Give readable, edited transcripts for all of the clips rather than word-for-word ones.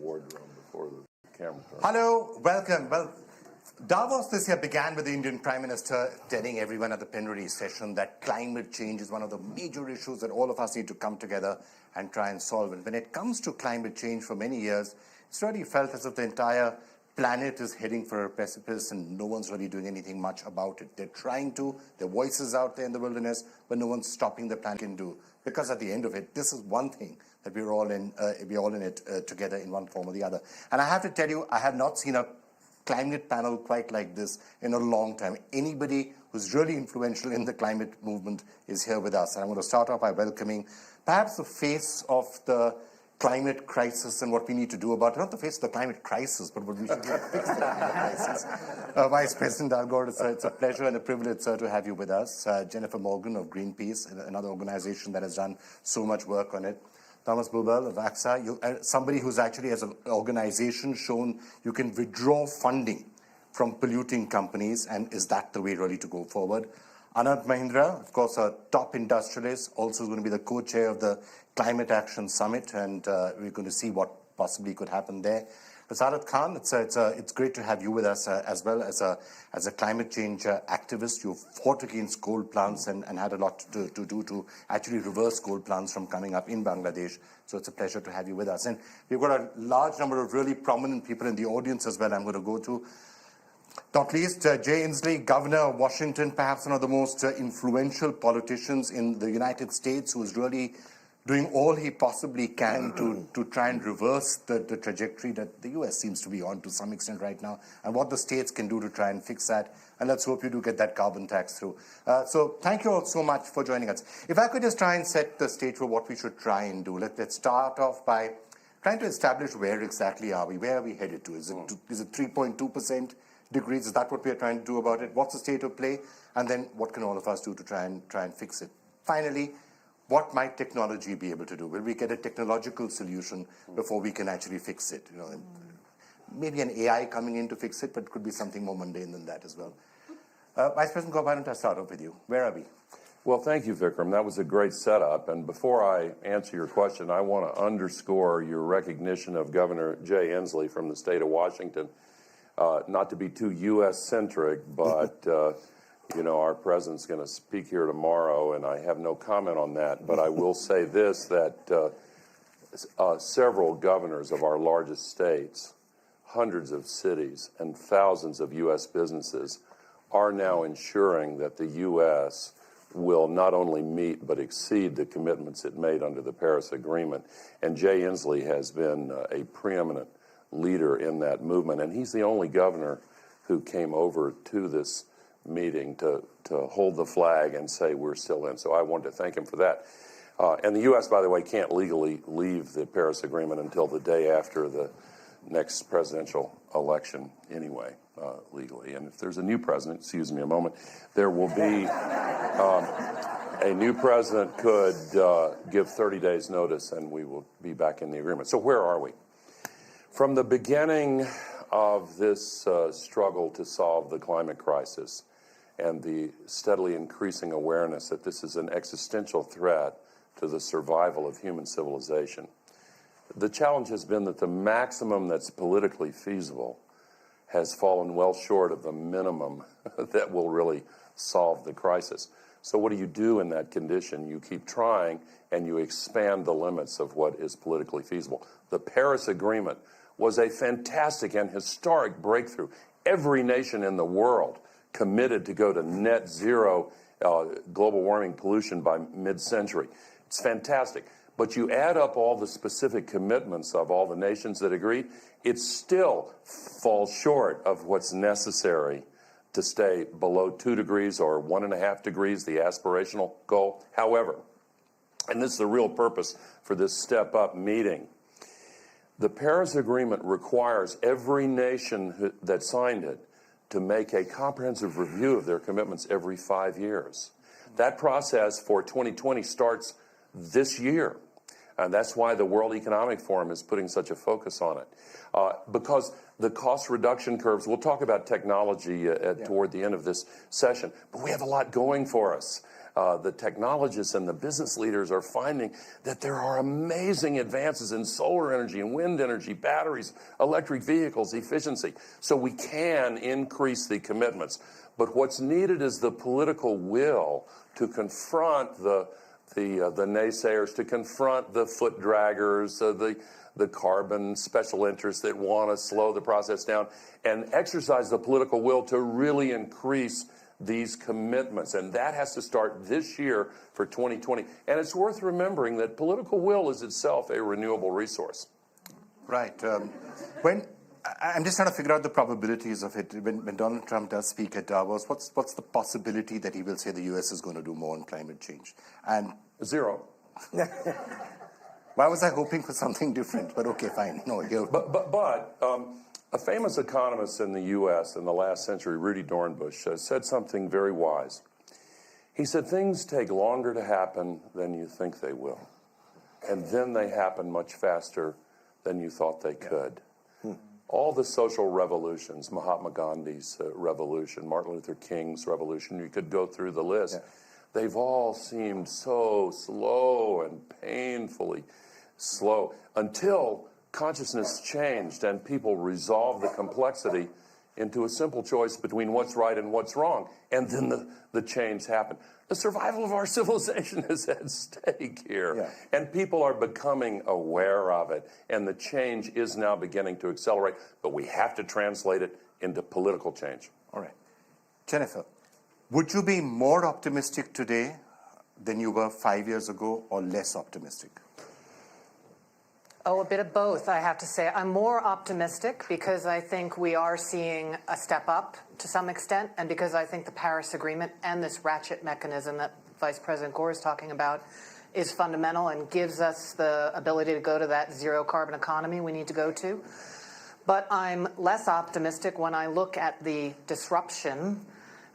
wardroom before the camera turned. Hello, welcome. Well, Davos this year began with the Indian Prime Minister telling everyone at the plenary session that climate change is one of the major issues that all of us need to come together and try and solve. And when it comes to climate change, for many years, it's really felt as if the entire planet is heading for a precipice and no one's really doing anything much about it. They're trying to, their voices out there in the wilderness, but no one's stopping the planet can do. Because at the end of it, this is one thing that we're all in it together in one form or the other. And I have to tell you, I have not seen a climate panel quite like this in a long time. Anybody who's really influential in the climate movement is here with us. And I'm going to start off by welcoming perhaps the face of the climate crisis and what we need to do about it. Not the face of the climate crisis, but what we should do to fix the climate crisis. Vice President Gore, it's a pleasure and a privilege, sir, to have you with us. Jennifer Morgan of Greenpeace, another organization that has done so much work on it. Thomas Bubel of AXA, somebody who's actually, as an organization, shown you can withdraw funding from polluting companies, and is that the way really to go forward? Anand Mahindra, of course, a top industrialist, also going to be the co-chair of the Climate Action Summit, and we're going to see what possibly could happen there. Sarat Khan, it's great to have you with us as well as a climate change activist. You've fought against coal plants and had a lot to do to actually reverse coal plants from coming up in Bangladesh. So it's a pleasure to have you with us. And we've got a large number of really prominent people in the audience as well I'm going to go to. Not least, Jay Inslee, governor of Washington, perhaps one of the most influential politicians in the United States, who is really doing all he possibly can to try and reverse the trajectory that the U.S. seems to be on to some extent right now, and what the states can do to try and fix that. And let's hope you do get that carbon tax through. So thank you all so much for joining us. If I could just try and set the stage for what we should try and do. Let's start off by trying to establish where exactly are we? Where are we headed to? Is it 3.2% degrees? Is that what we're trying to do about it? What's the state of play? And then what can all of us do to try and fix it? Finally, what might technology be able to do? Will we get a technological solution before we can actually fix it? Maybe an AI coming in to fix it, but it could be something more mundane than that as well. Vice President Gore, why don't I start off with you? Where are we? Well, thank you, Vikram. That was a great setup. And before I answer your question, I want to underscore your recognition of Governor Jay Inslee from the state of Washington. Not to be too U.S.-centric, but our president's going to speak here tomorrow, and I have no comment on that. But I will say this, that several governors of our largest states, hundreds of cities, and thousands of U.S. businesses are now ensuring that the U.S. will not only meet but exceed the commitments it made under the Paris Agreement. And Jay Inslee has been a preeminent leader in that movement, and he's the only governor who came over to this meeting to hold the flag and say we're still in. So I want to thank him for that. And the U.S., by the way, can't legally leave the Paris Agreement until the day after the next presidential election anyway, legally. And if there's a new president, excuse me a moment, there will be a new president could give 30 days notice and we will be back in the agreement. So where are we? From the beginning of this struggle to solve the climate crisis and the steadily increasing awareness that this is an existential threat to the survival of human civilization, the challenge has been that the maximum that's politically feasible has fallen well short of the minimum that will really solve the crisis. So what do you do in that condition? You keep trying and you expand the limits of what is politically feasible. The Paris Agreement was a fantastic and historic breakthrough. Every nation in the world committed to go to net zero global warming pollution by mid-century. It's fantastic. But you add up all the specific commitments of all the nations that agreed, it still falls short of what's necessary to stay below 2 degrees or 1.5 degrees, the aspirational goal. However, and this is the real purpose for this step-up meeting, the Paris Agreement requires every nation that signed it to make a comprehensive review of their commitments every 5 years. That process for 2020 starts this year. And that's why the World Economic Forum is putting such a focus on it. Because the cost reduction curves, we'll talk about technology toward the end of this session, but we have a lot going for us. the technologists and the business leaders are finding that there are amazing advances in solar energy and wind energy, batteries, electric vehicles, efficiency. So we can increase the commitments. But what's needed is the political will to confront the naysayers, to confront the foot draggers, the carbon special interests that want to slow the process down, and exercise the political will to really increase these commitments. And that has to start this year for 2020. And it's worth remembering that political will is itself a renewable resource. Right. I'm just trying to figure out the probabilities of it. When Donald Trump does speak at Davos, what's the possibility that he will say the U.S. is going to do more on climate change? And 0. Why was I hoping for something different? But okay, fine. No, But a famous economist in the U.S. in the last century, Rudy Dornbush, said something very wise. He said, things take longer to happen than you think they will. And then they happen much faster than you thought they could. All the social revolutions, Mahatma Gandhi's revolution, Martin Luther King's revolution, you could go through the list. Yeah. They've all seemed so slow and painfully slow until consciousness changed and people resolved the complexity into a simple choice between what's right and what's wrong. And then the change happened. The survival of our civilization is at stake here. Yeah. And people are becoming aware of it. And the change is now beginning to accelerate. But we have to translate it into political change. All right. Jennifer, would you be more optimistic today than you were 5 years ago, or less optimistic? Oh, a bit of both, I have to say. I'm more optimistic because I think we are seeing a step up to some extent, and because I think the Paris Agreement and this ratchet mechanism that Vice President Gore is talking about is fundamental and gives us the ability to go to that zero carbon economy we need to go to. But I'm less optimistic when I look at the disruption.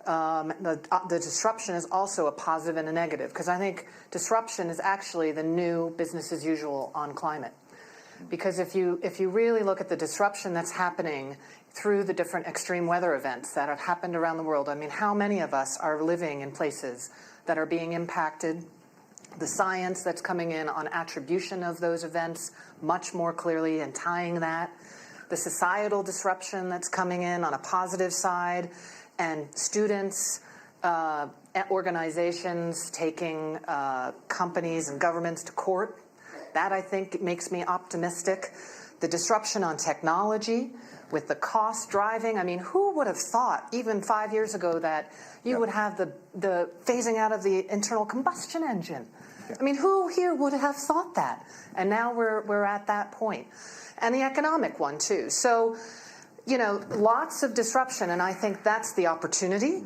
The disruption is also a positive and a negative, because I think disruption is actually the new business as usual on climate. Because if you really look at the disruption that's happening through the different extreme weather events that have happened around the world, I mean, how many of us are living in places that are being impacted? The science that's coming in on attribution of those events much more clearly and tying that. The societal disruption that's coming in on a positive side, and students, organizations taking companies and governments to court. That, I think, makes me optimistic. The disruption on technology with the cost driving. I mean, who would have thought even 5 years ago that you would have the phasing out of the internal combustion engine? I mean, who here would have thought that? And now we're at that point. And the economic one, too. So, you know, lots of disruption, and I think that's the opportunity.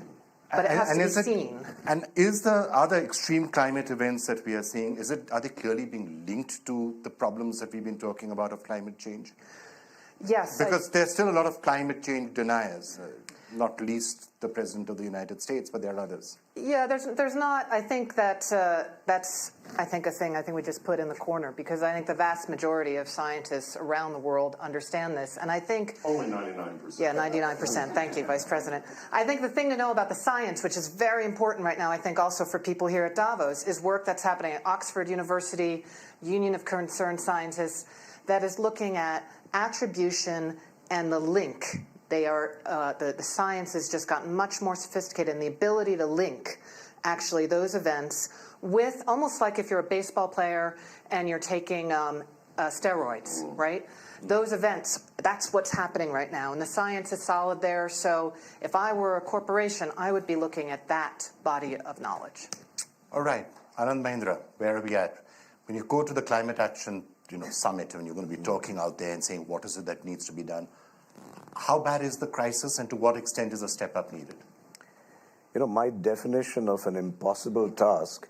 But it has to be seen. And are the extreme climate events that we are seeing, are they clearly being linked to the problems that we've been talking about of climate change? Yes. Because there's still a lot of climate change deniers, not least the President of the United States, but there are others. Yeah, there's not. I think that's a thing I think we just put in the corner, because I think the vast majority of scientists around the world understand this. And I think only 99%. Yeah, 99%. Thank you, Vice President. I think the thing to know about the science, which is very important right now, I think also for people here at Davos, is work that's happening at Oxford University, Union of Concerned Scientists, that is looking at attribution and the link. They are the science has just gotten much more sophisticated in the ability to link actually those events with, almost like if you're a baseball player and you're taking steroids, right? Those events, that's what's happening right now, and the science is solid there. So if I were a corporation, I would be looking at that body of knowledge. All right, Anand Mahindra, where are we at? When you go to the Climate Action Summit, and you're going to be talking out there and saying what is it that needs to be done, how bad is the crisis, and to what extent is a step up needed? You know, my definition of an impossible task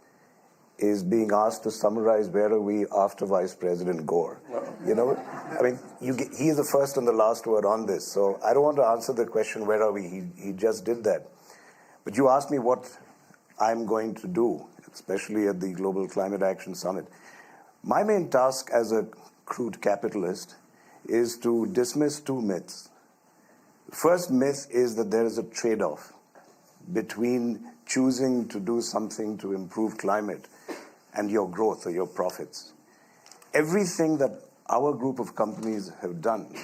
is being asked to summarize where are we after Vice President Gore. You know, I mean, he is the first and the last word on this, so I don't want to answer the question, where are we? He just did that. But you asked me what I'm going to do, especially at the Global Climate Action Summit. My main task as a crude capitalist is to dismiss two myths. The first myth is that there is a trade-off between choosing to do something to improve climate and your growth or your profits. Everything that our group of companies have done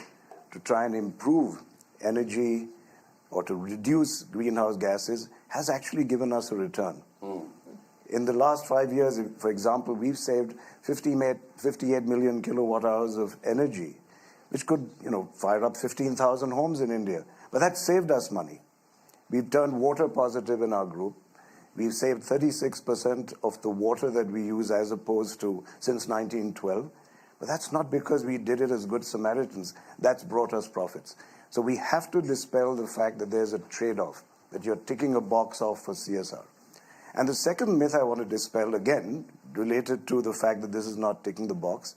to try and improve energy or to reduce greenhouse gases has actually given us a return. In the last 5 years, for example, we've saved 58 million kilowatt hours of energy, which could, fire up 15,000 homes in India. But that saved us money. We've turned water positive in our group. We've saved 36% of the water that we use as opposed to since 1912. But that's not because we did it as good Samaritans. That's brought us profits. So we have to dispel the fact that there's a trade-off, that you're ticking a box off for CSR. And the second myth I want to dispel, again, related to the fact that this is not ticking the box,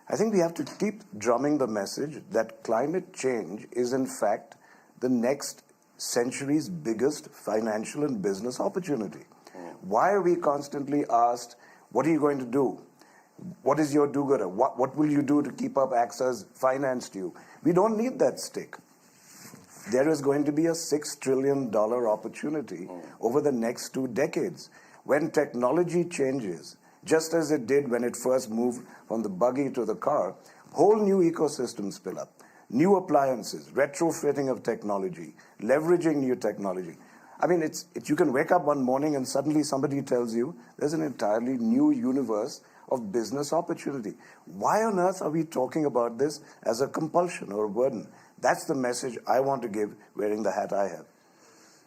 I think we have to keep drumming the message that climate change is, in fact, the next century's biggest financial and business opportunity. Why are we constantly asked, what are you going to do? What is your do-gooder? What will you do to keep up AXA's finance to you? We don't need that stick. There is going to be a $6 trillion opportunity over the next 2 decades. When technology changes, just as it did when it first moved from the buggy to the car, whole new ecosystems spill up. New appliances, retrofitting of technology, leveraging new technology. I mean, you can wake up one morning and suddenly somebody tells you there's an entirely new universe of business opportunity. Why on earth are we talking about this as a compulsion or a burden? That's the message I want to give wearing the hat I have.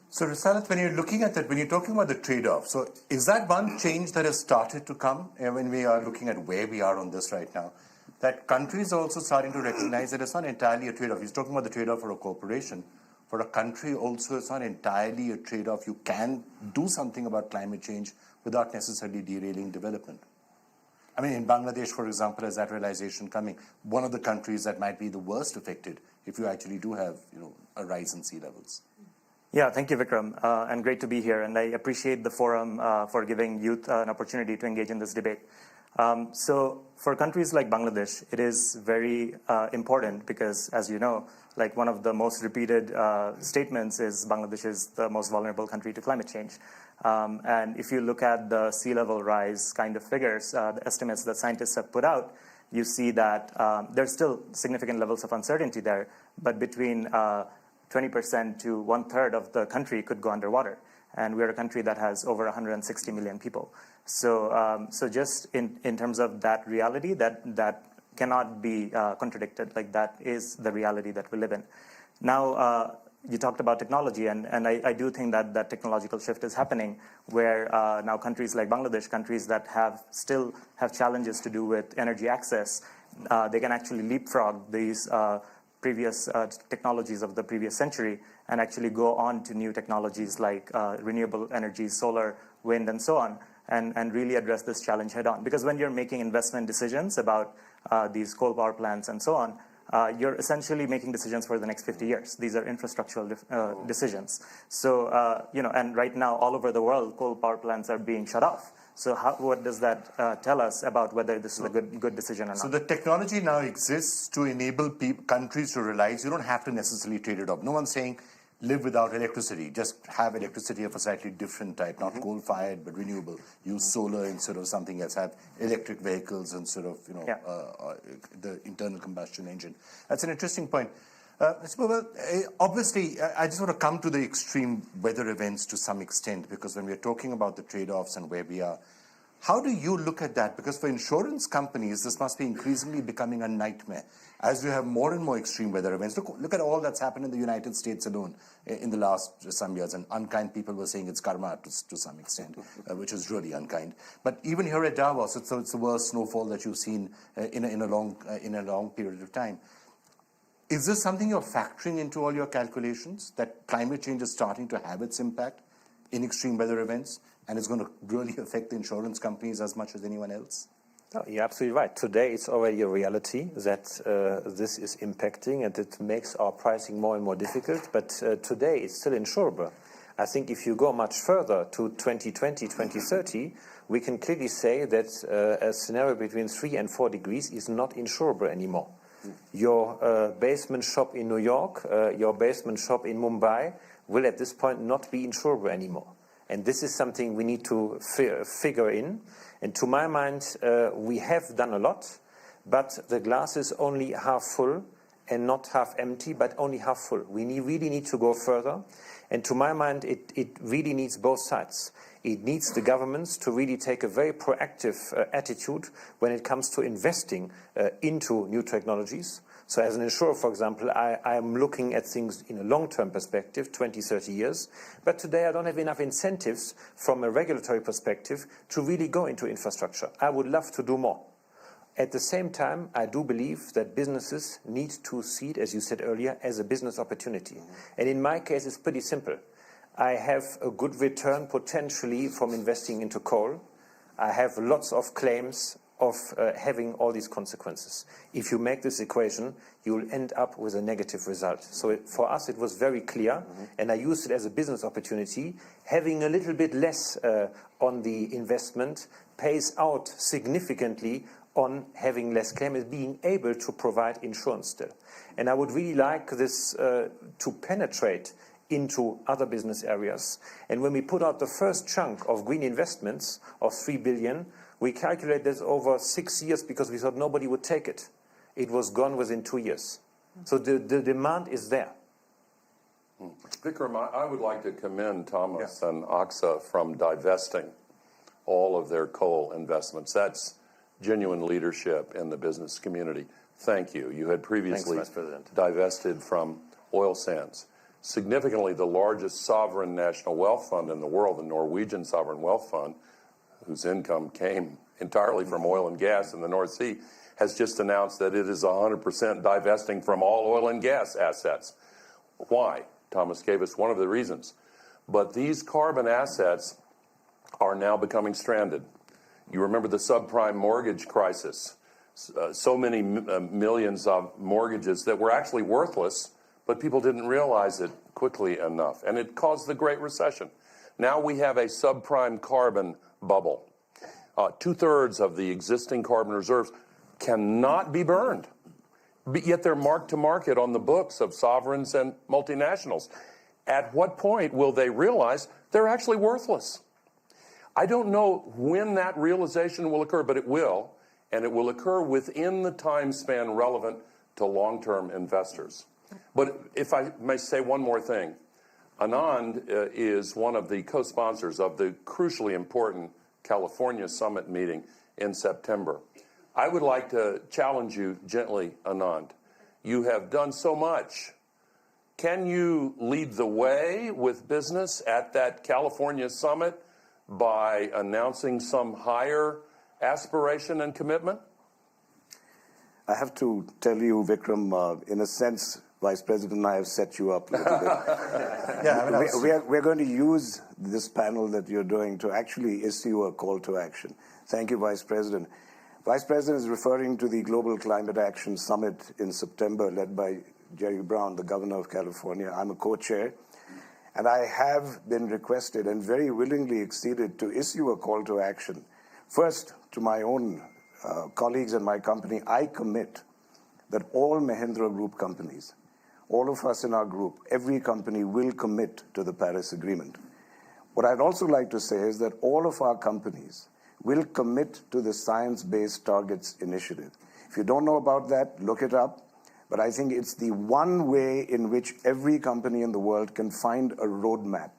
So, Risalath, when you're looking at that, when you're talking about the trade-off, so is that one change that has started to come when we are looking at where we are on this right now? That countries are also starting to recognize that it's not entirely a trade-off. He's talking about the trade-off for a corporation. For a country also, it's not entirely a trade-off. You can do something about climate change without necessarily derailing development. I mean, in Bangladesh, for example, is that realization coming? One of the countries that might be the worst affected if you actually do have, a rise in sea levels. Yeah, thank you, Vikram, and great to be here. And I appreciate the forum for giving youth an opportunity to engage in this debate. So for countries like Bangladesh, it is very important because, as you know, like one of the most repeated statements is Bangladesh is the most vulnerable country to climate change. And if you look at the sea level rise kind of figures, the estimates that scientists have put out, you see that there's still significant levels of uncertainty there, but between 20% to 1/3 of the country could go underwater. And we're a country that has over 160 million people. So just in terms of that reality, that cannot be contradicted. Like that is the reality that we live in. Now, you talked about technology, and I do think that technological shift is happening where now countries like Bangladesh, countries that still have challenges to do with energy access, they can actually leapfrog these previous technologies of the previous century and actually go on to new technologies like renewable energy, solar, wind, and so on, and really address this challenge head on. Because when you're making investment decisions about these coal power plants and so on, you're essentially making decisions for the next 50 years. These are infrastructural decisions. So, and right now, all over the world, coal power plants are being shut off. So what does that tell us about whether this is a good decision or not? So the technology now exists to enable countries to realize you don't have to necessarily trade it off. No one's saying live without electricity. Just have electricity of a slightly different type, not coal-fired, but renewable. Use solar instead of something else. Have electric vehicles instead of, the internal combustion engine. That's an interesting point. Obviously, I just want to come to the extreme weather events to some extent, because when we're talking about the trade-offs and where we are, how do you look at that? Because for insurance companies, this must be increasingly becoming a nightmare. As you have more and more extreme weather events, look at all that's happened in the United States alone in the last some years. And unkind people were saying it's karma to some extent, which is really unkind. But even here at Davos, it's the worst snowfall that you've seen in a long period of time. Is this something you're factoring into all your calculations, that climate change is starting to have its impact in extreme weather events, and it's going to really affect the insurance companies as much as anyone else? No, you're absolutely right. Today, it's already a reality that this is impacting, and it makes our pricing more and more difficult. But today, it's still insurable. I think if you go much further to 2020, 2030, we can clearly say that a scenario between 3 and 4 degrees is not insurable anymore. Your basement shop in New York, your basement shop in Mumbai will at this point not be insurable anymore. And this is something we need to figure in. And to my mind, we have done a lot, but the glass is only half full and not half empty, but only half full. We really need to go further. And to my mind, it really needs both sides. It needs the governments to really take a very proactive attitude when it comes to investing into new technologies. So as an insurer, for example, I am looking at things in a long-term perspective, 20, 30 years. But today I don't have enough incentives from a regulatory perspective to really go into infrastructure. I would love to do more. At the same time, I do believe that businesses need to see it, as you said earlier, as a business opportunity. And in my case, it's pretty simple. I have a good return potentially from investing into coal. I have lots of claims of having all these consequences. If you make this equation, you will end up with a negative result. So for us, it was very clear, and I used it as a business opportunity. Having a little bit less on the investment pays out significantly on having less claim, is being able to provide insurance still. And I would really like this to penetrate into other business areas. And when we put out the first chunk of green investments of 3 billion, we calculated this over 6 years because we thought nobody would take it. It was gone within 2 years. So the demand is there. Vikram, I would like to commend Thomas and AXA from divesting all of their coal investments. That's genuine leadership in the business community. Thank you. You had previously divested from oil sands. Significantly, the largest sovereign national wealth fund in the world, the Norwegian Sovereign Wealth Fund, whose income came entirely from oil and gas in the North Sea, has just announced that it is 100% divesting from all oil and gas assets. Why? Thomas gave us one of the reasons. But these carbon assets are now becoming stranded. You remember the subprime mortgage crisis. So many millions of mortgages that were actually worthless, but people didn't realize it quickly enough. And it caused the Great Recession. Now we have a subprime carbon bubble. 2/3 of the existing carbon reserves cannot be burned, but yet they're marked to market on the books of sovereigns and multinationals. At what point will they realize they're actually worthless? I don't know when that realization will occur, but it will, and it will occur within the time span relevant to long-term investors. But if I may say one more thing, Anand is one of the co-sponsors of the crucially important California Summit meeting in September. I would like to challenge you gently, Anand. You have done so much. Can you lead the way with business at that California Summit by announcing some higher aspiration and commitment? I have to tell you, Vikram, in a sense, Vice President and I have set you up a little bit. We're going to use this panel that you're doing to actually issue a call to action. Thank you, Vice President. Vice President is referring to the Global Climate Action Summit in September, led by Jerry Brown, the governor of California. I'm a co-chair. And I have been requested and very willingly acceded to issue a call to action. First, to my own colleagues and my company, I commit that all Mahindra Group companies, all of us in our group, every company will commit to the Paris Agreement. What I'd also like to say is that all of our companies will commit to the Science Based Targets Initiative. If you don't know about that, look it up. But I think it's the one way in which every company in the world can find a roadmap,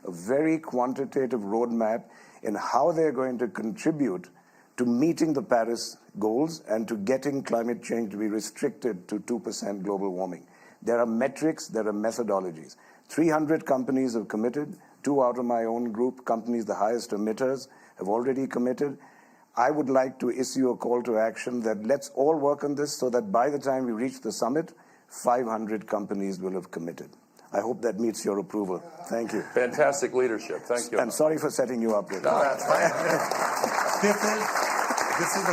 a very quantitative roadmap in how they're going to contribute to meeting the Paris goals and to getting climate change to be restricted to 2% global warming. There are metrics, there are methodologies. 300 companies have committed. 2 out of my own group companies, the highest emitters, have already committed. I would like to issue a call to action that let's all work on this so that by the time we reach the summit, 500 companies will have committed. I hope that meets your approval. Thank you. Fantastic leadership. Thank you. I'm sorry for setting you up with No, that's fine. This is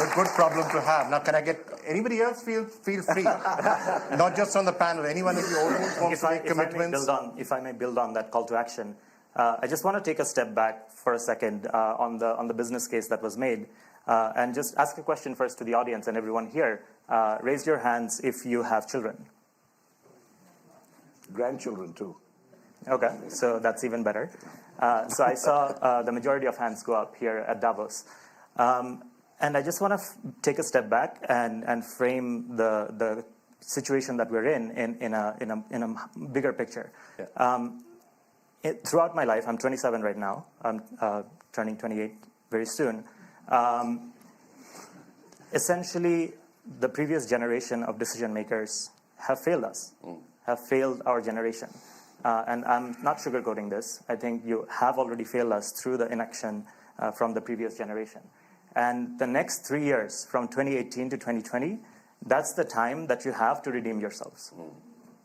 a good problem to have. Now, can I get anybody else feel free? Not just on the panel. Anyone in the audience wants to make commitments? If I may build on that call to action, I just want to take a step back for a second on the business case that was made, and just ask a question first to the audience and everyone here. Raise your hands if you have children. Grandchildren, too. Okay, so that's even better. So I saw the majority of hands go up here at Davos. And I just want to take a step back and frame the situation that we're in a bigger picture. Yeah. Throughout my life, I'm 27 right now. I'm turning 28 very soon. Essentially, the previous generation of decision makers have failed us, have failed our generation. And I'm not sugarcoating this. I think you have already failed us through the inaction from the previous generation. And the next 3 years, from 2018 to 2020, that's the time that you have to redeem yourselves.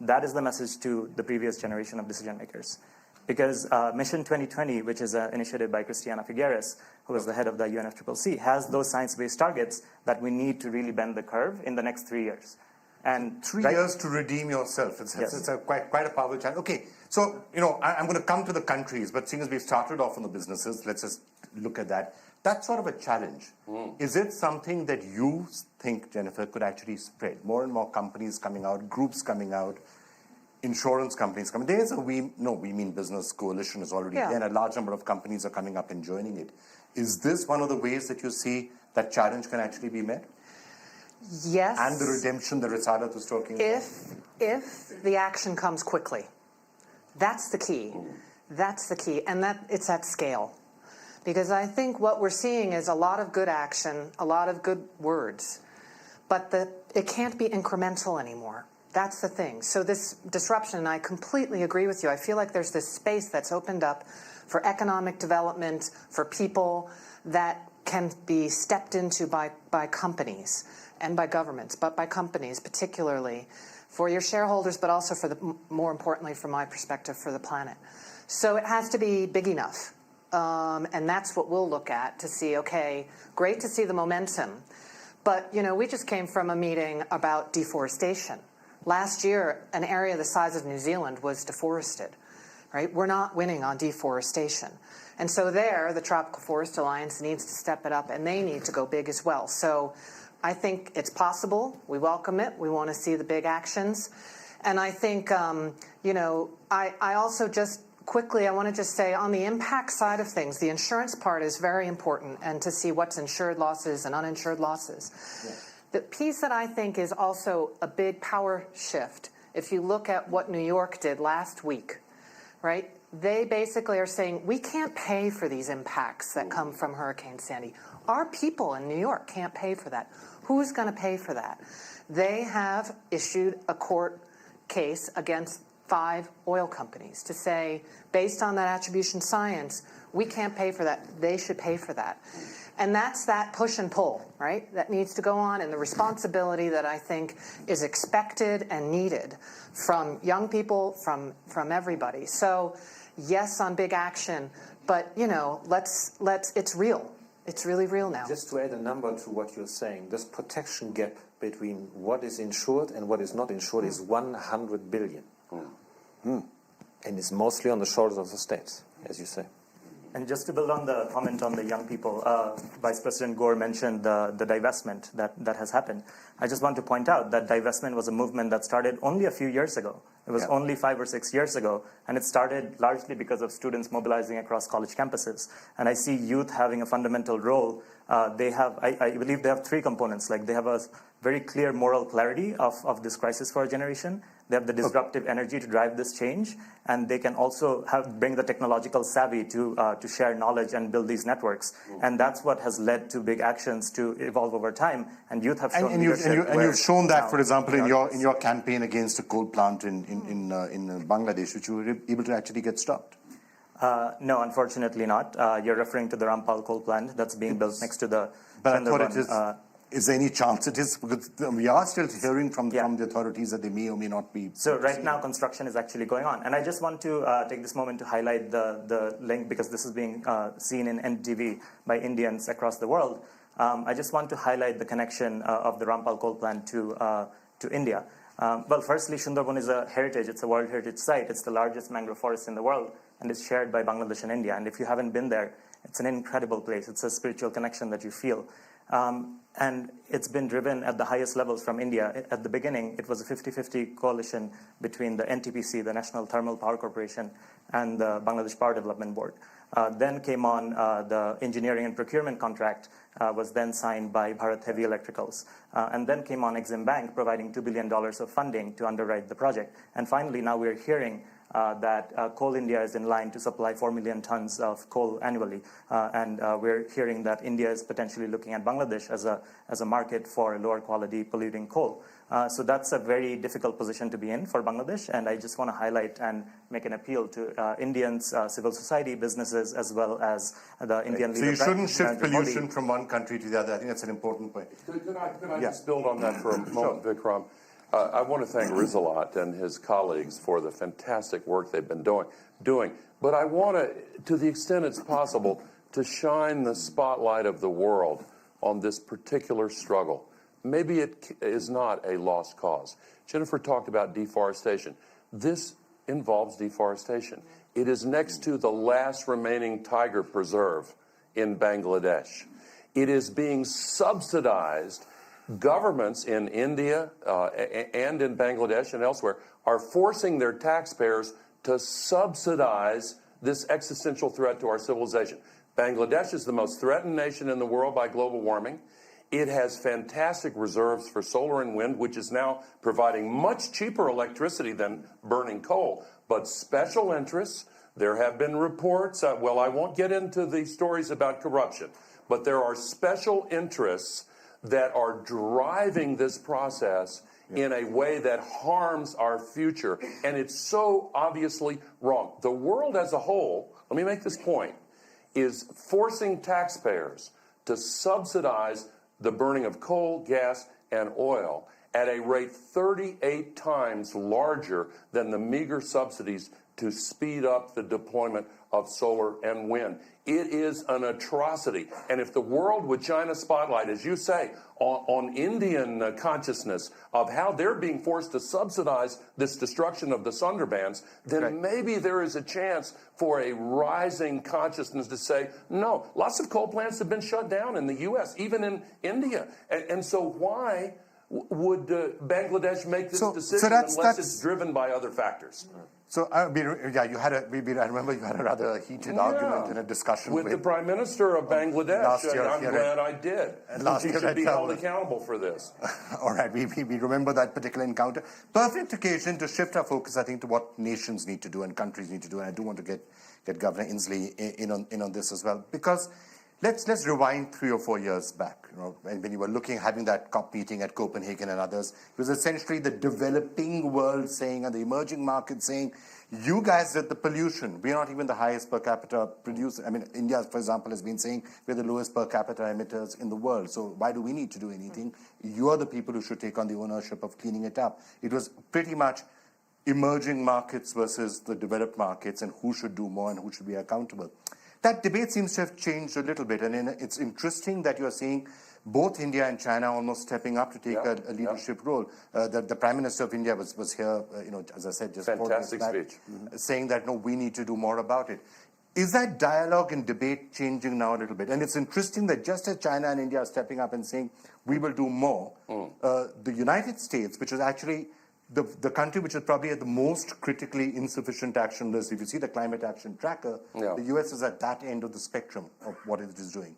That is the message to the previous generation of decision makers. Because Mission 2020, which is an initiative by Christiana Figueres, who is the head of the UNFCCC, has those science-based targets that we need to really bend the curve in the next 3 years. And 3 years to redeem yourself. It's quite a powerful challenge. Okay, so I'm going to come to the countries, but seeing as we've started off on the businesses, let's just look at that. That's sort of a challenge. Is it something that you think, Jennifer, could actually spread? More and more companies coming out, groups coming out, insurance companies coming. There's a we mean business coalition is already there, and a large number of companies are coming up and joining it. Is this one of the ways that you see that challenge can actually be met? Yes. And the redemption that Risadat was talking about? If the action comes quickly. That's the key. That's the key. And that it's at scale. Because I think what we're seeing is a lot of good action, a lot of good words, but it can't be incremental anymore. That's the thing. So this disruption, and I completely agree with you, I feel like there's this space that's opened up for economic development, for people that can be stepped into by companies and by governments, but by companies particularly, for your shareholders, but also more importantly, from my perspective, for the planet. So it has to be big enough. And that's what we'll look at to see, okay, great to see the momentum. But, we just came from a meeting about deforestation. Last year, an area the size of New Zealand was deforested, right? We're not winning on deforestation. And so the Tropical Forest Alliance needs to step it up, and they need to go big as well. So I think it's possible. We welcome it. We want to see the big actions. And I think, I also just quickly, I want to just say on the impact side of things, the insurance part is very important, and to see what's insured losses and uninsured losses. Yeah. The piece that I think is also a big power shift, if you look at what New York did last week, right? They basically are saying, we can't pay for these impacts that come from Hurricane Sandy. Our people in New York can't pay for that. Who's going to pay for that? They have issued a court case against 5 oil companies to say, based on that attribution science, we can't pay for that. They should pay for that. And that's that push and pull, right? That needs to go on, and the responsibility that I think is expected and needed from young people, from everybody. So, yes, on big action, but it's real. It's really real now. Just to add a number to what you're saying, this protection gap between what is insured and what is not insured is 100 billion. And it's mostly on the shoulders of the states, as you say. And just to build on the comment on the young people, Vice President Gore mentioned the divestment that has happened. I just want to point out that divestment was a movement that started only a few years ago. It was only 5 or 6 years ago, and it started largely because of students mobilizing across college campuses. And I see youth having a fundamental role. I believe they have 3 components. Like, they have a very clear moral clarity of this crisis for our generation. They have the disruptive energy to drive this change, and they can also bring the technological savvy to share knowledge and build these networks. And that's what has led to big actions to evolve over time. And youth have shown leadership. And you've shown that, for example, in your campaign against a coal plant in Bangladesh, which you were able to actually get stopped. No, unfortunately not. You're referring to the Rampal coal plant that's being built next to the. But I thought it is. Is there any chance it is? Because we are still hearing from the authorities that they may or may not be. So right now, construction is actually going on. And I just want to take this moment to highlight the link, because this is being seen in NTV by Indians across the world. I just want to highlight the connection of the Rampal coal plant to India. Well, firstly, Sundarban is a heritage. It's a World Heritage Site. It's the largest mangrove forest in the world, and it's shared by Bangladesh and India. And if you haven't been there, it's an incredible place. It's a spiritual connection that you feel. And it's been driven at the highest levels from India. At the beginning, it was a 50-50 coalition between the NTPC, the National Thermal Power Corporation, and the Bangladesh Power Development Board. Then came on the engineering and procurement contract was then signed by Bharat Heavy Electricals. And then came on Exim Bank providing $2 billion of funding to underwrite the project. And finally, now we're hearing that Coal India is in line to supply 4 million tons of coal annually. And we're hearing that India is potentially looking at Bangladesh as a market for lower quality polluting coal. So that's a very difficult position to be in for Bangladesh. And I just want to highlight and make an appeal to Indians, civil society, businesses, as well as the Indian leadership. So you shouldn't shift pollution from one country to the other. I think that's an important point. Could I just build on that for a moment, Vikram? I want to thank Rizalot and his colleagues for the fantastic work they've been doing. But I want to the extent it's possible, to shine the spotlight of the world on this particular struggle. Maybe it is not a lost cause. Jennifer talked about deforestation. This involves deforestation. It is next to the last remaining tiger preserve in Bangladesh. It is being subsidized. Governments in India and in Bangladesh and elsewhere are forcing their taxpayers to subsidize this existential threat to our civilization. Bangladesh is the most threatened nation in the world by global warming. It has fantastic reserves for solar and wind, which is now providing much cheaper electricity than burning coal. But special interests, there have been reports, well, I won't get into the stories about corruption, but there are special interests that are driving this process in a way that harms our future. And it's so obviously wrong. The world as a whole, let me make this point, is forcing taxpayers to subsidize the burning of coal, gas, and oil at a rate 38 times larger than the meager subsidies to speed up the deployment of solar and wind. It is an atrocity. And if the world would shine a spotlight, as you say, on Indian consciousness of how they're being forced to subsidize this destruction of the Sundarbans, then maybe there is a chance for a rising consciousness to say, no, lots of coal plants have been shut down in the U.S., even in India. And so why would Bangladesh make this decision unless it's driven by other factors? So, I remember you had a rather heated argument in a discussion with the Prime Minister of Bangladesh. Last year, I'm glad I did. Last she year should be held accountable for this. All right, we remember that particular encounter. Perfect occasion to shift our focus, I think, to what nations need to do and countries need to do. And I do want to get Governor Inslee in on this as well, because let's rewind 3 or 4 years back. You know, when you were having that COP meeting at Copenhagen and others, it was essentially the developing world saying, and the emerging markets saying, you guys did the pollution. We're not even the highest per capita producer. I mean, India, for example, has been saying we're the lowest per capita emitters in the world. So why do we need to do anything? You are the people who should take on the ownership of cleaning it up. It was pretty much emerging markets versus the developed markets and who should do more and who should be accountable. That debate seems to have changed a little bit, and it's interesting that you're seeing both India and China almost stepping up to take a leadership role. The Prime Minister of India was here, as I said, just fantastic speech, saying that no, we need to do more about it. Is that dialogue and debate changing now a little bit? And it's interesting that just as China and India are stepping up and saying we will do more, the United States, which is actually the country which is probably at the most critically insufficient action list, if you see the climate action tracker, the US is at that end of the spectrum of what it is doing.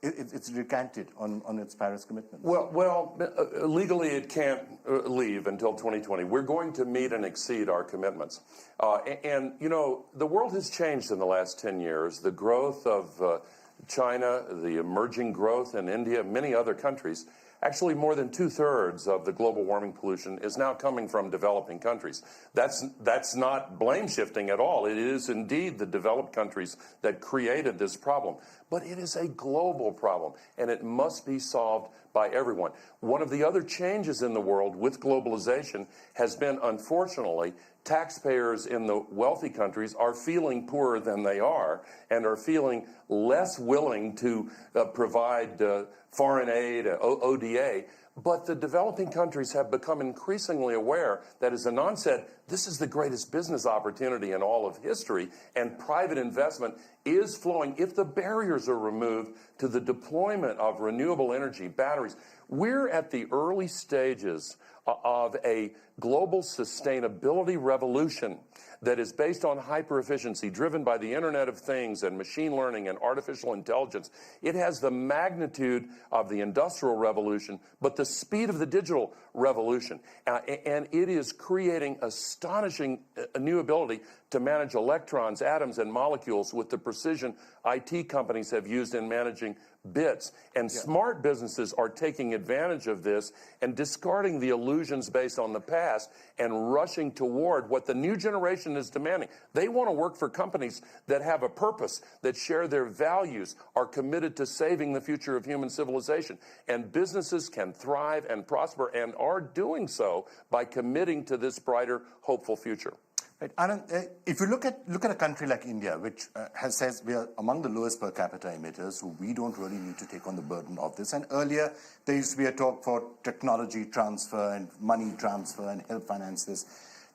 It's recanted on its Paris commitments. Well, legally it can't leave until 2020. We're going to meet and exceed our commitments. And, the world has changed in the last 10 years. The growth of China, the emerging growth in India, many other countries. Actually, more than 2/3 of the global warming pollution is now coming from developing countries. That's not blame shifting at all. It is indeed the developed countries that created this problem. But it is a global problem, and it must be solved by everyone. One of the other changes in the world with globalization has been, unfortunately, taxpayers in the wealthy countries are feeling poorer than they are and are feeling less willing to provide foreign aid, ODA. But the developing countries have become increasingly aware that, as Anand said, this is the greatest business opportunity in all of history, and private investment is flowing. If the barriers are removed to the deployment of renewable energy, batteries, we're at the early stages of a global sustainability revolution that is based on hyper-efficiency, driven by the Internet of Things and machine learning and artificial intelligence. It has the magnitude of the Industrial Revolution, but the speed of the digital revolution. And it is creating astonishing new ability to manage electrons, atoms, and molecules with the precision IT companies have used in managing bits. And smart businesses are taking advantage of this and discarding the illusions based on the past and rushing toward what the new generation is demanding. They want to work for companies that have a purpose, that share their values, are committed to saving the future of human civilization. And businesses can thrive and prosper and are doing so by committing to this brighter, hopeful future. Right. Anand, if you look at a country like India, which says we are among the lowest per capita emitters, so we don't really need to take on the burden of this. And earlier, there used to be a talk for technology transfer and money transfer and help finance this.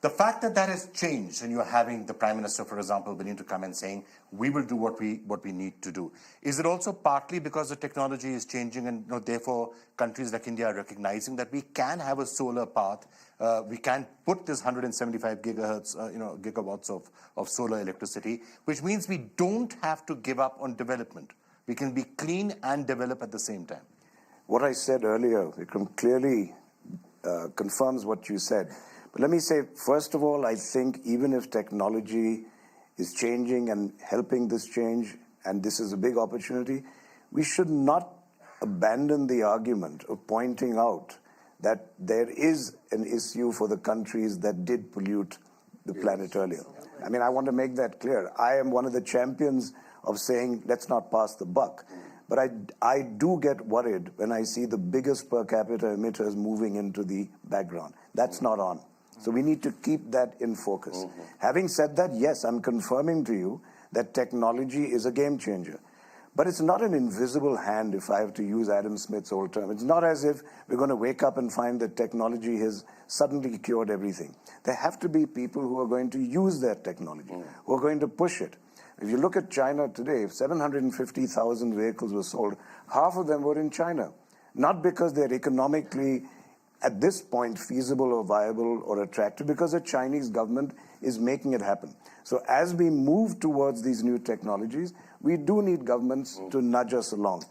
The fact that that has changed, and you're having the Prime Minister, for example, willing to come and saying, we will do what we need to do. Is it also partly because the technology is changing and therefore countries like India are recognizing that we can have a solar path, we can put this 175 gigawatts of solar electricity, which means we don't have to give up on development. We can be clean and develop at the same time. What I said earlier, Vikram, clearly confirms what you said. But let me say, first of all, I think even if technology is changing and helping this change, and this is a big opportunity, we should not abandon the argument of pointing out that there is an issue for the countries that did pollute the planet earlier. I mean, I want to make that clear. I am one of the champions of saying, let's not pass the buck. But I do get worried when I see the biggest per capita emitters moving into the background. That's not on. So we need to keep that in focus. Having said that, yes, I'm confirming to you that technology is a game changer. But it's not an invisible hand, if I have to use Adam Smith's old term. It's not as if we're going to wake up and find that technology has suddenly cured everything. There have to be people who are going to use that technology, who are going to push it. If you look at China today, if 750,000 vehicles were sold, half of them were in China. Not because they're economically, at this point, feasible or viable or attractive, because the Chinese government is making it happen. So as we move towards these new technologies, we do need governments to nudge us along.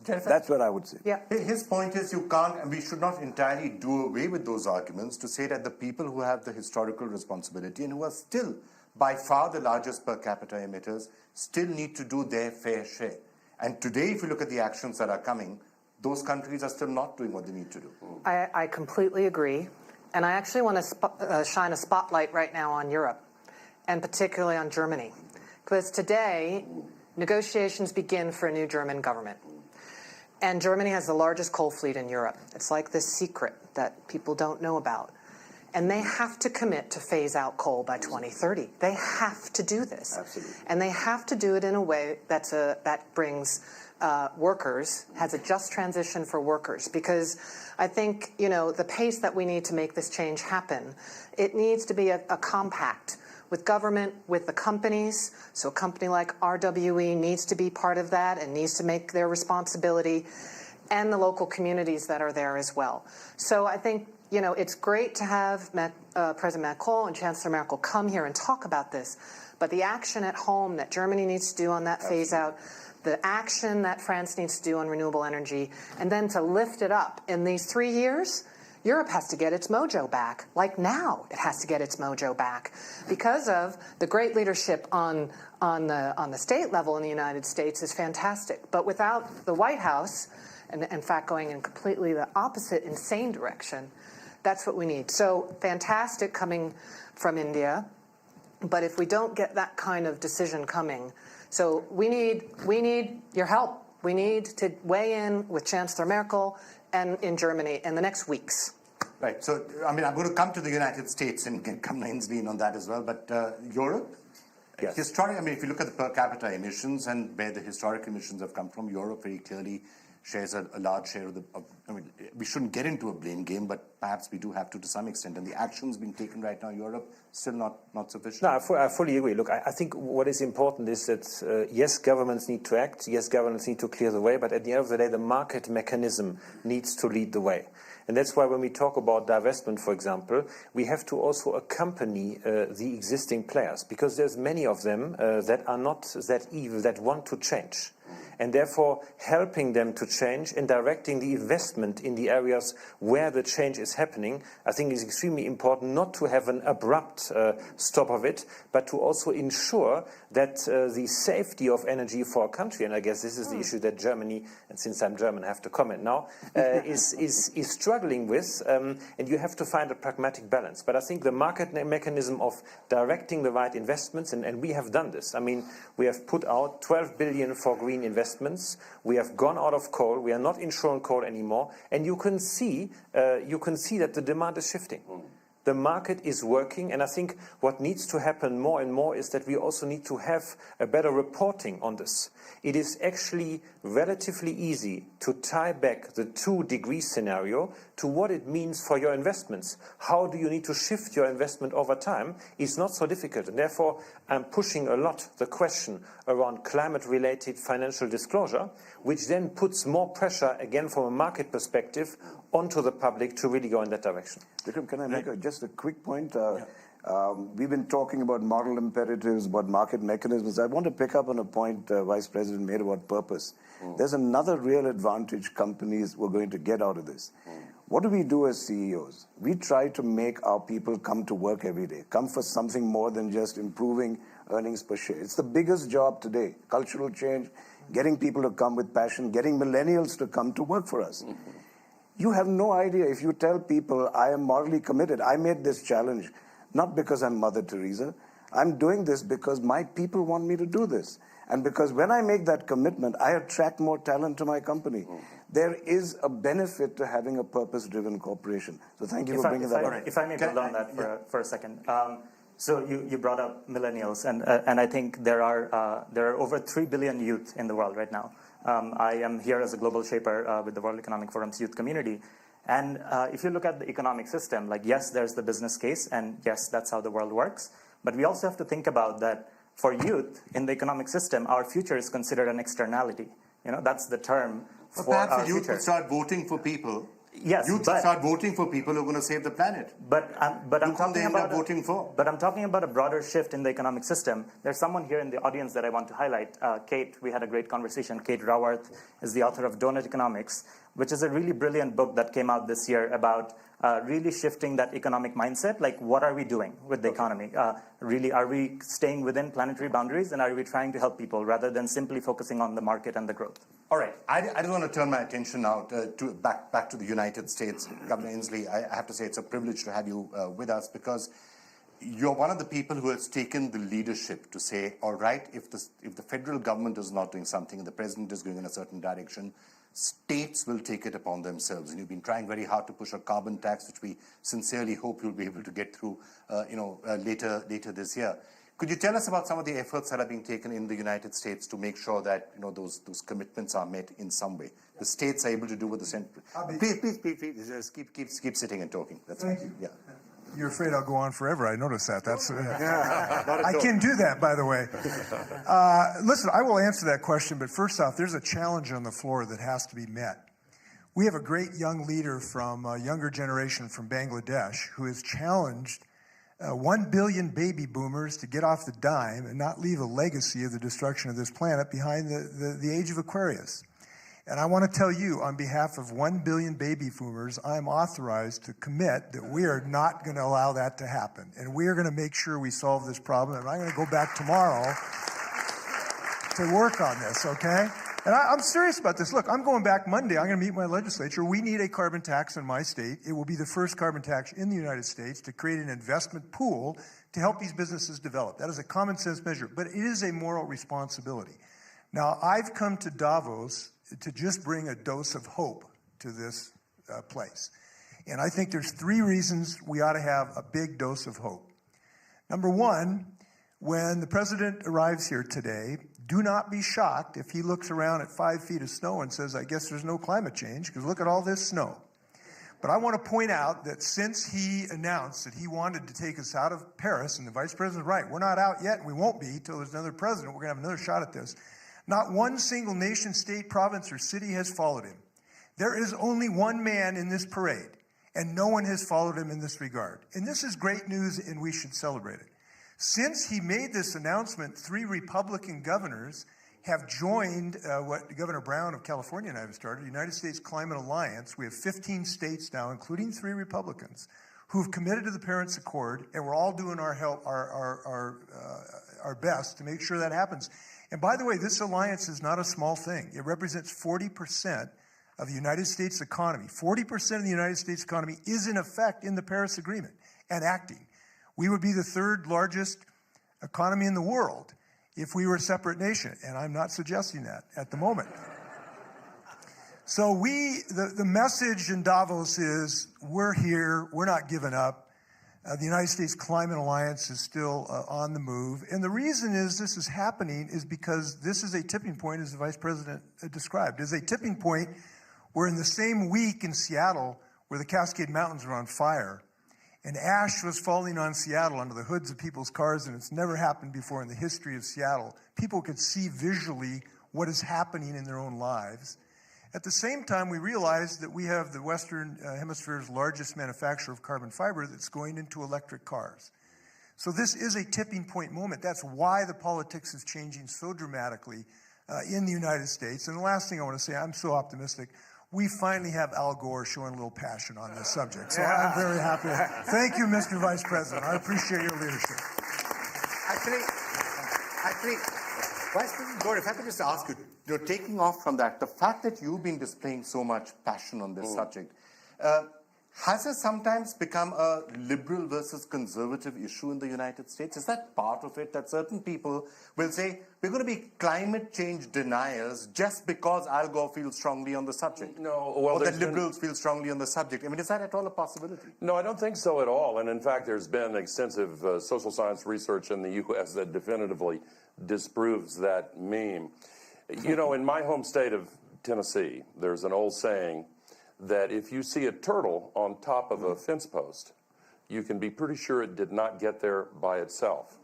That's what I would say. Yeah. His point is you can't, and we should not entirely do away with those arguments to say that the people who have the historical responsibility and who are still by far the largest per capita emitters still need to do their fair share. And today, if you look at the actions that are coming, those countries are still not doing what they need to do. I completely agree. And I actually want to shine a spotlight right now on Europe, and particularly on Germany. Because today, negotiations begin for a new German government. And Germany has the largest coal fleet in Europe. It's like this secret that people don't know about. And they have to commit to phase out coal by 2030. They have to do this. Absolutely. And they have to do it in a way that brings workers, has a just transition for workers. Because I think, the pace that we need to make this change happen, it needs to be a compact with government, with the companies. So a company like RWE needs to be part of that and needs to make their responsibility, and the local communities that are there as well. So I think, it's great to have President Macron and Chancellor Merkel come here and talk about this, but the action at home that Germany needs to do on that phase out, the action that France needs to do on renewable energy, and then to lift it up in these 3 years, Europe has to get its mojo back. Like now, it has to get its mojo back because of the great leadership on the state level in the United States is fantastic. But without the White House, and in fact going in completely the opposite insane direction, that's what we need. So fantastic coming from India, but if we don't get that kind of decision coming, so we need your help. We need to weigh in with Chancellor Merkel and in Germany in the next weeks. Right. So, I'm going to come to the United States and come Ainsley in on that as well. But Europe, Yes. historically, if you look at the per capita emissions and where the historic emissions have come from, Europe very clearly shares a large share of I mean, we shouldn't get into a blame game, but perhaps we do have to some extent. And the actions being taken right now in Europe, still not sufficient. No, I fully agree. Look, I think what is important is that, yes, governments need to act. Yes, governments need to clear the way. But at the end of the day, the market mechanism needs to lead the way. And that's why when we talk about divestment, for example, we have to also accompany the existing players, because there's many of them that are not that evil, that want to change. And therefore, helping them to change and directing the investment in the areas where the change is happening, I think is extremely important, not to have an abrupt stop of it, but to also ensure that the safety of energy for a country, and I guess this is the issue that Germany, and since I'm German I have to comment now, is struggling with, and you have to find a pragmatic balance. But I think the market mechanism of directing the right investments, and we have done this. I mean, we have put out 12 billion for green investments. We have gone out of coal. We are not insuring coal anymore. And you can see that the demand is shifting. The market is working, and I think what needs to happen more and more is that we also need to have a better reporting on this. It is actually relatively easy to tie back the 2-degree scenario to what it means for your investments. How do you need to shift your investment over time? It's not so difficult, and therefore I'm pushing a lot the question around climate-related financial disclosure, which then puts more pressure, again from a market perspective, onto the public to really go in that direction. Vikram, can I make just a quick point? We've been talking about model imperatives, about market mechanisms. I want to pick up on a point Vice President made about purpose. There's another real advantage companies were going to get out of this. What do we do as CEOs? We try to make our people come to work every day, come for something more than just improving earnings per share. It's the biggest job today, cultural change, getting people to come with passion, getting millennials to come to work for us. You have no idea if you tell people, I am morally committed. I made this challenge, not because I'm Mother Teresa. I'm doing this because my people want me to do this. And because when I make that commitment, I attract more talent to my company. There is a benefit to having a purpose-driven corporation. So thank you for bringing that up. If I may build on that for a second. So you brought up millennials, and I think there are over 3 billion youth in the world right now. I am here as a global shaper with the World Economic Forum's youth community. And if you look at the economic system, like, yes, there's the business case, and yes, that's how the world works. But we also have to think about that for youth in the economic system, our future is considered an externality. You know, that's the term for our perhaps the youth future. would start voting for people. Yes, youth should start voting for people who are going to save the planet. But I'm talking about voting for. But I'm talking about a broader shift in the economic system. There's someone here in the audience that I want to highlight. Kate, we had a great conversation. Kate Raworth is the author of Donut Economics, which is a really brilliant book that came out this year about really shifting that economic mindset. Like, what are we doing with the economy? Really, are we staying within planetary boundaries, and are we trying to help people rather than simply focusing on the market and the growth? All right. I just want to turn my attention now back to the United States. Governor Inslee, I have to say it's a privilege to have you with us, because you're one of the people who has taken the leadership to say, all right, if the federal government is not doing something and the president is going in a certain direction, states will take it upon themselves. And you've been trying very hard to push a carbon tax, which we sincerely hope you'll be able to get through later this year. Could you tell us about some of the efforts that are being taken in the United States to make sure that those commitments are met in some way? The states are able to do what the central. Please, just keep sitting and talking. That's Thank you. Yeah. You're afraid I'll go on forever. I noticed that. That's I can do that, by the way. Listen, I will answer that question, but first off, there's a challenge on the floor that has to be met. We have a great young leader from a younger generation from Bangladesh who has challenged 1 billion baby boomers to get off the dime and not leave a legacy of the destruction of this planet behind the age of Aquarius. And I want to tell you, on behalf of 1 billion baby boomers, I'm authorized to commit that we are not going to allow that to happen. And we are going to make sure we solve this problem. And I'm going to go back tomorrow to work on this, okay? And I'm serious about this. Look, I'm going back Monday. I'm going to meet my legislature. We need a carbon tax in my state. It will be the first carbon tax in the United States to create an investment pool to help these businesses develop. That is a common sense measure, but it is a moral responsibility. Now, I've come to Davos to just bring a dose of hope to this place. And I think there's 3 reasons we ought to have a big dose of hope. Number one, when the president arrives here today, do not be shocked if he looks around at 5 feet of snow and says, I guess there's no climate change, because look at all this snow. But I want to point out that since he announced that he wanted to take us out of Paris, and the vice president's right, we're not out yet, and we won't be till there's another president. We're going to have another shot at this. Not one single nation, state, province, or city has followed him. There is only one man in this parade, and no one has followed him in this regard. And this is great news, and we should celebrate it. Since he made this announcement, 3 Republican governors have joined what Governor Brown of California and I have started, the United States Climate Alliance. We have 15 states now, including 3 Republicans, who've committed to the Paris Accord, and we're all doing our best to make sure that happens. And by the way, this alliance is not a small thing. It represents 40% of the United States economy. 40% of the United States economy is in effect in the Paris Agreement and acting. We would be the 3rd largest economy in the world if we were a separate nation, and I'm not suggesting that at the moment. So the message in Davos is, we're here, we're not giving up. The United States Climate Alliance is still on the move. And the reason is this is happening is because this is a tipping point, as the Vice President described. It's a tipping point where in the same week in Seattle, where the Cascade Mountains were on fire, and ash was falling on Seattle under the hoods of people's cars, and it's never happened before in the history of Seattle. People could see visually what is happening in their own lives. At the same time, we realized that we have the Western Hemisphere's largest manufacturer of carbon fiber that's going into electric cars. So this is a tipping point moment. That's why the politics is changing so dramatically in the United States. And the last thing I want to say, I'm so optimistic. We finally have Al Gore showing a little passion on this subject. So I'm very happy. Thank you, Mr. Vice President. I appreciate your leadership. Actually, Vice President Gore, if I could just ask you, taking off from that, the fact that you've been displaying so much passion on this subject, has it sometimes become a liberal versus conservative issue in the United States? Is that part of it, that certain people will say, we're going to be climate change deniers just because Al Gore feels strongly on the subject? No, well, or that liberals feel strongly on the subject. I mean, is that at all a possibility? No, I don't think so at all. And in fact, there's been extensive social science research in the U.S. that definitively disproves that meme. You know, in my home state of Tennessee, there's an old saying that if you see a turtle on top of a fence post, you can be pretty sure it did not get there by itself.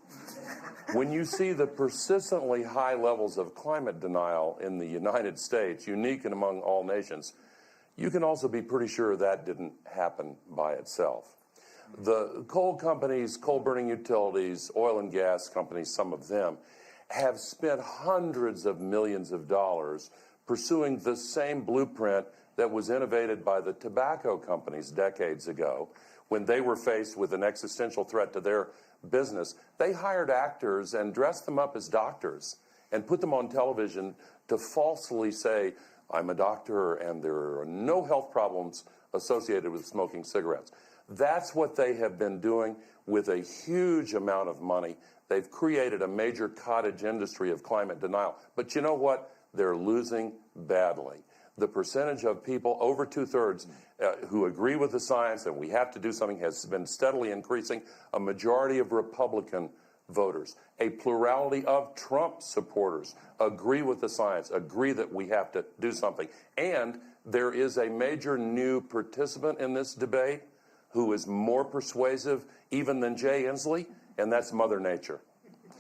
When you see the persistently high levels of climate denial in the United States, unique and among all nations, you can also be pretty sure that didn't happen by itself. The coal companies, coal-burning utilities, oil and gas companies, some of them, have spent hundreds of millions of dollars pursuing the same blueprint that was innovated by the tobacco companies decades ago when they were faced with an existential threat to their business. They hired actors and dressed them up as doctors and put them on television to falsely say, I'm a doctor and there are no health problems associated with smoking cigarettes. That's what they have been doing with a huge amount of money. They've created a major cottage industry of climate denial. But you know what? They're losing badly. The percentage of people, over 2/3, who agree with the science and we have to do something has been steadily increasing. A majority of Republican voters, a plurality of Trump supporters agree with the science, agree that we have to do something. And there is a major new participant in this debate who is more persuasive even than Jay Inslee, and that's Mother Nature.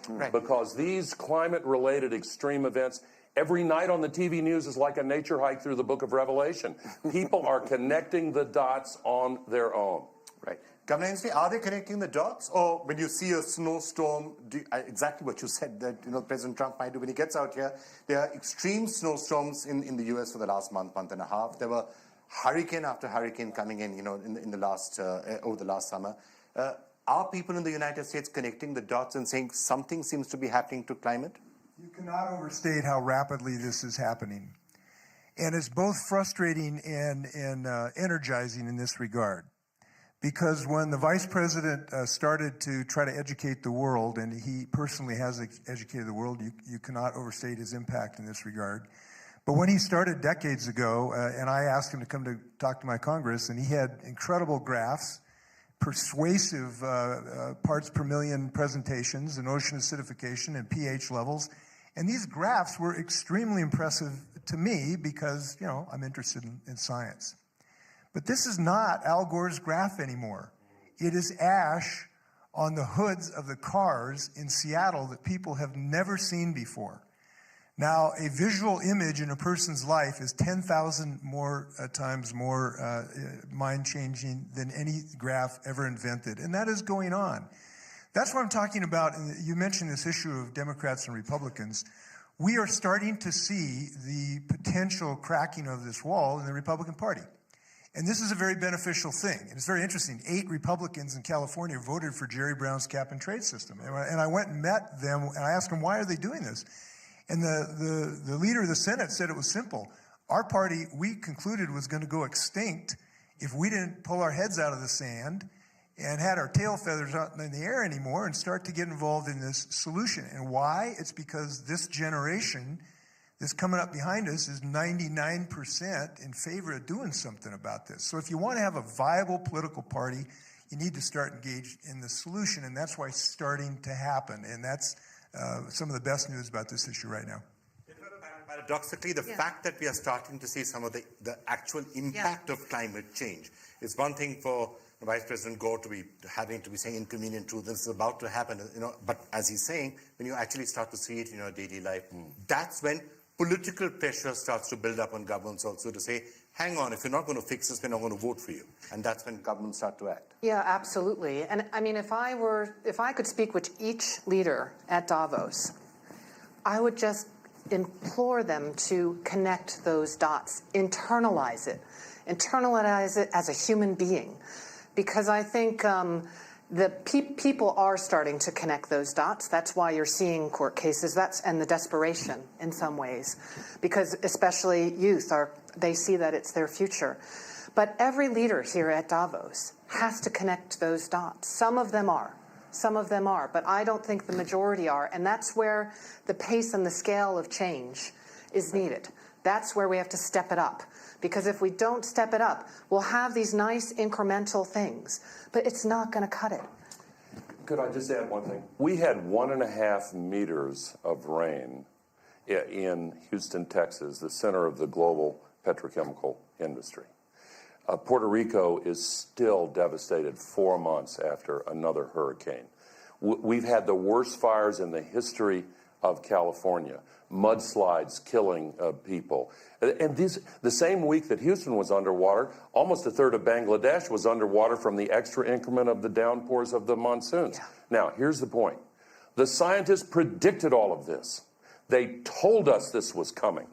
Right. Because these climate-related extreme events, every night on the TV news is like a nature hike through the book of Revelation. People are connecting the dots on their own. Right. Governor Inslee, are they connecting the dots? Or when you see a snowstorm, exactly what you said that President Trump might do when he gets out here, there are extreme snowstorms in the U.S. for the last month and a half. There were hurricane after hurricane coming in, in the last over the last summer. Are people in the United States connecting the dots and saying something seems to be happening to climate? You cannot overstate how rapidly this is happening. And it's both frustrating and energizing in this regard. Because when the vice president started to try to educate the world, and he personally has educated the world, you cannot overstate his impact in this regard. But when he started decades ago, and I asked him to come to talk to my Congress, and he had incredible graphs, persuasive parts per million presentations, and ocean acidification and pH levels, And these graphs were extremely impressive to me because, I'm interested in science. But this is not Al Gore's graph anymore. It is ash on the hoods of the cars in Seattle that people have never seen before. Now, a visual image in a person's life is 10,000 times more mind-changing than any graph ever invented. And that is going on. That's what I'm talking about. You mentioned this issue of Democrats and Republicans. We are starting to see the potential cracking of this wall in the Republican Party. And this is a very beneficial thing. And it's very interesting. 8 Republicans in California voted for Jerry Brown's cap-and-trade system. And I went and met them, and I asked them, why are they doing this? And the leader of the Senate said it was simple. Our party, we concluded, was going to go extinct if we didn't pull our heads out of the sand and had our tail feathers out in the air anymore and start to get involved in this solution. And why? It's because this generation that's coming up behind us is 99% in favor of doing something about this. So if you want to have a viable political party, you need to start engaged in the solution, and that's why it's starting to happen. And that's some of the best news about this issue right now. Paradoxically, the fact that we are starting to see some of the actual impact of climate change is one thing for Vice President Gore to be saying inconvenient truth. This is about to happen, But as he's saying, when you actually start to see it in your daily life, that's when political pressure starts to build up on governments also to say, hang on, if you're not going to fix this, we're not going to vote for you. And that's when governments start to act. Yeah, absolutely. And I mean, if I could speak with each leader at Davos, I would just implore them to connect those dots, internalize it as a human being. Because I think people are starting to connect those dots. That's why you're seeing court cases. And the desperation in some ways, because especially youth they see that it's their future. But every leader here at Davos has to connect those dots. Some of them are, but I don't think the majority are. And that's where the pace and the scale of change is needed. That's where we have to step it up. Because if we don't step it up, we'll have these nice incremental things, but it's not going to cut it. Could I just add one thing? We had 1.5 meters of rain in Houston, Texas, the center of the global petrochemical industry. Puerto Rico is still devastated 4 months after another hurricane. We've had the worst fires in the history of California, mudslides killing people. And the same week that Houston was underwater, almost a third of Bangladesh was underwater from the extra increment of the downpours of the monsoons. Yeah. Now, here's the point. The scientists predicted all of this. They told us this was coming.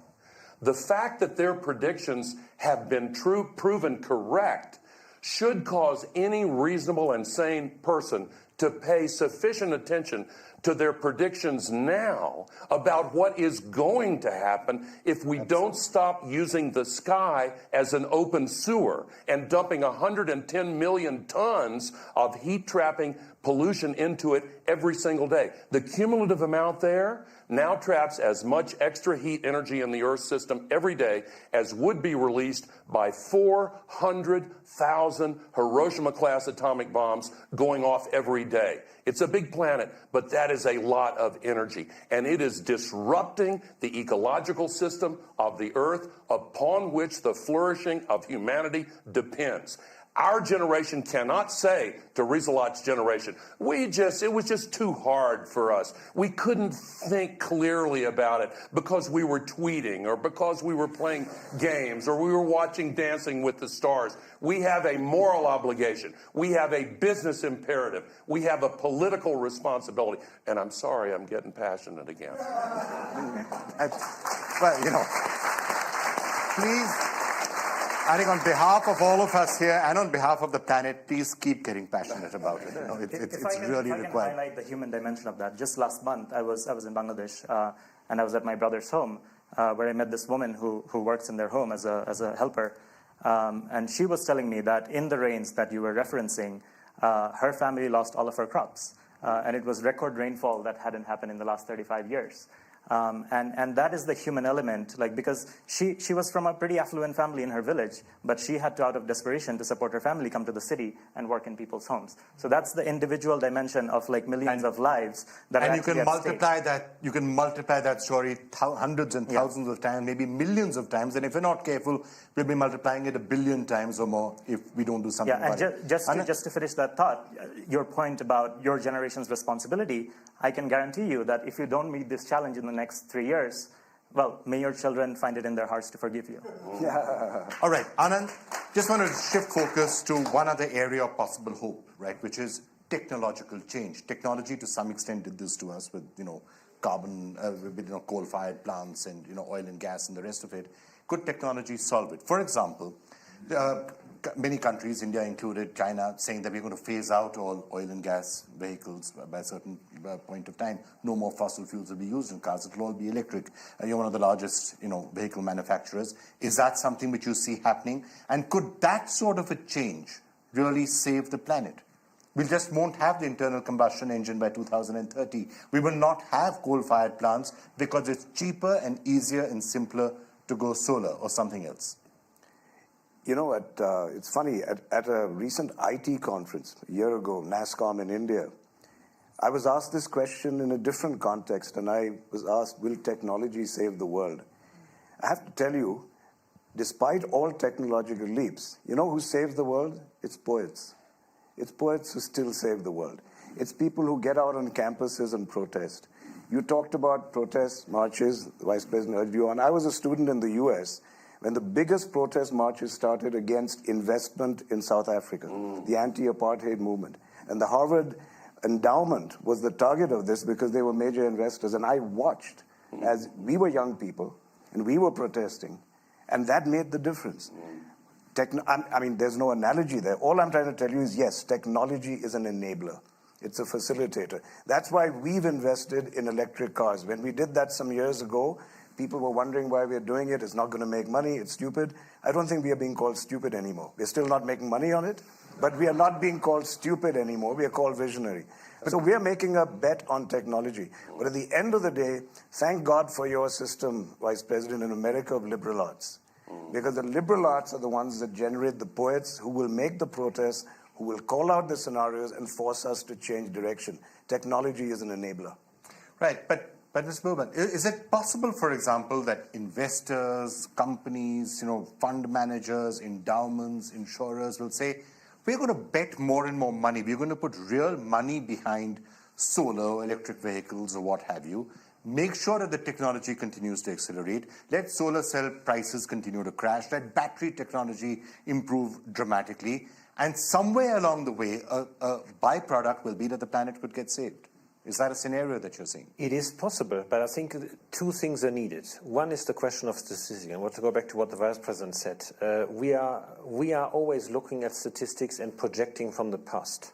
The fact that their predictions have been proven correct should cause any reasonable and sane person to pay sufficient attention to their predictions now about what is going to happen if we don't stop using the sky as an open sewer and dumping 110 million tons of heat-trapping pollution into it every single day. The cumulative amount there now traps as much extra heat energy in the Earth system every day as would be released by 400,000 Hiroshima-class atomic bombs going off every day. It's a big planet, but that is a lot of energy, and it is disrupting the ecological system of the Earth upon which the flourishing of humanity depends. Our generation cannot say to Rizalot's generation, it was just too hard for us. We couldn't think clearly about it because we were tweeting or because we were playing games or we were watching Dancing with the Stars. We have a moral obligation. We have a business imperative. We have a political responsibility. And I'm sorry, I'm getting passionate again. Please, I think on behalf of all of us here and on behalf of the planet, please keep getting passionate about it. It's really required. If I can highlight the human dimension of that. Just last month, I was in Bangladesh, and I was at my brother's home, where I met this woman who works in their home as a helper. And she was telling me that in the rains that you were referencing, her family lost all of her crops. And it was record rainfall that hadn't happened in the last 35 years. And that is the human element, like, because she was from a pretty affluent family in her village, but she had to, out of desperation to support her family, come to the city and work in people's homes. So that's the individual dimension of like millions of lives that and are you can actually at stake. multiply that. You can multiply that story hundreds and thousands of times, maybe millions of times. And if we're not careful, we'll be multiplying it 1 billion times or more if we don't do something about it. Just to finish that thought, your point about your generation's responsibility, I can guarantee you that if you don't meet this challenge in the next 3 years, well, may your children find it in their hearts to forgive you. All right, Anand, just want to shift focus to one other area of possible hope, right, which is technological change. Technology, to some extent, did this to us with, carbon, with, coal-fired plants and, oil and gas and the rest of it. Could technology solve it? For example, many countries, India included, China, saying that we're going to phase out all oil and gas vehicles by a certain point of time. No more fossil fuels will be used in cars. It will all be electric. You're one of the largest, vehicle manufacturers. Is that something which you see happening? And could that sort of a change really save the planet? We just won't have the internal combustion engine by 2030. We will not have coal-fired plants because it's cheaper and easier and simpler to go solar or something else. It's funny, at a recent IT conference a year ago, NASSCOM in India, I was asked this question in a different context, and I was asked, will technology save the world? I have to tell you, despite all technological leaps, you know who saved the world? It's poets. It's poets who still save the world. It's people who get out on campuses and protest. You talked about protests, marches, the Vice President urged you on. I was a student in the US when the biggest protest marches started against investment in South Africa, the anti-apartheid movement. And the Harvard endowment was the target of this because they were major investors. And I watched as we were young people and we were protesting, and that made the difference. There's no analogy there. All I'm trying to tell you is, yes, technology is an enabler. It's a facilitator. That's why we've invested in electric cars. When we did that some years ago, people were wondering why we're doing it. It's not going to make money. It's stupid. I don't think we are being called stupid anymore. We're still not making money on it, but we are not being called stupid anymore. We are called visionary. So we are making a bet on technology. But at the end of the day, thank God for your system, Vice President, in America of liberal arts. Because the liberal arts are the ones that generate the poets who will make the protests, who will call out the scenarios and force us to change direction. Technology is an enabler. Right, but Mr. Bowman, is it possible, for example, that investors, companies, fund managers, endowments, insurers will say, we're going to bet more and more money. We're going to put real money behind solar, electric vehicles, or what have you. Make sure that the technology continues to accelerate. Let solar cell prices continue to crash. Let battery technology improve dramatically. And somewhere along the way, a byproduct will be that the planet could get saved. Is that a scenario that you're seeing? It is possible, but I think two things are needed. One is the question of statistics. I want to go back to what the Vice President said. We are always looking at statistics and projecting from the past.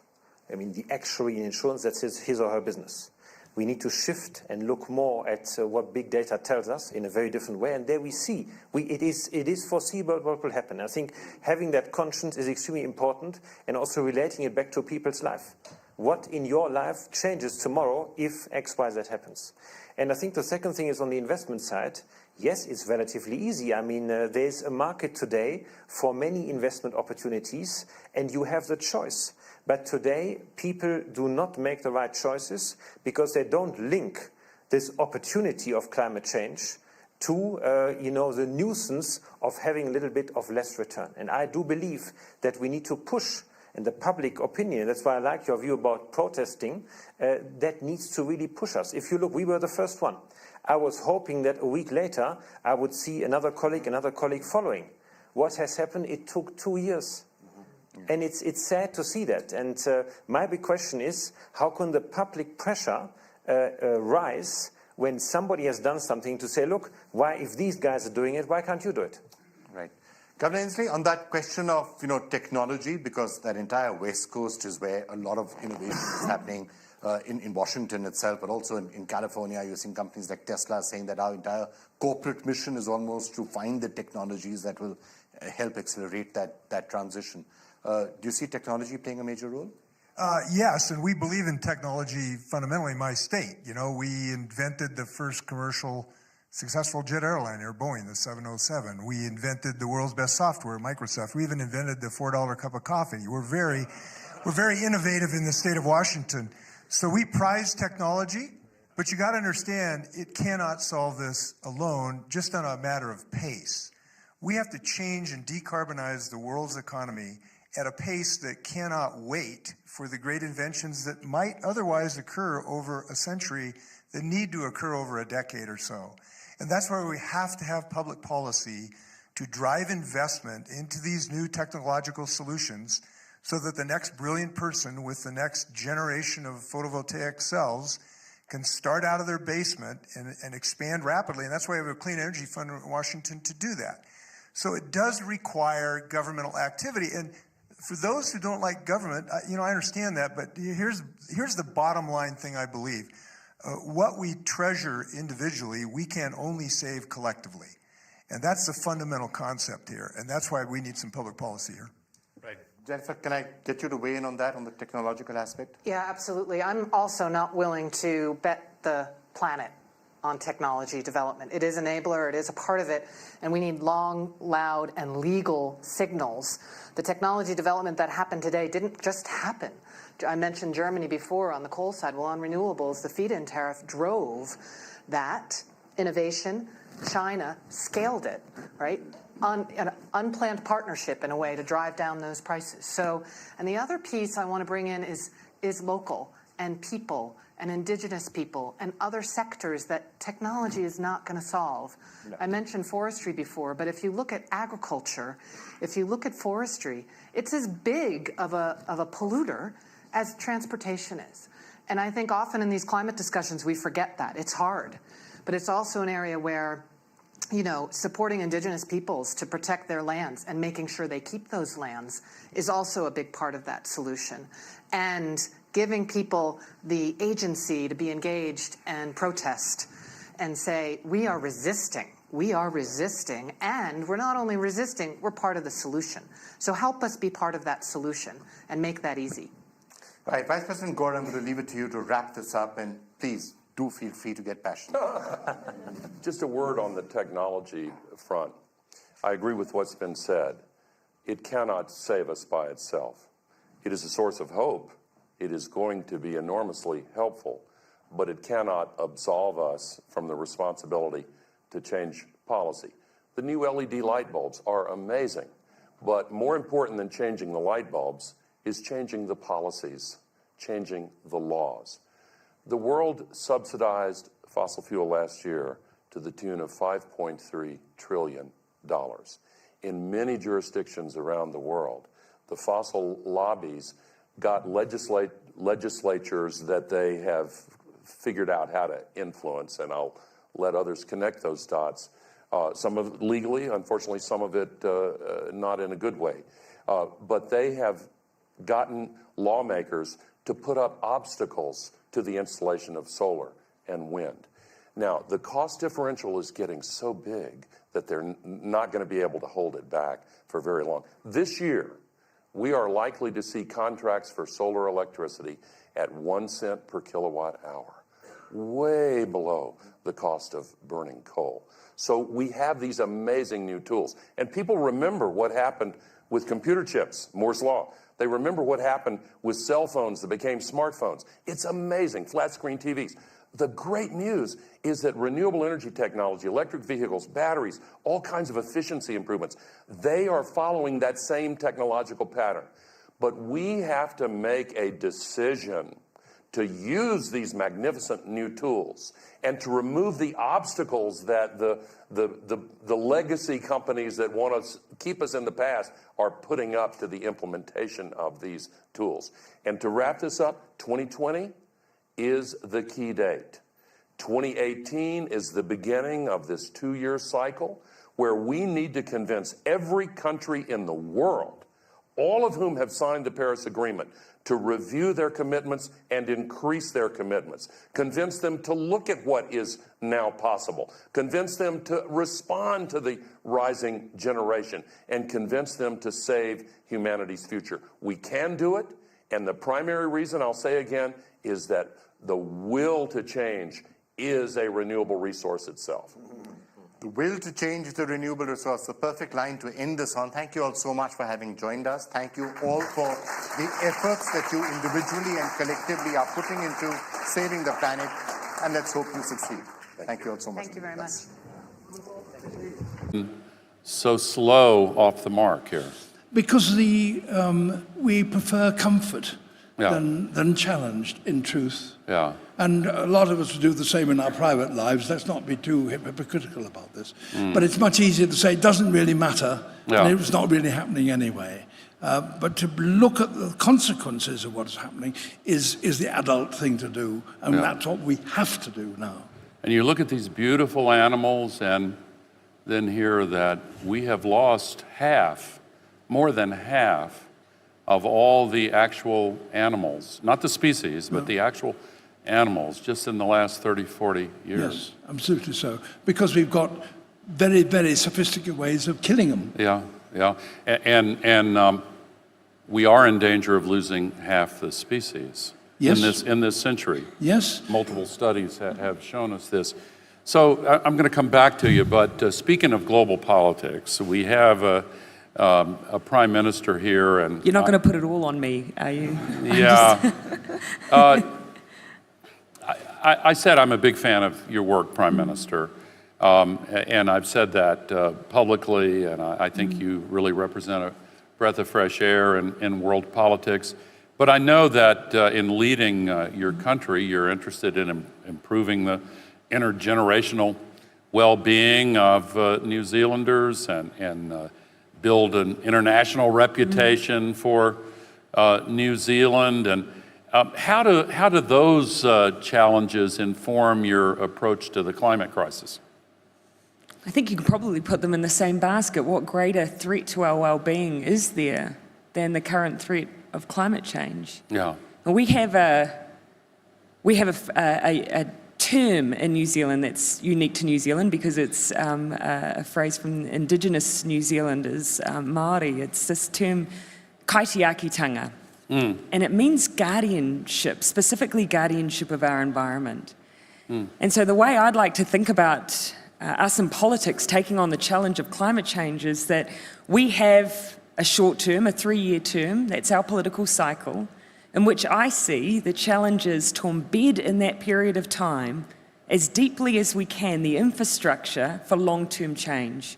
The actuary in insurance, that's his or her business. We need to shift and look more at what big data tells us in a very different way. And there we see, it is foreseeable what will happen. I think having that conscience is extremely important, and also relating it back to people's life. What in your life changes tomorrow if X, Y, Z happens? And I think the second thing is on the investment side. Yes, it's relatively easy. There's a market today for many investment opportunities, and you have the choice. But today, people do not make the right choices because they don't link this opportunity of climate change to, the nuisance of having a little bit of less return. And I do believe that we need to push in the public opinion. That's why I like your view about protesting. That needs to really push us. If you look, we were the first one. I was hoping that a week later, I would see another colleague following. What has happened? It took 2 years. And it's sad to see that. And my big question is, how can the public pressure rise when somebody has done something to say, look, why, if these guys are doing it, why can't you do it? Right. Governor Inslee, on that question of technology, because that entire West Coast is where a lot of innovation is happening in Washington itself, but also in California. You're seeing companies like Tesla saying that our entire corporate mission is almost to find the technologies that will help accelerate that transition. Do you see technology playing a major role? Yes, and we believe in technology fundamentally in my state. You know, we invented the first commercial successful jet airliner, Boeing, the 707. We invented the world's best software, Microsoft. We even invented the $4 cup of coffee. We're very innovative in the state of Washington. So we prize technology, but you got to understand it cannot solve this alone, just on a matter of pace. We have to change and decarbonize the world's economy at a pace that cannot wait for the great inventions that might otherwise occur over a century that need to occur over a decade or so. And that's why we have to have public policy to drive investment into these new technological solutions so that the next brilliant person with the next generation of photovoltaic cells can start out of their basement and expand rapidly. And that's why we have a Clean Energy Fund in Washington to do that. So it does require governmental activity. And for those who don't like government, I understand that, but here's the bottom line thing I believe. What we treasure individually, we can only save collectively. And that's the fundamental concept here. And that's why we need some public policy here. Right. Jennifer, can I get you to weigh in on that, on the technological aspect? Yeah, absolutely. I'm also not willing to bet the planet on technology development. It is an enabler, it is a part of it, and we need long, loud, and legal signals. The technology development that happened today didn't just happen. I mentioned Germany before on the coal side. Well, on renewables, the feed-in tariff drove that innovation. China scaled it, right? On an unplanned partnership in a way to drive down those prices. So, and the other piece I want to bring in is local and people and indigenous people and other sectors that technology is not going to solve. No. I mentioned forestry before, but if you look at agriculture, if you look at forestry, it's as big of a polluter as transportation is. And I think often in these climate discussions we forget that. It's hard. But it's also an area where, supporting indigenous peoples to protect their lands and making sure they keep those lands is also a big part of that solution. And giving people the agency to be engaged and protest and say, we are resisting, and we're not only resisting, we're part of the solution. So help us be part of that solution and make that easy. Right, Vice President Gore, I'm going to leave it to you to wrap this up, and please do feel free to get passionate. Just a word on the technology front. I agree with what's been said. It cannot save us by itself. It is a source of hope. It is going to be enormously helpful, but it cannot absolve us from the responsibility to change policy. The new LED light bulbs are amazing, but more important than changing the light bulbs is changing the policies, changing the laws. The world subsidized fossil fuel last year to the tune of $5.3 trillion. In many jurisdictions around the world, the fossil lobbies got legislatures that they have figured out how to influence, and I'll let others connect those dots. Some of it legally, unfortunately, some of it not in a good way. But they have gotten lawmakers to put up obstacles to the installation of solar and wind. Now, the cost differential is getting so big that they're not going to be able to hold it back for very long. This year, we are likely to see contracts for solar electricity at 1 cent per kilowatt hour, way below the cost of burning coal. So we have these amazing new tools. And people remember what happened with computer chips, Moore's Law. They remember what happened with cell phones that became smartphones. It's amazing, flat screen TVs. The great news is that renewable energy technology, electric vehicles, batteries, all kinds of efficiency improvements, they are following that same technological pattern. But we have to make a decision to use these magnificent new tools and to remove the obstacles that the legacy companies that want to keep us in the past are putting up to the implementation of these tools. And to wrap this up, 2020 is the key date. 2018 is the beginning of this 2-year cycle where we need to convince every country in the world, all of whom have signed the Paris Agreement, to review their commitments and increase their commitments. Convince them to look at what is now possible. Convince them to respond to the rising generation and convince them to save humanity's future. We can do it, And the primary reason, I'll say again, is that the will to change is a renewable resource itself. The will to change is the renewable resource. The perfect line to end this on. Thank you all so much for having joined us. Thank you all for the efforts that you individually and collectively are putting into saving the planet. And let's hope you succeed. Thank you all so much. Thank you very much. So slow off the mark here? Because we prefer comfort Yeah. than challenge, in truth. Yeah. And a lot of us do the same in our private lives. Let's not be too hypocritical about this. But it's much easier to say it doesn't really matter, Yeah. and it's not really happening anyway. But to look at the consequences of what's happening is the adult thing to do, and Yeah. that's what we have to do now. And you look at these beautiful animals and then hear that we have lost more than half of all the actual animals, not the species, but the actual animals, just in the last 30, 40 years. Yes, absolutely so. Because we've got very, very sophisticated ways of killing them. Yeah, yeah. And we are in danger of losing half the species Yes. in this century. Yes? Multiple studies have shown us this. So I'm going to come back to you, but speaking of global politics, we have a prime minister here, and You're not going to put it all on me, are you? yeah. I said I'm a big fan of your work, Prime Minister, and I've said that publicly, and I think you really represent a breath of fresh air in world politics. But I know that in leading your country, you're interested in improving the intergenerational well-being of New Zealanders and build an international reputation for New Zealand. And how do those challenges inform your approach to the climate crisis? I think you could probably put them in the same basket. What greater threat to our well-being is there than the current threat of climate change? Yeah. And we have a term in New Zealand that's unique to New Zealand because it's a phrase from Indigenous New Zealanders, Māori. It's this term, kaitiakitanga, and it means guardianship, specifically guardianship of our environment. And so the way I'd like to think about us in politics taking on the challenge of climate change is that we have a short term, a 3-year term, that's our political cycle, in which I see the challenge is to embed in that period of time as deeply as we can the infrastructure for long-term change.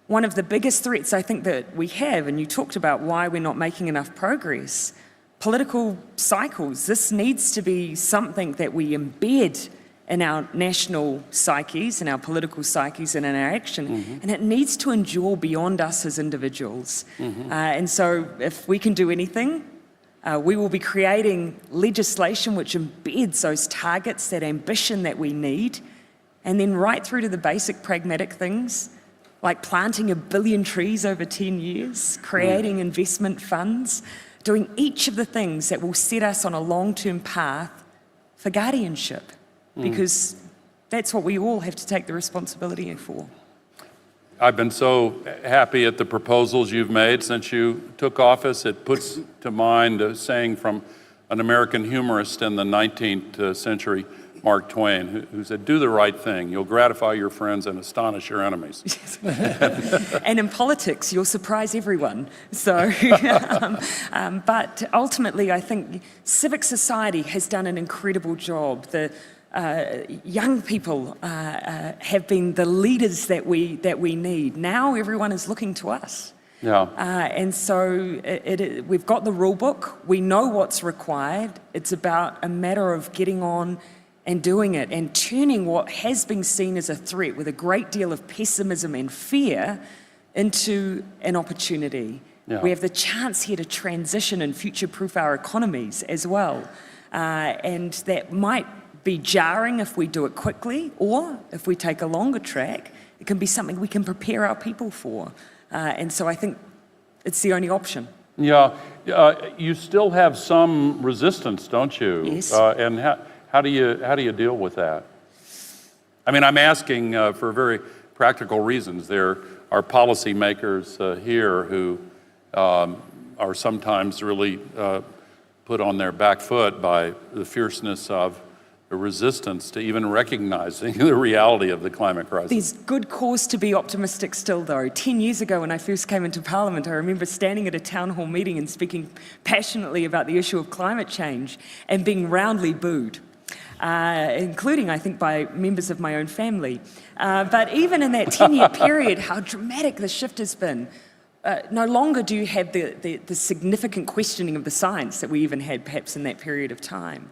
One of the biggest threats I think that we have, and you talked about why we're not making enough progress, political cycles. This needs to be something that we embed in our national psyches, in our political psyches, and in our action, and it needs to endure beyond us as individuals. And so if we can do anything, we will be creating legislation which embeds those targets, that ambition that we need, and then right through to the basic pragmatic things, like planting 1 billion trees over 10 years, creating investment funds, doing each of the things that will set us on a long-term path for guardianship, because that's what we all have to take the responsibility for. I've been so happy at the proposals you've made since you took office. It puts to mind a saying from an American humorist in the 19th century, Mark Twain, who said, "Do the right thing. You'll gratify your friends and astonish your enemies." And in politics, you'll surprise everyone. So, but ultimately, I think civic society has done an incredible job. The young people have been the leaders that we need. Now everyone is looking to us. Yeah. And so we've got the rule book. We know what's required. It's about a matter of getting on and doing it and turning what has been seen as a threat with a great deal of pessimism and fear into an opportunity. Yeah. We have the chance here to transition and future-proof our economies as well. And that might be jarring if we do it quickly, or if we take a longer track, it can be something we can prepare our people for. And so I think it's the only option. Yeah. You still have some resistance, don't you? Yes. And how do you deal with that? I mean, I'm asking for very practical reasons. There are policymakers here who are sometimes really put on their back foot by the fierceness of the resistance to even recognizing the reality of the climate crisis. There's good cause to be optimistic still, though. 10 years ago, when I first came into Parliament, I remember standing at a town hall meeting and speaking passionately about the issue of climate change and being roundly booed, including, I think, by members of my own family. But even in that 10-year period, how dramatic the shift has been. No longer do you have the significant questioning of the science that we even had perhaps in that period of time.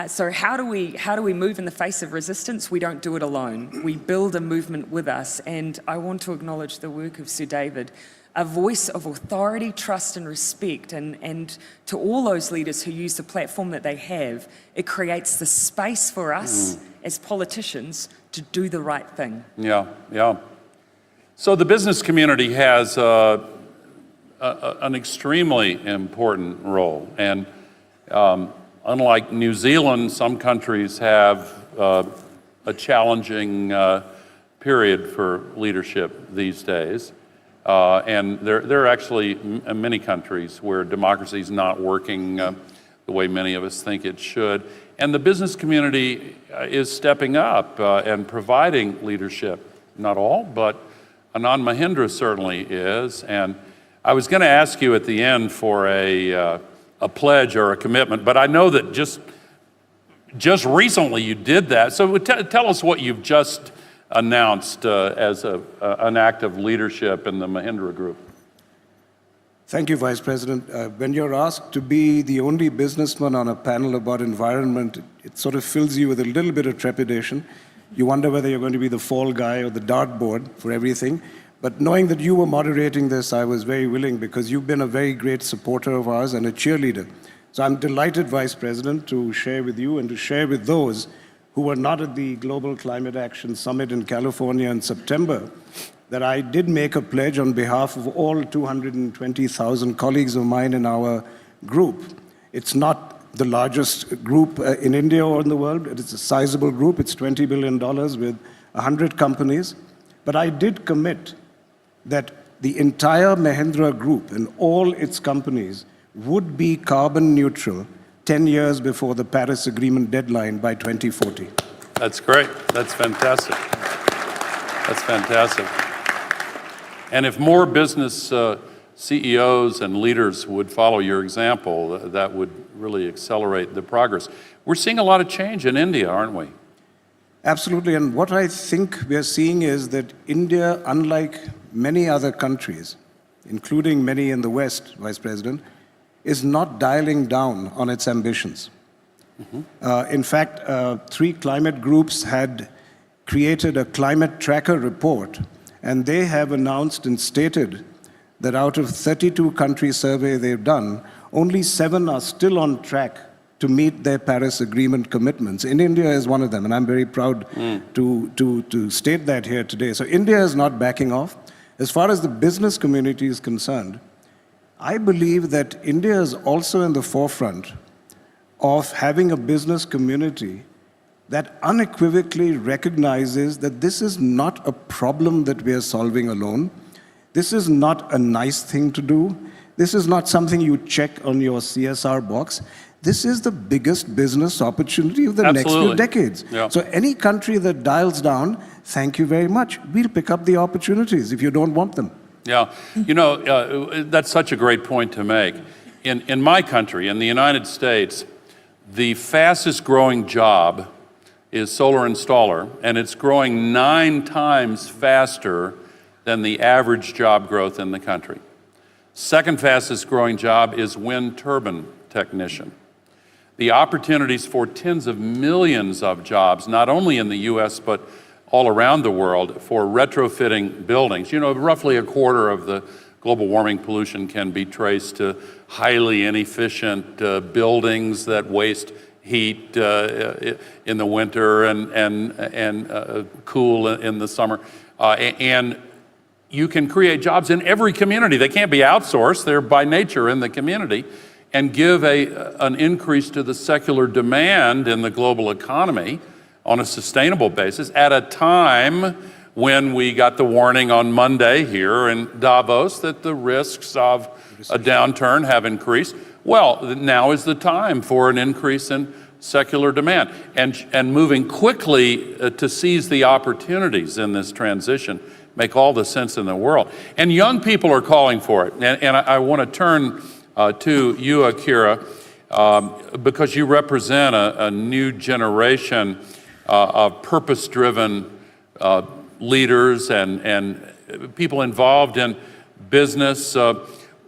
So how do we move in the face of resistance? We don't do it alone. We build a movement with us, and I want to acknowledge the work of Sir David, a voice of authority, trust and respect, and to all those leaders who use the platform that they have, it creates the space for us as politicians to do the right thing. Yeah, yeah. So the business community has an extremely important role, and unlike New Zealand, some countries have a challenging period for leadership these days. And there are actually many countries where democracy is not working the way many of us think it should. And the business community is stepping up and providing leadership. Not all, but Anand Mahindra certainly is. And I was going to ask you at the end for a pledge or a commitment, but I know that just recently you did that. So tell us what you've just announced as an act of leadership in the Mahindra Group. Thank you, Vice President. When you're asked to be the only businessman on a panel about environment, it sort of fills you with a little bit of trepidation. You wonder whether you're going to be the fall guy or the dartboard for everything. But knowing that you were moderating this, I was very willing, because you've been a very great supporter of ours and a cheerleader. So I'm delighted, Vice President, to share with you and to share with those who were not at the Global Climate Action Summit in California in September, that I did make a pledge on behalf of all 220,000 colleagues of mine in our group. It's not the largest group in India or in the world. It is a sizable group. It's $20 billion with 100 companies. But I did commit that the entire Mahindra Group and all its companies would be carbon neutral 10 years before the Paris Agreement deadline by 2040. That's great. That's fantastic. That's fantastic. And if more business CEOs and leaders would follow your example, that would really accelerate the progress. We're seeing a lot of change in India, aren't we? Absolutely, and what I think we are seeing is that India, unlike many other countries, including many in the West, Vice President, is not dialing down on its ambitions. In fact, 3 climate groups had created a climate tracker report, and they have announced and stated that out of 32 country survey they've done, only 7 are still on track to meet their Paris Agreement commitments. And India is one of them, and I'm very proud to state that here today. So India is not backing off. As far as the business community is concerned, I believe that India is also in the forefront of having a business community that unequivocally recognizes that this is not a problem that we are solving alone. This is not a nice thing to do. This is not something you check on your CSR box. This is the biggest business opportunity of the next few decades. Yeah. So any country that dials down, thank you very much. We'll pick up the opportunities if you don't want them. Yeah, you know, that's such a great point to make. In my country, in the United States, the fastest growing job is solar installer, and it's growing 9 times faster than the average job growth in the country. Second fastest growing job is wind turbine technician. The opportunities for tens of millions of jobs, not only in the US, but all around the world for retrofitting buildings. You know, roughly a quarter of the global warming pollution can be traced to highly inefficient buildings that waste heat in the winter and cool in the summer. And you can create jobs in every community. They can't be outsourced. They're by nature in the community, and give an increase to the secular demand in the global economy on a sustainable basis at a time when we got the warning on Monday here in Davos that the risks of a downturn have increased. well, now is the time for an increase in secular demand, and moving quickly to seize the opportunities in this transition make all the sense in the world. And young people are calling for it. And I want to turn to you, Akira, because you represent a new generation of purpose-driven leaders and people involved in business.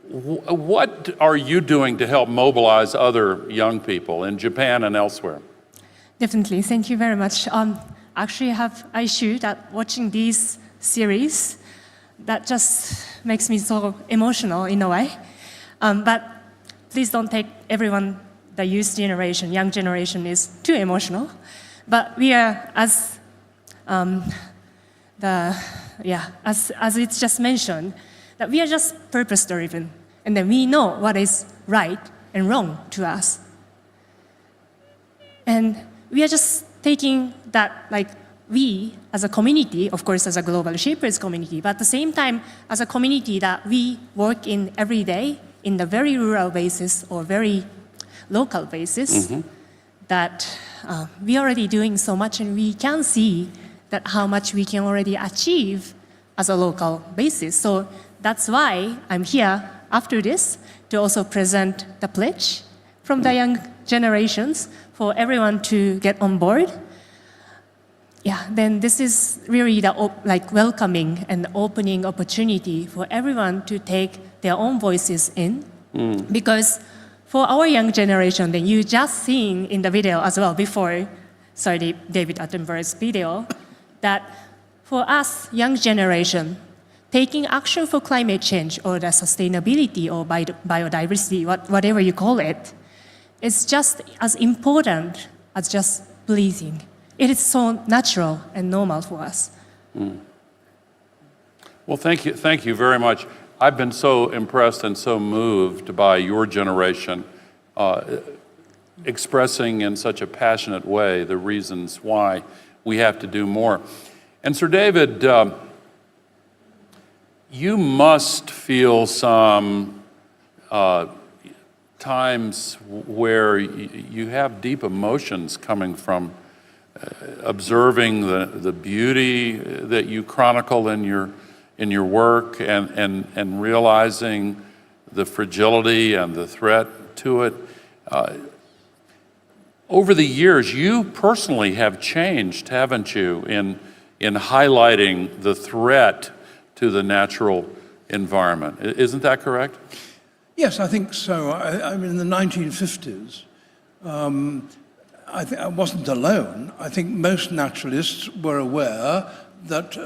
What are you doing to help mobilize other young people in Japan and elsewhere? Definitely, thank you very much. Actually, I have an issue that watching these series, that just makes me so emotional in a way. But please don't take everyone, the youth generation, young generation is too emotional. But we are, as it's just mentioned, that we are just purpose-driven, and then we know what is right and wrong to us. And we are just taking that, like, we as a community, of course, as a global shapers community, but at the same time, as a community that we work in every day in the very rural basis or very local basis, that we are already doing so much, and we can see that how much we can already achieve as a local basis. So that's why I'm here after this to also present the pledge from the young generations for everyone to get on board. Yeah, then this is really the welcoming and opening opportunity for everyone to take their own voices in. Because for our young generation, then you just seen in the video as well before, David Attenborough's video, that for us, young generation, taking action for climate change or the sustainability or biodiversity, whatever you call it, is just as important as just breathing. It is so natural and normal for us. Well, thank you very much. I've been so impressed and so moved by your generation expressing in such a passionate way the reasons why we have to do more. And Sir David, you must feel some times where you have deep emotions coming from observing the beauty that you chronicle in your work and realizing the fragility and the threat to it. Over the years, you personally have changed, haven't you, in highlighting the threat to the natural environment. Isn't that correct? Yes, I think so. I mean, in the 1950s, I think I wasn't alone. I think most naturalists were aware that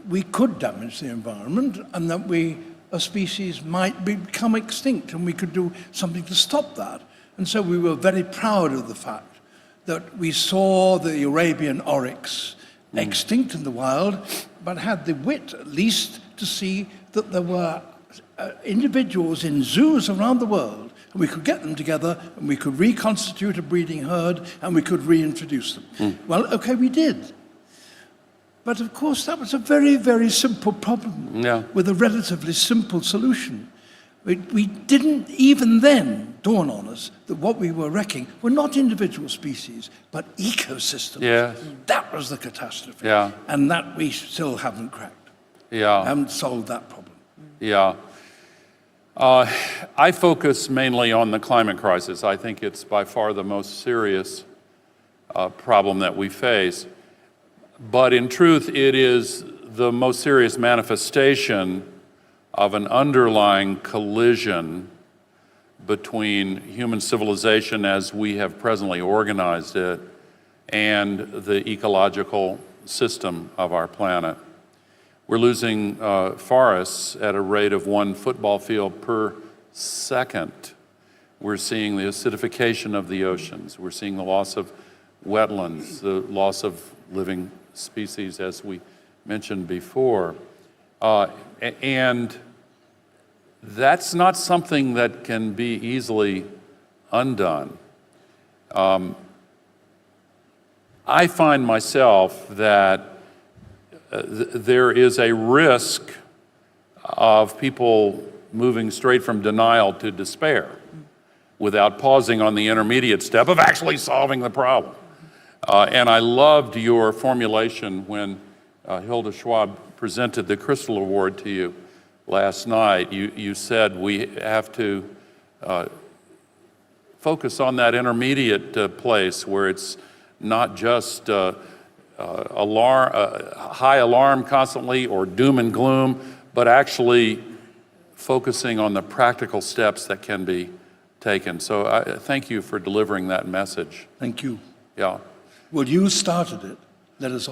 we could damage the environment and that a species might become extinct, and we could do something to stop that. And so we were very proud of the fact that we saw the Arabian oryx extinct in the wild, but had the wit at least to see that there were individuals in zoos around the world, and we could get them together, and we could reconstitute a breeding herd, and we could reintroduce them. Well, okay, we did. But of course, that was a very, very simple problem with a relatively simple solution. We didn't even then dawn on us that what we were wrecking were not individual species, but ecosystems. Yes. That was the catastrophe. Yeah. And that we still haven't cracked. Yeah. Haven't solved that problem. Yeah. I focus mainly on the climate crisis. I think it's by far the most serious problem that we face. But in truth, it is the most serious manifestation of an underlying collision between human civilization as we have presently organized it and the ecological system of our planet. We're losing forests at a rate of 1 football field per second. We're seeing the acidification of the oceans. We're seeing the loss of wetlands, the loss of living species, as we mentioned before. And that's not something that can be easily undone. I find myself that there is a risk of people moving straight from denial to despair without pausing on the intermediate step of actually solving the problem. And I loved your formulation when Hilda Schwab presented the Crystal Award to you last night. You said we have to focus on that intermediate place where it's not just high alarm constantly or doom and gloom, but actually focusing on the practical steps that can be taken. So thank you for delivering that message. Thank you. Yeah. Well, you started it. Let us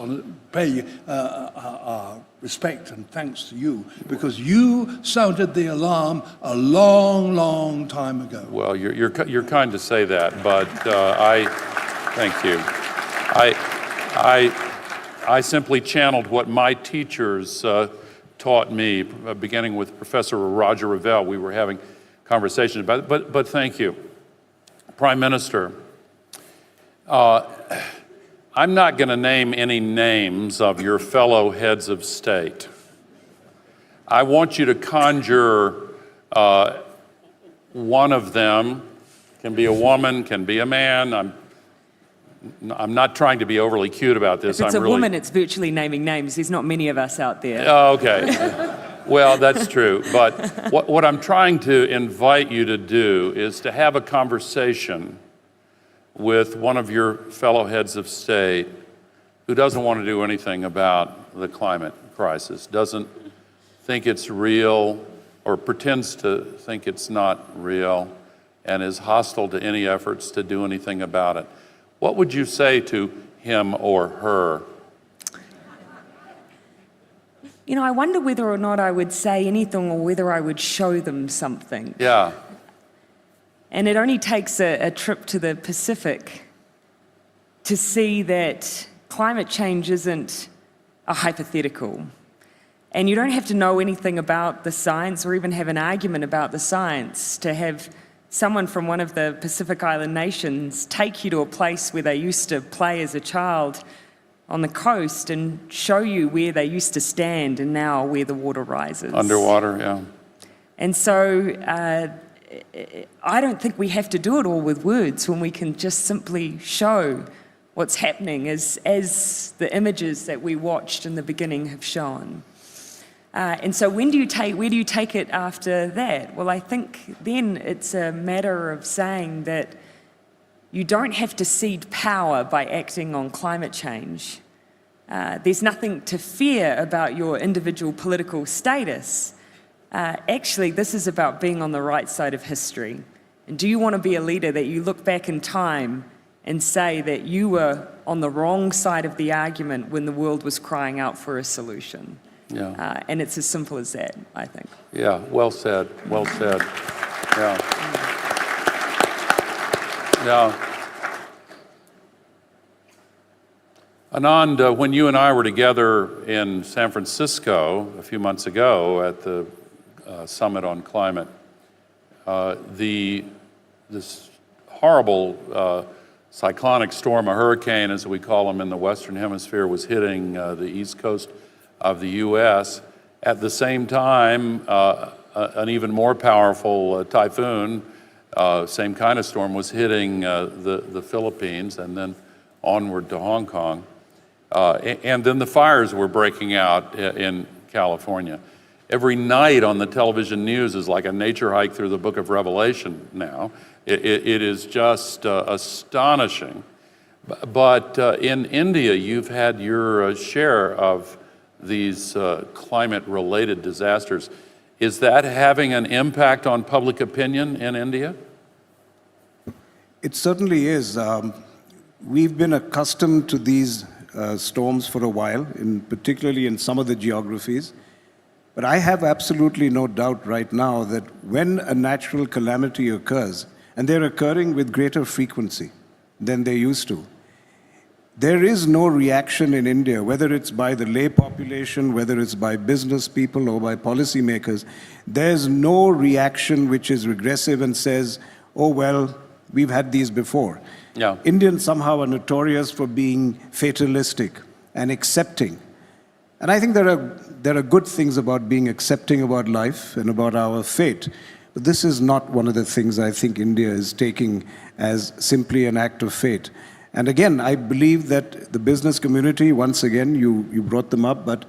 pay our respect and thanks to you, because you sounded the alarm a long, long time ago. Well, you're kind to say that, but thank you. I simply channeled what my teachers taught me, beginning with Professor Roger Revelle. We were having conversations about it, but thank you. Prime Minister, I'm not going to name any names of your fellow heads of state. I want you to conjure one of them, can be a woman, can be a man. I'm not trying to be overly cute about this. If it's a woman, it's virtually naming names. There's not many of us out there. Oh, okay. Well, that's true. But what I'm trying to invite you to do is to have a conversation with one of your fellow heads of state who doesn't want to do anything about the climate crisis, doesn't think it's real or pretends to think it's not real, and is hostile to any efforts to do anything about it. What would you say to him or her? You know, I wonder whether or not I would say anything or whether I would show them something. Yeah. And it only takes a trip to the Pacific to see that climate change isn't a hypothetical. And you don't have to know anything about the science or even have an argument about the science to have someone from one of the Pacific Island nations take you to a place where they used to play as a child on the coast and show you where they used to stand and now where the water rises. Underwater, yeah. And so I don't think we have to do it all with words when we can just simply show what's happening as the images that we watched in the beginning have shown. And so where do you take it after that? Well, I think then it's a matter of saying that you don't have to cede power by acting on climate change. There's nothing to fear about your individual political status. Actually, this is about being on the right side of history. And do you want to be a leader that you look back in time and say that you were on the wrong side of the argument when the world was crying out for a solution? Yeah. And it's as simple as that, I think. Yeah, well said, well said. Yeah. Yeah. Anand, when you and I were together in San Francisco a few months ago at the Summit on Climate, this horrible cyclonic storm, a hurricane as we call them in the Western Hemisphere, was hitting the East Coast of the U.S. At the same time, an even more powerful typhoon, same kind of storm, was hitting the Philippines and then onward to Hong Kong. And then the fires were breaking out in California. Every night on the television news is like a nature hike through the book of Revelation now. It is just astonishing. But in India, you've had your share of these climate-related disasters. Is that having an impact on public opinion in India? It certainly is. We've been accustomed to these storms for a while, particularly in some of the geographies. But I have absolutely no doubt right now that when a natural calamity occurs, and they're occurring with greater frequency than they used to, there is no reaction in India, whether it's by the lay population, whether it's by business people or by policymakers. There's no reaction which is regressive and says, oh, well, we've had these before. Yeah. Indians somehow are notorious for being fatalistic and accepting. And I think there are good things about being accepting about life and about our fate. But this is not one of the things I think India is taking as simply an act of fate. And again, I believe that the business community, once again, you brought them up, but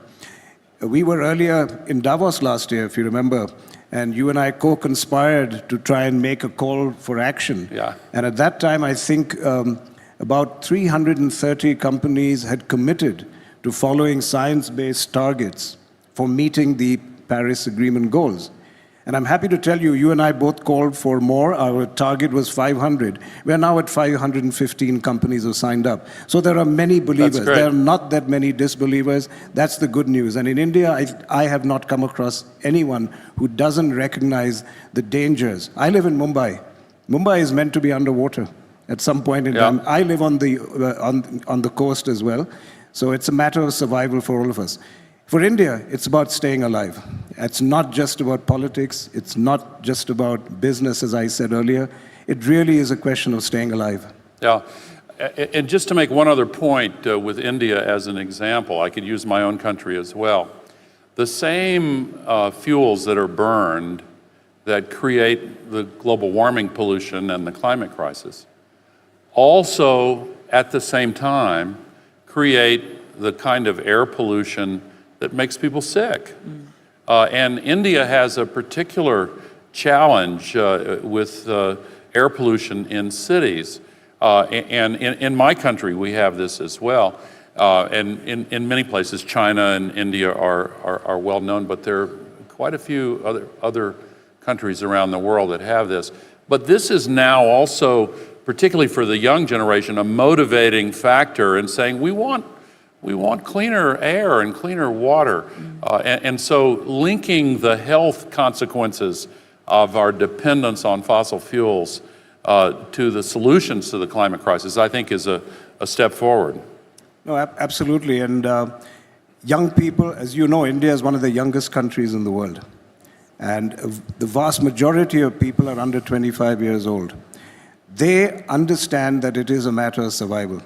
we were earlier in Davos last year, if you remember, and you and I co-conspired to try and make a call for action. Yeah. And at that time, I think about 330 companies had committed to following science-based targets for meeting the Paris Agreement goals. And I'm happy to tell you, you and I both called for more. Our target was 500. We're now at 515 companies who signed up. So there are many believers. There are not that many disbelievers. That's the good news. And in India, I have not come across anyone who doesn't recognize the dangers. I live in Mumbai. Mumbai is meant to be underwater at some point in time. I live on the coast as well. So it's a matter of survival for all of us. For India, it's about staying alive. It's not just about politics. It's not just about business, as I said earlier. It really is a question of staying alive. Yeah. And just to make one other point with India as an example, I could use my own country as well. The same fuels that are burned that create the global warming pollution and the climate crisis also, at the same time, create the kind of air pollution that makes people sick. And India has a particular challenge with air pollution in cities. And in my country, we have this as well. And in many places, China and India are well known, but there are quite a few other countries around the world that have this. But this is now also, particularly for the young generation, a motivating factor in saying we want cleaner air and cleaner water. And so linking the health consequences of our dependence on fossil fuels to the solutions to the climate crisis, I think is a step forward. No, absolutely. And young people, as you know, India is one of the youngest countries in the world. And the vast majority of people are under 25 years old. They understand that it is a matter of survival.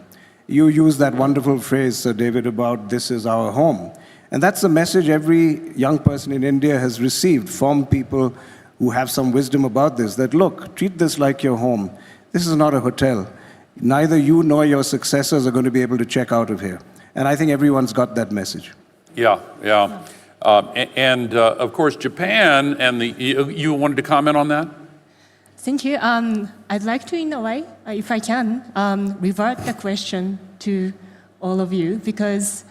You use that wonderful phrase, Sir David, about this is our home. And that's the message every young person in India has received from people who have some wisdom about this, that look, treat this like your home. This is not a hotel. Neither you nor your successors are going to be able to check out of here. And I think everyone's got that message. Yeah. And of course, Japan and you wanted to comment on that? Thank you. I'd like to, in a way, if I can, revert the question to all of you, because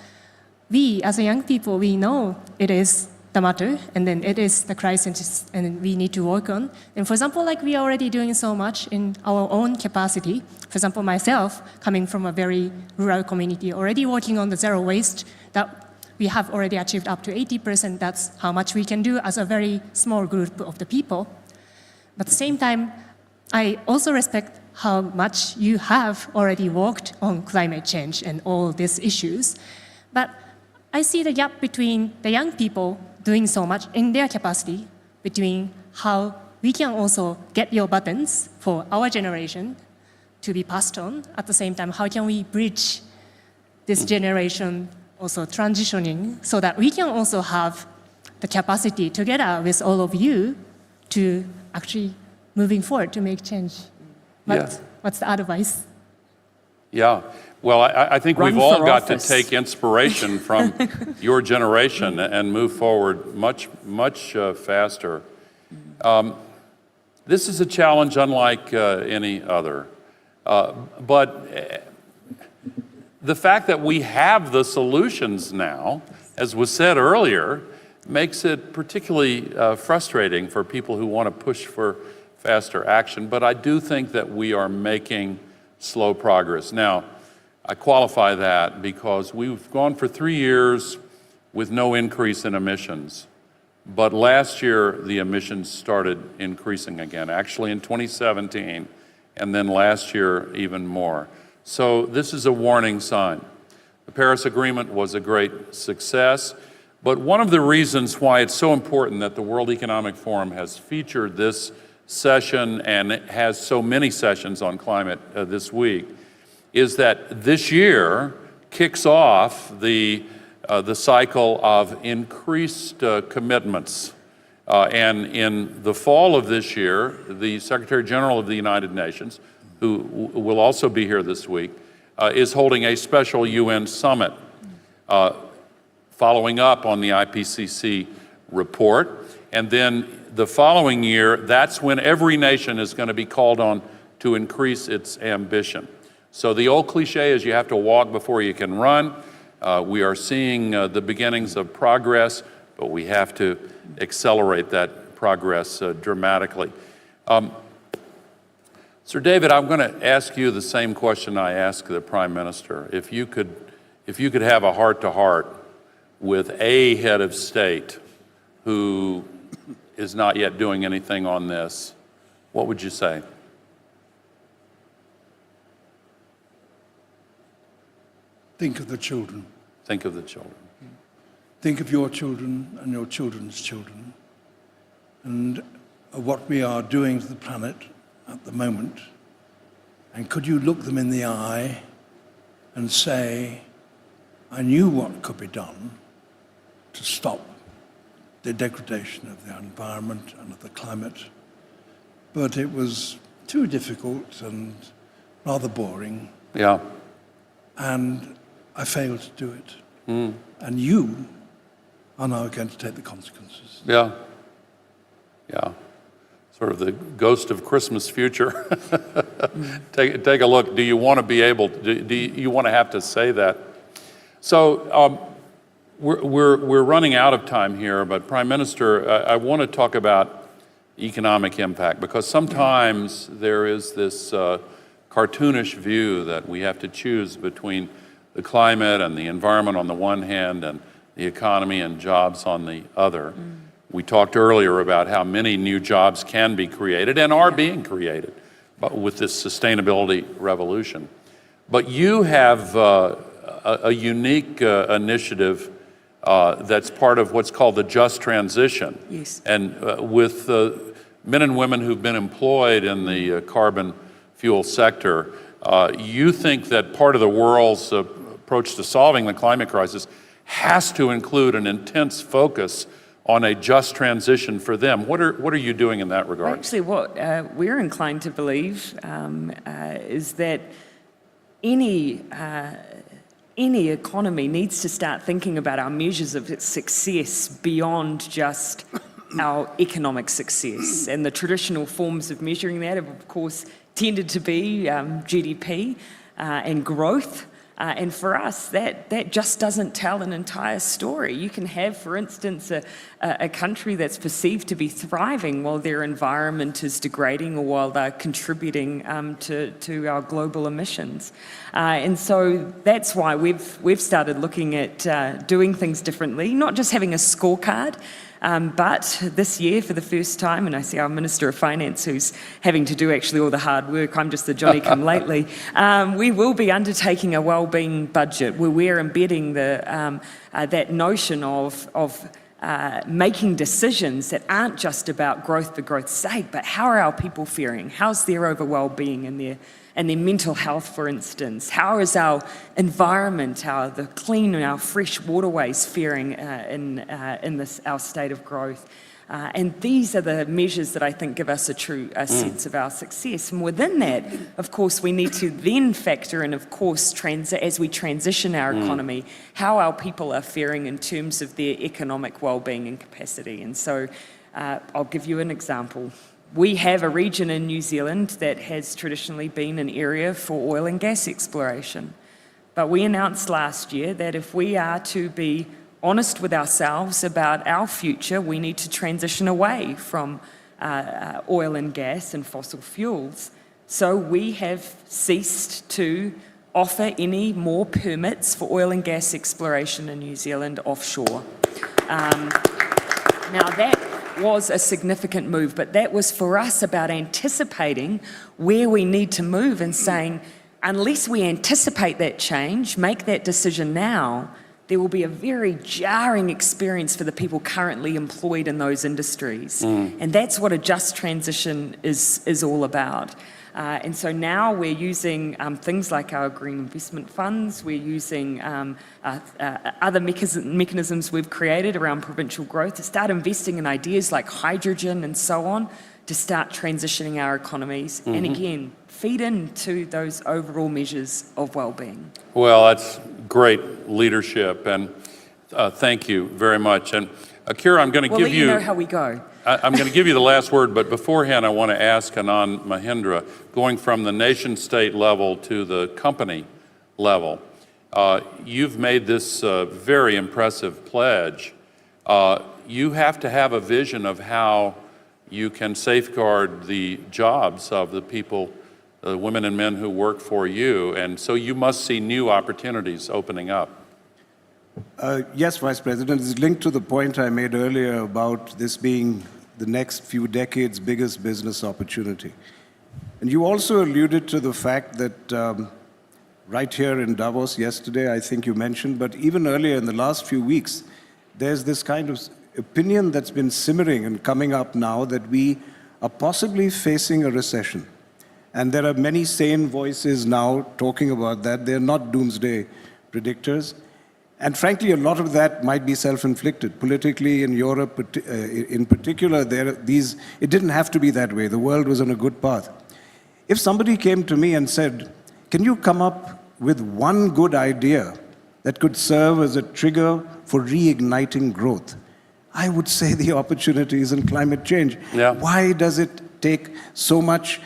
we, as a young people, we know it is the matter, and then it is the crisis, and we need to work on. And for example, like we are already doing so much in our own capacity. For example, myself, coming from a very rural community, already working on the zero waste, that we have already achieved up to 80%. That's how much we can do as a very small group of the people. But at the same time, I also respect how much you have already worked on climate change and all these issues. But I see the gap between the young people doing so much in their capacity, between how we can also get your buttons for our generation to be passed on. At the same time, how can we bridge this generation also transitioning so that we can also have the capacity together with all of you to actually moving forward to make change. What's the advice? Yeah, well, I think we've all got to take inspiration from your generation and move forward much faster. This is a challenge unlike any other. But the fact that we have the solutions now, as was said earlier, makes it particularly frustrating for people who want to push for faster action. But I do think that we are making slow progress. Now, I qualify that because we've gone for 3 years with no increase in emissions. But last year, the emissions started increasing again, actually in 2017, and then last year even more. So this is a warning sign. The Paris Agreement was a great success. But one of the reasons why it's so important that the World Economic Forum has featured this session and has so many sessions on climate this week is that this year kicks off the cycle of increased commitments And in the fall of this year, the Secretary General of the United Nations, who will also be here this week, is holding a special UN summit following up on the IPCC report. And then the following year, that's when every nation is going to be called on to increase its ambition. So the old cliche is you have to walk before you can run. We are seeing the beginnings of progress, but we have to accelerate that progress dramatically. Sir David, I'm going to ask you the same question I asked the Prime Minister. If you could have a heart-to-heart with a head of state who is not yet doing anything on this, what would you say? Think of the children. Think of the children. Think of your children and your children's children, and what we are doing to the planet at the moment. And could you look them in the eye and say, I knew what could be done to stop the degradation of the environment and of the climate, but it was too difficult and rather boring. Yeah. And I failed to do it. And you are now going to take the consequences. Yeah. Yeah. Sort of the ghost of Christmas future. Take a look. Do you want to be able to, do you want to have to say that? So we're running out of time here, but Prime Minister, I want to talk about economic impact, because sometimes there is this cartoonish view that we have to choose between the climate and the environment on the one hand and the economy and jobs on the other. We talked earlier about how many new jobs can be created and are being created with this sustainability revolution. But you have a unique initiative that's part of what's called the just transition. Yes. And with men and women who've been employed in the carbon fuel sector, you think that part of the world's approach to solving the climate crisis has to include an intense focus on a just transition for them. What are you doing in that regard? Actually, what we're inclined to believe is that any economy needs to start thinking about our measures of its success beyond just our economic success. And the traditional forms of measuring that have, of course, tended to be GDP and growth. And for us, that just doesn't tell an entire story. You can have, for instance, a country that's perceived to be thriving while their environment is degrading or while they're contributing to our global emissions. And so that's why we've started looking at doing things differently, not just having a scorecard, but this year, for the first time, and I see our Minister of Finance who's having to do actually all the hard work, I'm just the Johnny-come-lately, we will be undertaking a wellbeing budget where we're embedding that notion of making decisions that aren't just about growth for growth's sake, but how are our people faring? How's their overall well-being and their mental health, for instance? How is our environment, the clean and our fresh waterways faring in our state of growth? And these are the measures that I think give us a true sense of our success. And within that, of course, we need to then factor in, of course, as we transition our economy, how our people are faring in terms of their economic well-being and capacity. And so I'll give you an example. We have a region in New Zealand that has traditionally been an area for oil and gas exploration. But we announced last year that if we are to be honest with ourselves about our future, we need to transition away from oil and gas and fossil fuels. So we have ceased to offer any more permits for oil and gas exploration in New Zealand offshore. Now that was a significant move, but that was for us about anticipating where we need to move and saying, unless we anticipate that change, make that decision now, there will be a very jarring experience for the people currently employed in those industries. And that's what a just transition is all about. And so now we're using things like our green investment funds, we're using other mechanisms we've created around provincial growth to start investing in ideas like hydrogen and so on, to start transitioning our economies, and again, feed into those overall measures of well-being. Well, that's great leadership, and thank you very much. And Akira, I'm going to We'll give let you know how we go. I'm going to give you the last word, but beforehand, I want to ask Anand Mahindra, going from the nation-state level to the company level, you've made this very impressive pledge. You have to have a vision of how you can safeguard the jobs of the people, the women and men who work for you, and so you must see new opportunities opening up. Yes, Vice President, it's linked to the point I made earlier about this being the next few decades' biggest business opportunity. And you also alluded to the fact that right here in Davos yesterday, I think you mentioned, but even earlier in the last few weeks, there's this kind of opinion that's been simmering and coming up now that we are possibly facing a recession. And there are many sane voices now talking about that. They're not doomsday predictors. And frankly, a lot of that might be self-inflicted. Politically, in Europe in particular, it didn't have to be that way. The world was on a good path. If somebody came to me and said, can you come up with one good idea that could serve as a trigger for reigniting growth? I would say the opportunity is in climate change. Yeah. Why does it take so much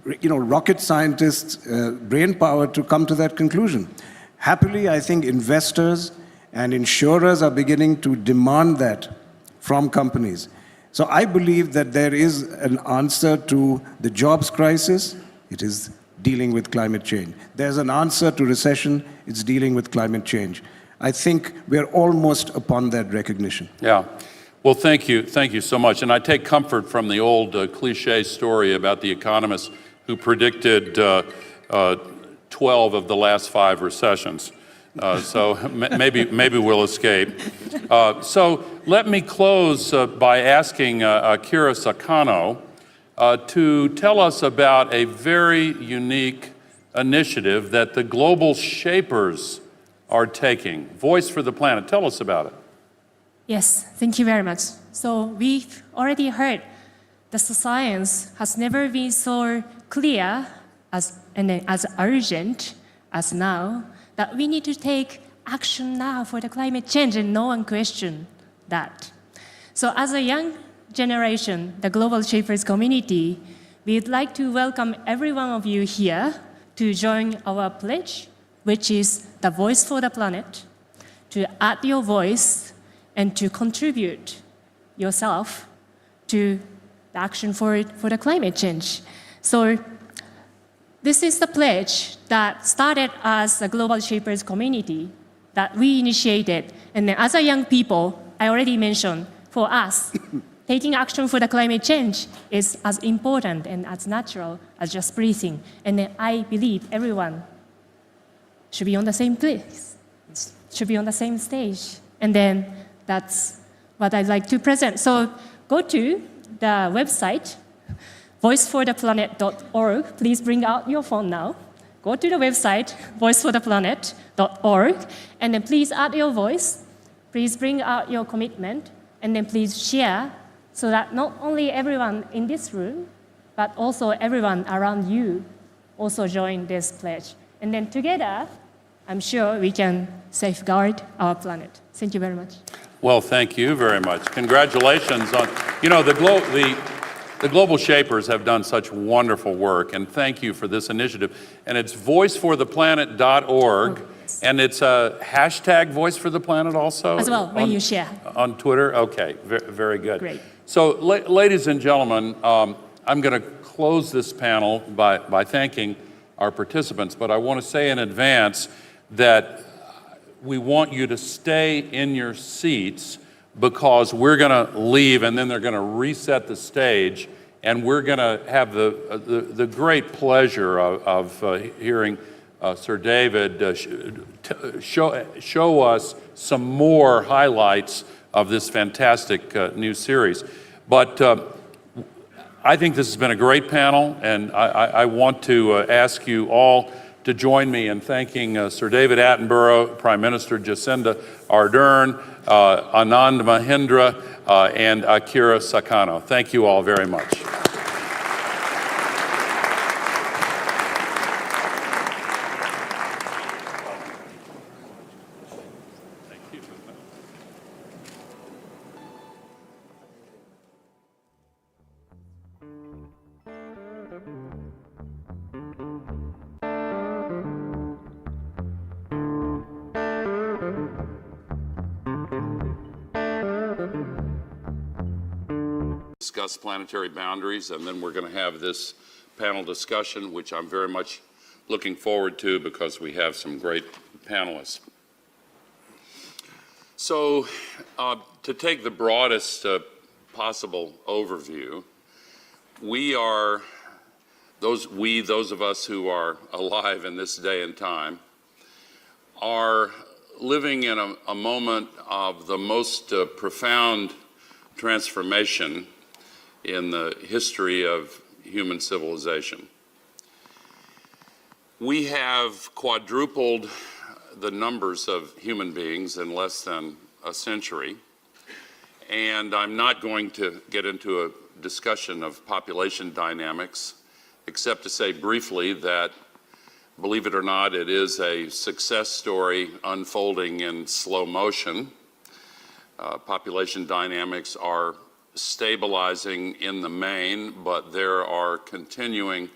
rocket scientists' brain power to come to that conclusion? Happily, I think investors and insurers are beginning to demand that from companies. So I believe that there is an answer to the jobs crisis. It is dealing with climate change. There's an answer to recession. It's dealing with climate change. I think we're almost upon that recognition. Yeah. Well, thank you so much. And I take comfort from the old cliche story about the economists who predicted 12 of the last 5 recessions. So maybe we'll escape. So let me close by asking Akira Sakano to tell us about a very unique initiative that the global shapers are taking. Voice for the Planet. Tell us about it. Yes, thank you very much. So we've already heard that the science has never been so clear and as urgent as now, that we need to take action now for the climate change, and no one questioned that. So as a young generation, the Global Shapers community, we'd like to welcome every one of you here to join our pledge, which is the Voice for the Planet, to add your voice and to contribute yourself to the action for the climate change. So this is the pledge that started as a Global Shapers community that we initiated. And then as a young people, I already mentioned, for us, taking action for the climate change is as important and as natural as just breathing. And then I believe everyone should be on the same place, should be on the same stage. And then that's what I'd like to present. So go to the website, voicefortheplanet.org. Please bring out your phone now. Go to the website, voicefortheplanet.org, and then please add your voice. Please bring out your commitment, and then please share so that not only everyone in this room, but also everyone around you also join this pledge. And then together, I'm sure we can safeguard our planet. Thank you very much. Well, thank you very much. Congratulations on, the Global Shapers have done such wonderful work, and thank you for this initiative. And it's voicefortheplanet.org, and it's a hashtag Voice for the Planet also? As well, when you share. On Twitter? Okay, very good. Great. So, ladies and gentlemen, I'm going to close this panel by thanking our participants, but I want to say in advance that we want you to stay in your seats because we're going to leave and then they're going to reset the stage, and we're going to have the great pleasure of hearing Sir David show us some more highlights of this fantastic new series. But I think this has been a great panel, and I want to ask you all to join me in thanking Sir David Attenborough, Prime Minister Jacinda Ardern, Anand Mahindra, and Akira Sakano. Thank you all very much. Discuss planetary boundaries, and then we're going to have this panel discussion, which I'm very much looking forward to because we have some great panelists. So, to take the broadest possible overview, those of us who are alive in this day and time, are living in a moment of the most profound transformation in the history of human civilization. We have quadrupled the numbers of human beings in less than a century, and I'm not going to get into a discussion of population dynamics, except to say briefly that, believe it or not, it is a success story unfolding in slow motion. Population dynamics are stabilizing in the main, but there are continuing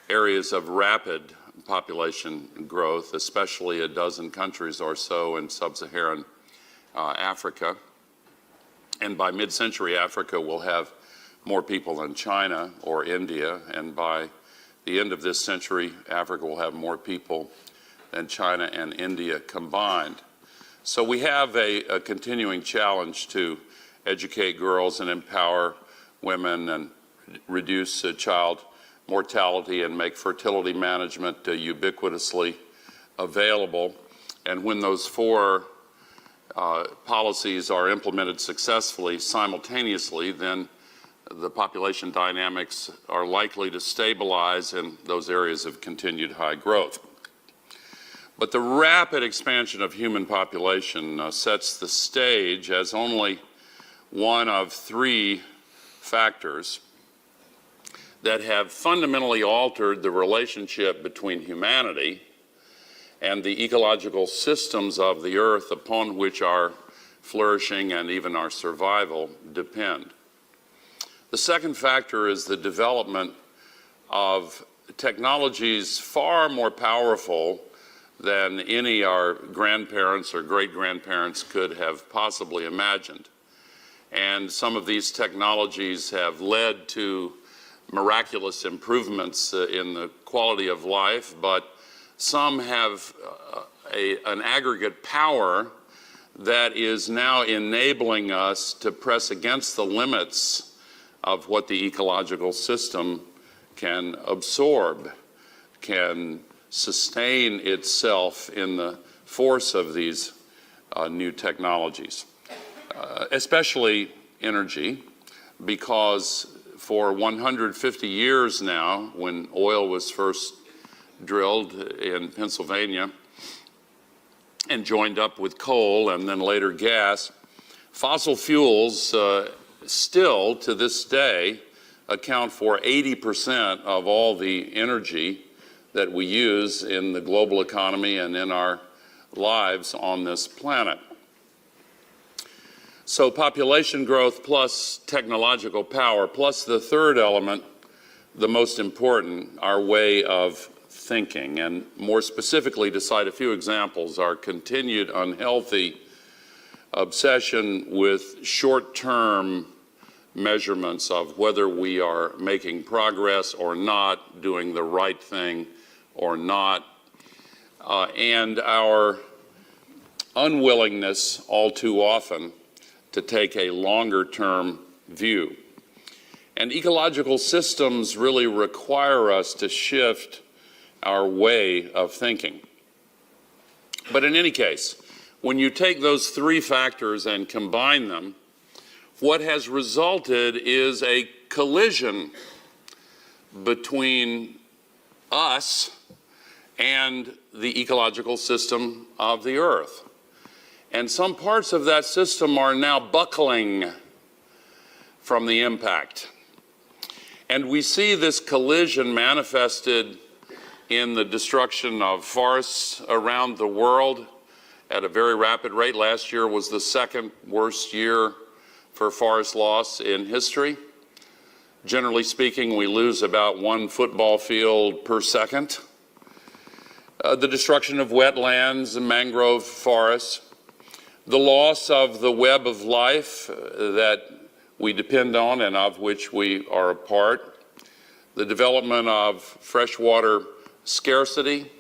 areas of rapid population growth, especially a dozen countries or so in sub-Saharan Africa. And by mid-century, Africa will have more people than China or India, and by the end of this century, Africa will have more people than China and India combined. So we have a continuing challenge to educate girls and empower women and reduce child mortality and make fertility management ubiquitously available. And when those four policies are implemented successfully simultaneously, then the population dynamics are likely to stabilize in those areas of continued high growth. But the rapid expansion of human population sets the stage as only one of three factors that have fundamentally altered the relationship between humanity and the ecological systems of the earth upon which our flourishing and even our survival depend. The second factor is the development of technologies far more powerful than any our grandparents or great-grandparents could have possibly imagined. And some of these technologies have led to miraculous improvements in the quality of life, but some have an aggregate power that is now enabling us to press against the limits of what the ecological system can absorb, can sustain itself in the force of these new technologies. Especially energy, because for 150 years now, when oil was first drilled in Pennsylvania and joined up with coal and then later gas, fossil fuels still to this day account for 80% of all the energy that we use in the global economy and in our lives on this planet. So population growth plus technological power, plus the third element, the most important, our way of thinking. And more specifically, to cite a few examples, our continued unhealthy obsession with short-term measurements of whether we are making progress or not, doing the right thing or not, and our unwillingness all too often to take a longer-term view. And ecological systems really require us to shift our way of thinking. But in any case, when you take those three factors and combine them, what has resulted is a collision between us and the ecological system of the Earth. And some parts of that system are now buckling from the impact. And we see this collision manifested in the destruction of forests around the world at a very rapid rate. Last year was the second worst year for forest loss in history. Generally speaking, we lose about 1 football field per second. The destruction of wetlands and mangrove forests, the loss of the web of life that we depend on and of which we are a part, the development of freshwater scarcity,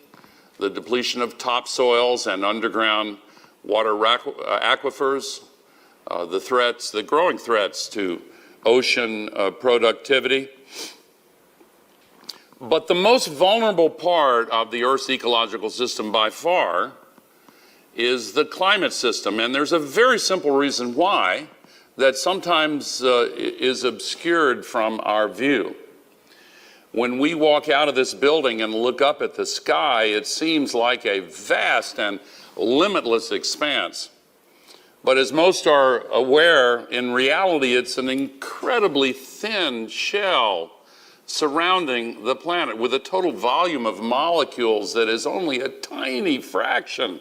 the depletion of topsoils and underground water aquifers, the growing threats to ocean productivity. But the most vulnerable part of the Earth's ecological system by far is the climate system. And there's a very simple reason why that sometimes is obscured from our view. When we walk out of this building and look up at the sky, it seems like a vast and limitless expanse. But as most are aware, in reality, it's an incredibly thin shell surrounding the planet with a total volume of molecules that is only a tiny fraction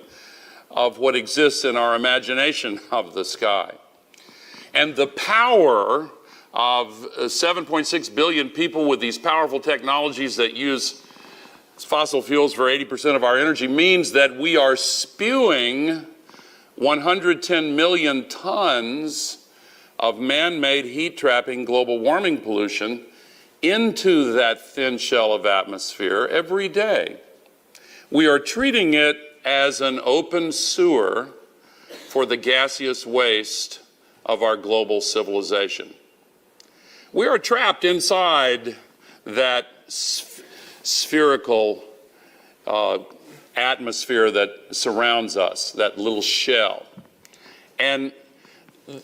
of what exists in our imagination of the sky. And the power of 7.6 billion people with these powerful technologies that use fossil fuels for 80% of our energy means that we are spewing 110 million tons of man-made heat-trapping global warming pollution into that thin shell of atmosphere every day. We are treating it as an open sewer for the gaseous waste of our global civilization. We are trapped inside that spherical atmosphere that surrounds us, that little shell. And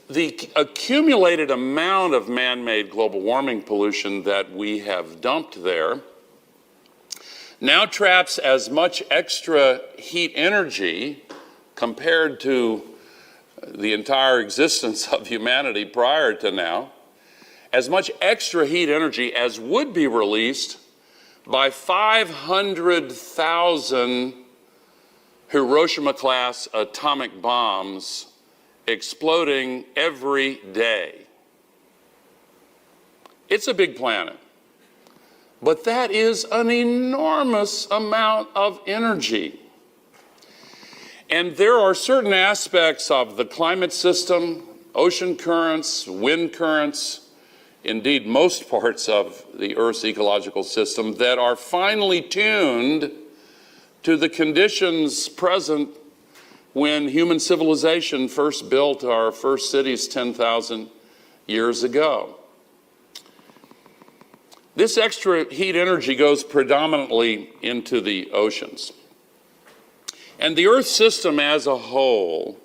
the accumulated amount of man-made global warming pollution that we have dumped there now traps as much extra heat energy compared to the entire existence of humanity prior to now, as much extra heat energy as would be released by 500,000 Hiroshima-class atomic bombs exploding every day. It's a big planet, but that is an enormous amount of energy. And there are certain aspects of the climate system, ocean currents, wind currents, indeed most parts of the Earth's ecological system that are finely tuned to the conditions present when human civilization first built our first cities 10,000 years ago. This extra heat energy goes predominantly into the oceans. And the Earth system as a whole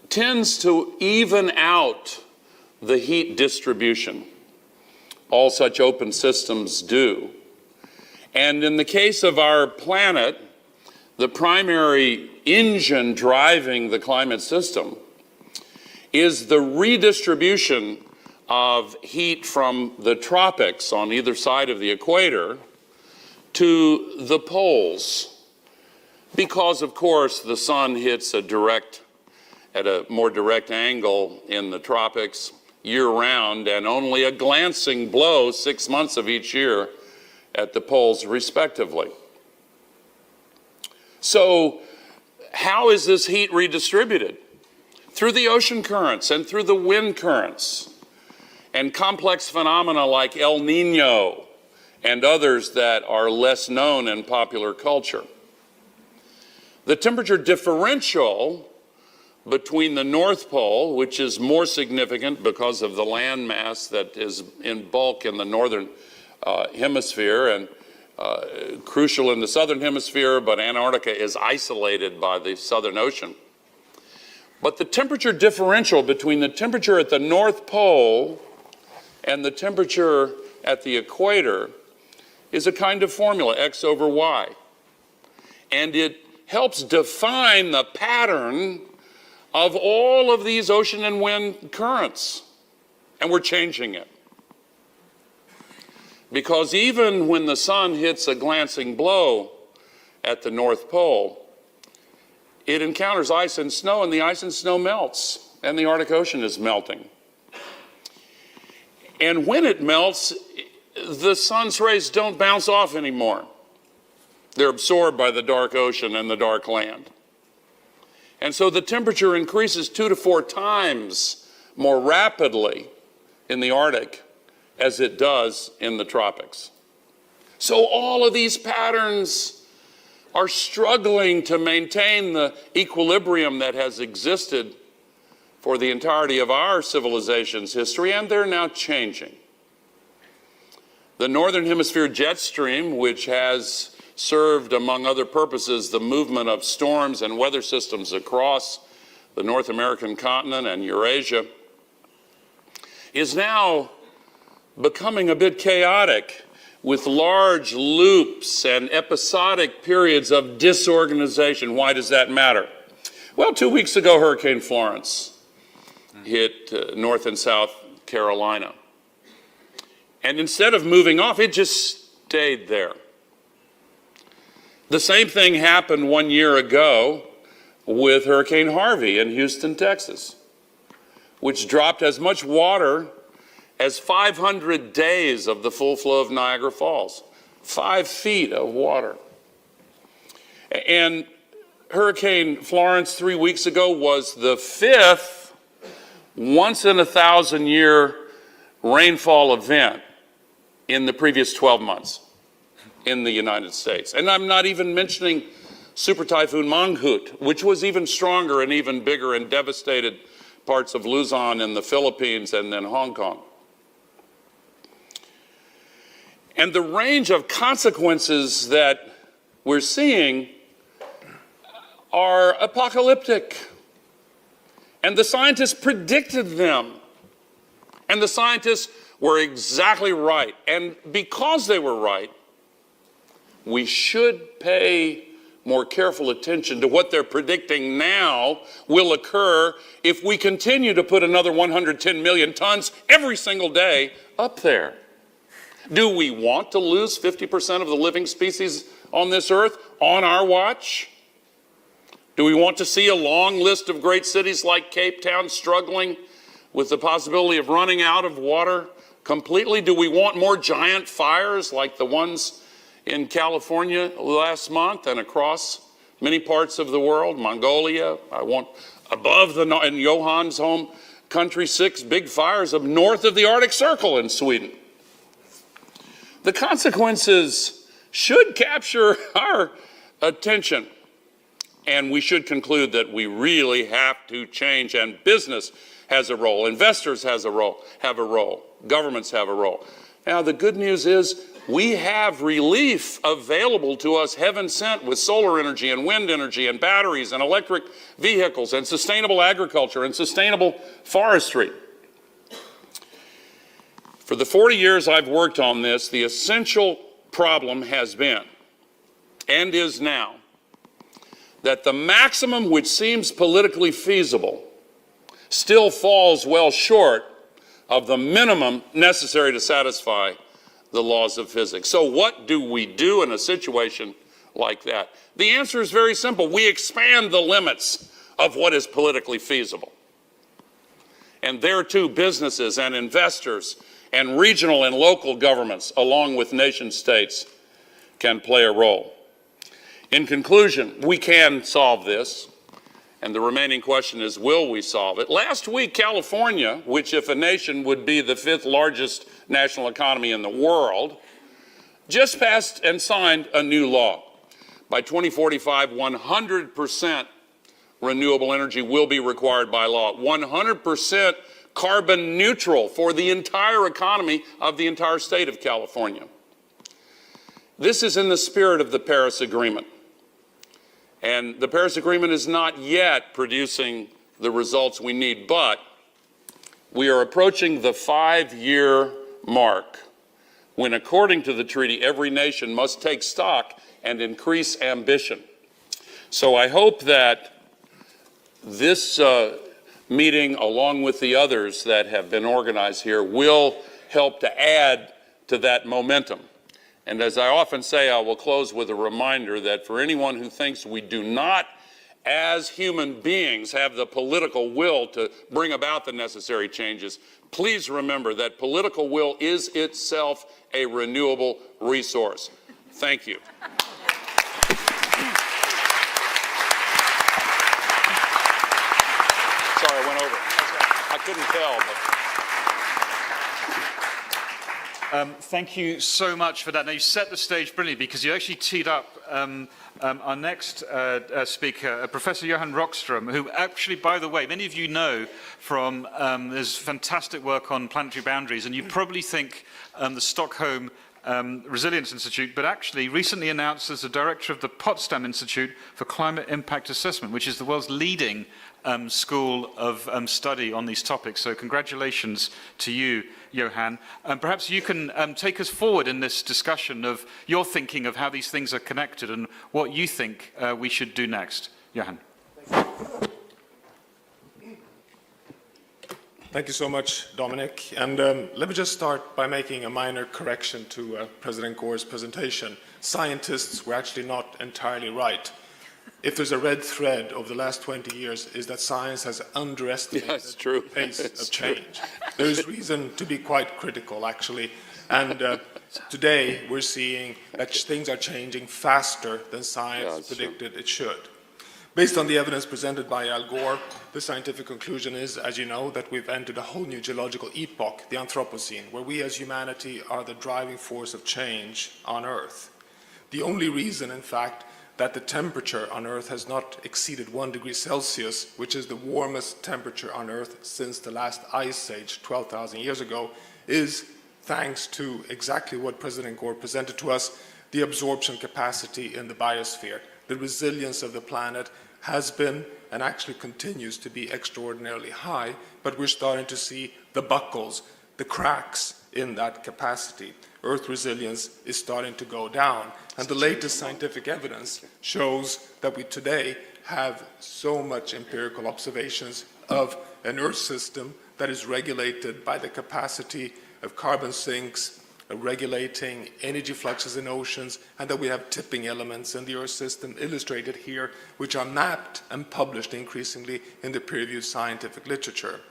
tends to even out the heat distribution. All such open systems do. And in the case of our planet, the primary engine driving the climate system is the redistribution of heat from the tropics on either side of the equator to the poles. Because, of course, the sun hits at a more direct angle in the tropics year-round, and only a glancing blow 6 months of each year at the poles, respectively. So, how is this heat redistributed? Through the ocean currents and through the wind currents, and complex phenomena like El Nino and others that are less known in popular culture. The temperature differential between the North Pole, which is more significant because of the land mass that is in bulk in the northern hemisphere and crucial in the southern hemisphere, but Antarctica is isolated by the Southern Ocean. But the temperature differential between the temperature at the North Pole and the temperature at the equator is a kind of formula, X over Y. And it helps define the pattern of all of these ocean and wind currents. And we're changing it. Because even when the sun hits a glancing blow at the North Pole, it encounters ice and snow, and the ice and snow melts, and the Arctic Ocean is melting. And when it melts, the sun's rays don't bounce off anymore. They're absorbed by the dark ocean and the dark land. And so the temperature increases 2 to 4 times more rapidly in the Arctic as it does in the tropics. So all of these patterns are struggling to maintain the equilibrium that has existed for the entirety of our civilization's history, and they're now changing. The Northern Hemisphere jet stream, which has served, among other purposes, the movement of storms and weather systems across the North American continent and Eurasia, is now becoming a bit chaotic, with large loops and episodic periods of disorganization. Why does that matter? Well, 2 weeks ago, Hurricane Florence hit North and South Carolina. And instead of moving off, it just stayed there. The same thing happened 1 year ago with Hurricane Harvey in Houston, Texas, which dropped as much water as 500 days of the full flow of Niagara Falls. 5 feet of water. And Hurricane Florence 3 weeks ago was the 5th once-in-a-thousand-year rainfall event in the previous 12 months in the United States. And I'm not even mentioning Super Typhoon Mangkhut, which was even stronger and even bigger and devastated parts of Luzon in the Philippines and then Hong Kong. And the range of consequences that we're seeing are apocalyptic. And the scientists predicted them. And the scientists were exactly right. And because they were right, we should pay more careful attention to what they're predicting now will occur if we continue to put another 110 million tons every single day up there. Do we want to lose 50% of the living species on this earth on our watch? Do we want to see a long list of great cities like Cape Town struggling with the possibility of running out of water completely? Do we want more giant fires like the ones in California last month and across many parts of the world? Mongolia, I want above in Johan's home country 6 big fires up north of the Arctic Circle in Sweden. The consequences should capture our attention, and we should conclude that we really have to change, and business has a role, investors have a role, governments have a role. Now, the good news is we have relief available to us, heaven sent, with solar energy and wind energy and batteries and electric vehicles and sustainable agriculture and sustainable forestry. For the 40 years I've worked on this, the essential problem has been, and is now, that the maximum which seems politically feasible still falls well short of the minimum necessary to satisfy the laws of physics. So what do we do in a situation like that? The answer is very simple. We expand the limits of what is politically feasible. And there too, businesses and investors and regional and local governments, along with nation states, can play a role. In conclusion, we can solve this, and the remaining question is, will we solve it? Last week, California, which if a nation would be the 5th largest national economy in the world, just passed and signed a new law. By 2045, 100% renewable energy will be required by law. 100% carbon neutral for the entire economy of the entire state of California. This is in the spirit of the Paris Agreement. And the Paris Agreement is not yet producing the results we need. But we are approaching the 5-year mark when, according to the treaty, every nation must take stock and increase ambition. So I hope that this meeting, along with the others that have been organized here, will help to add to that momentum. And as I often say, I will close with a reminder that for anyone who thinks we do not, as human beings, have the political will to bring about the necessary changes, please remember that political will is itself a renewable resource. Thank you. Sorry, I went over. I couldn't tell. Thank you so much for that. Now, you set the stage brilliantly because you actually teed up our next speaker, Professor Johan Rockström, who actually, by the way, many of you know from his fantastic work on planetary boundaries, and you probably think the Stockholm Resilience Institute, but actually recently announced as the director of the Potsdam Institute for Climate Impact Assessment, which is the world's leading school of study on these topics. So congratulations to you, Johan. Perhaps you can take us forward in this discussion of your thinking of how these things are connected and what you think we should do next. Johan. Thank you so much, Dominic. And let me just start by making a minor correction to President Gore's presentation. Scientists were actually not entirely right. If there's a red thread over the last 20 years, is that science has underestimated the pace of change. There is reason to be quite critical, actually. And today we're seeing that things are changing faster than science predicted it should. Based on the evidence presented by Al Gore, the scientific conclusion is, as you know, that we've entered a whole new geological epoch, the Anthropocene, where we as humanity are the driving force of change on Earth. The only reason, in fact, that the temperature on Earth has not exceeded 1 degree Celsius, which is the warmest temperature on Earth since the last ice age 12,000 years ago, is thanks to exactly what President Gore presented to us, the absorption capacity in the biosphere. The resilience of the planet has been and actually continues to be extraordinarily high, but we're starting to see the buckles, the cracks in that capacity. Earth resilience is starting to go down. And the latest scientific evidence shows that we today have so much empirical observations of an Earth system that is regulated by the capacity of carbon sinks, regulating energy fluxes in oceans, and that we have tipping elements in the Earth system illustrated here, which are mapped and published increasingly in the peer-reviewed scientific literature.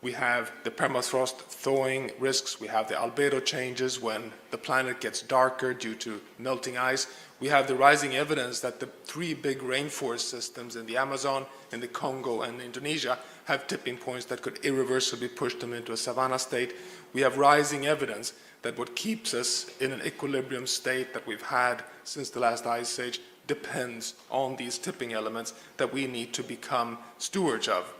We have the permafrost thawing risks, we have the albedo changes when the planet gets darker due to melting ice. We have the rising evidence that the 3 big rainforest systems in the Amazon, in the Congo, and Indonesia have tipping points that could irreversibly push them into a savanna state. We have rising evidence that what keeps us in an equilibrium state that we've had since the last ice age depends on these tipping elements that we need to become stewards of.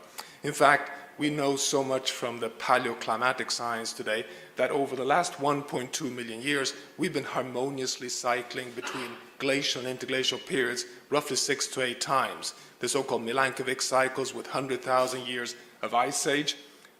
In fact, we know so much from the paleoclimatic science today that over the last 1.2 million years, we've been harmoniously cycling between glacial and interglacial periods roughly 6 to 8 times. The so-called Milankovitch cycles with 100,000 years of ice age,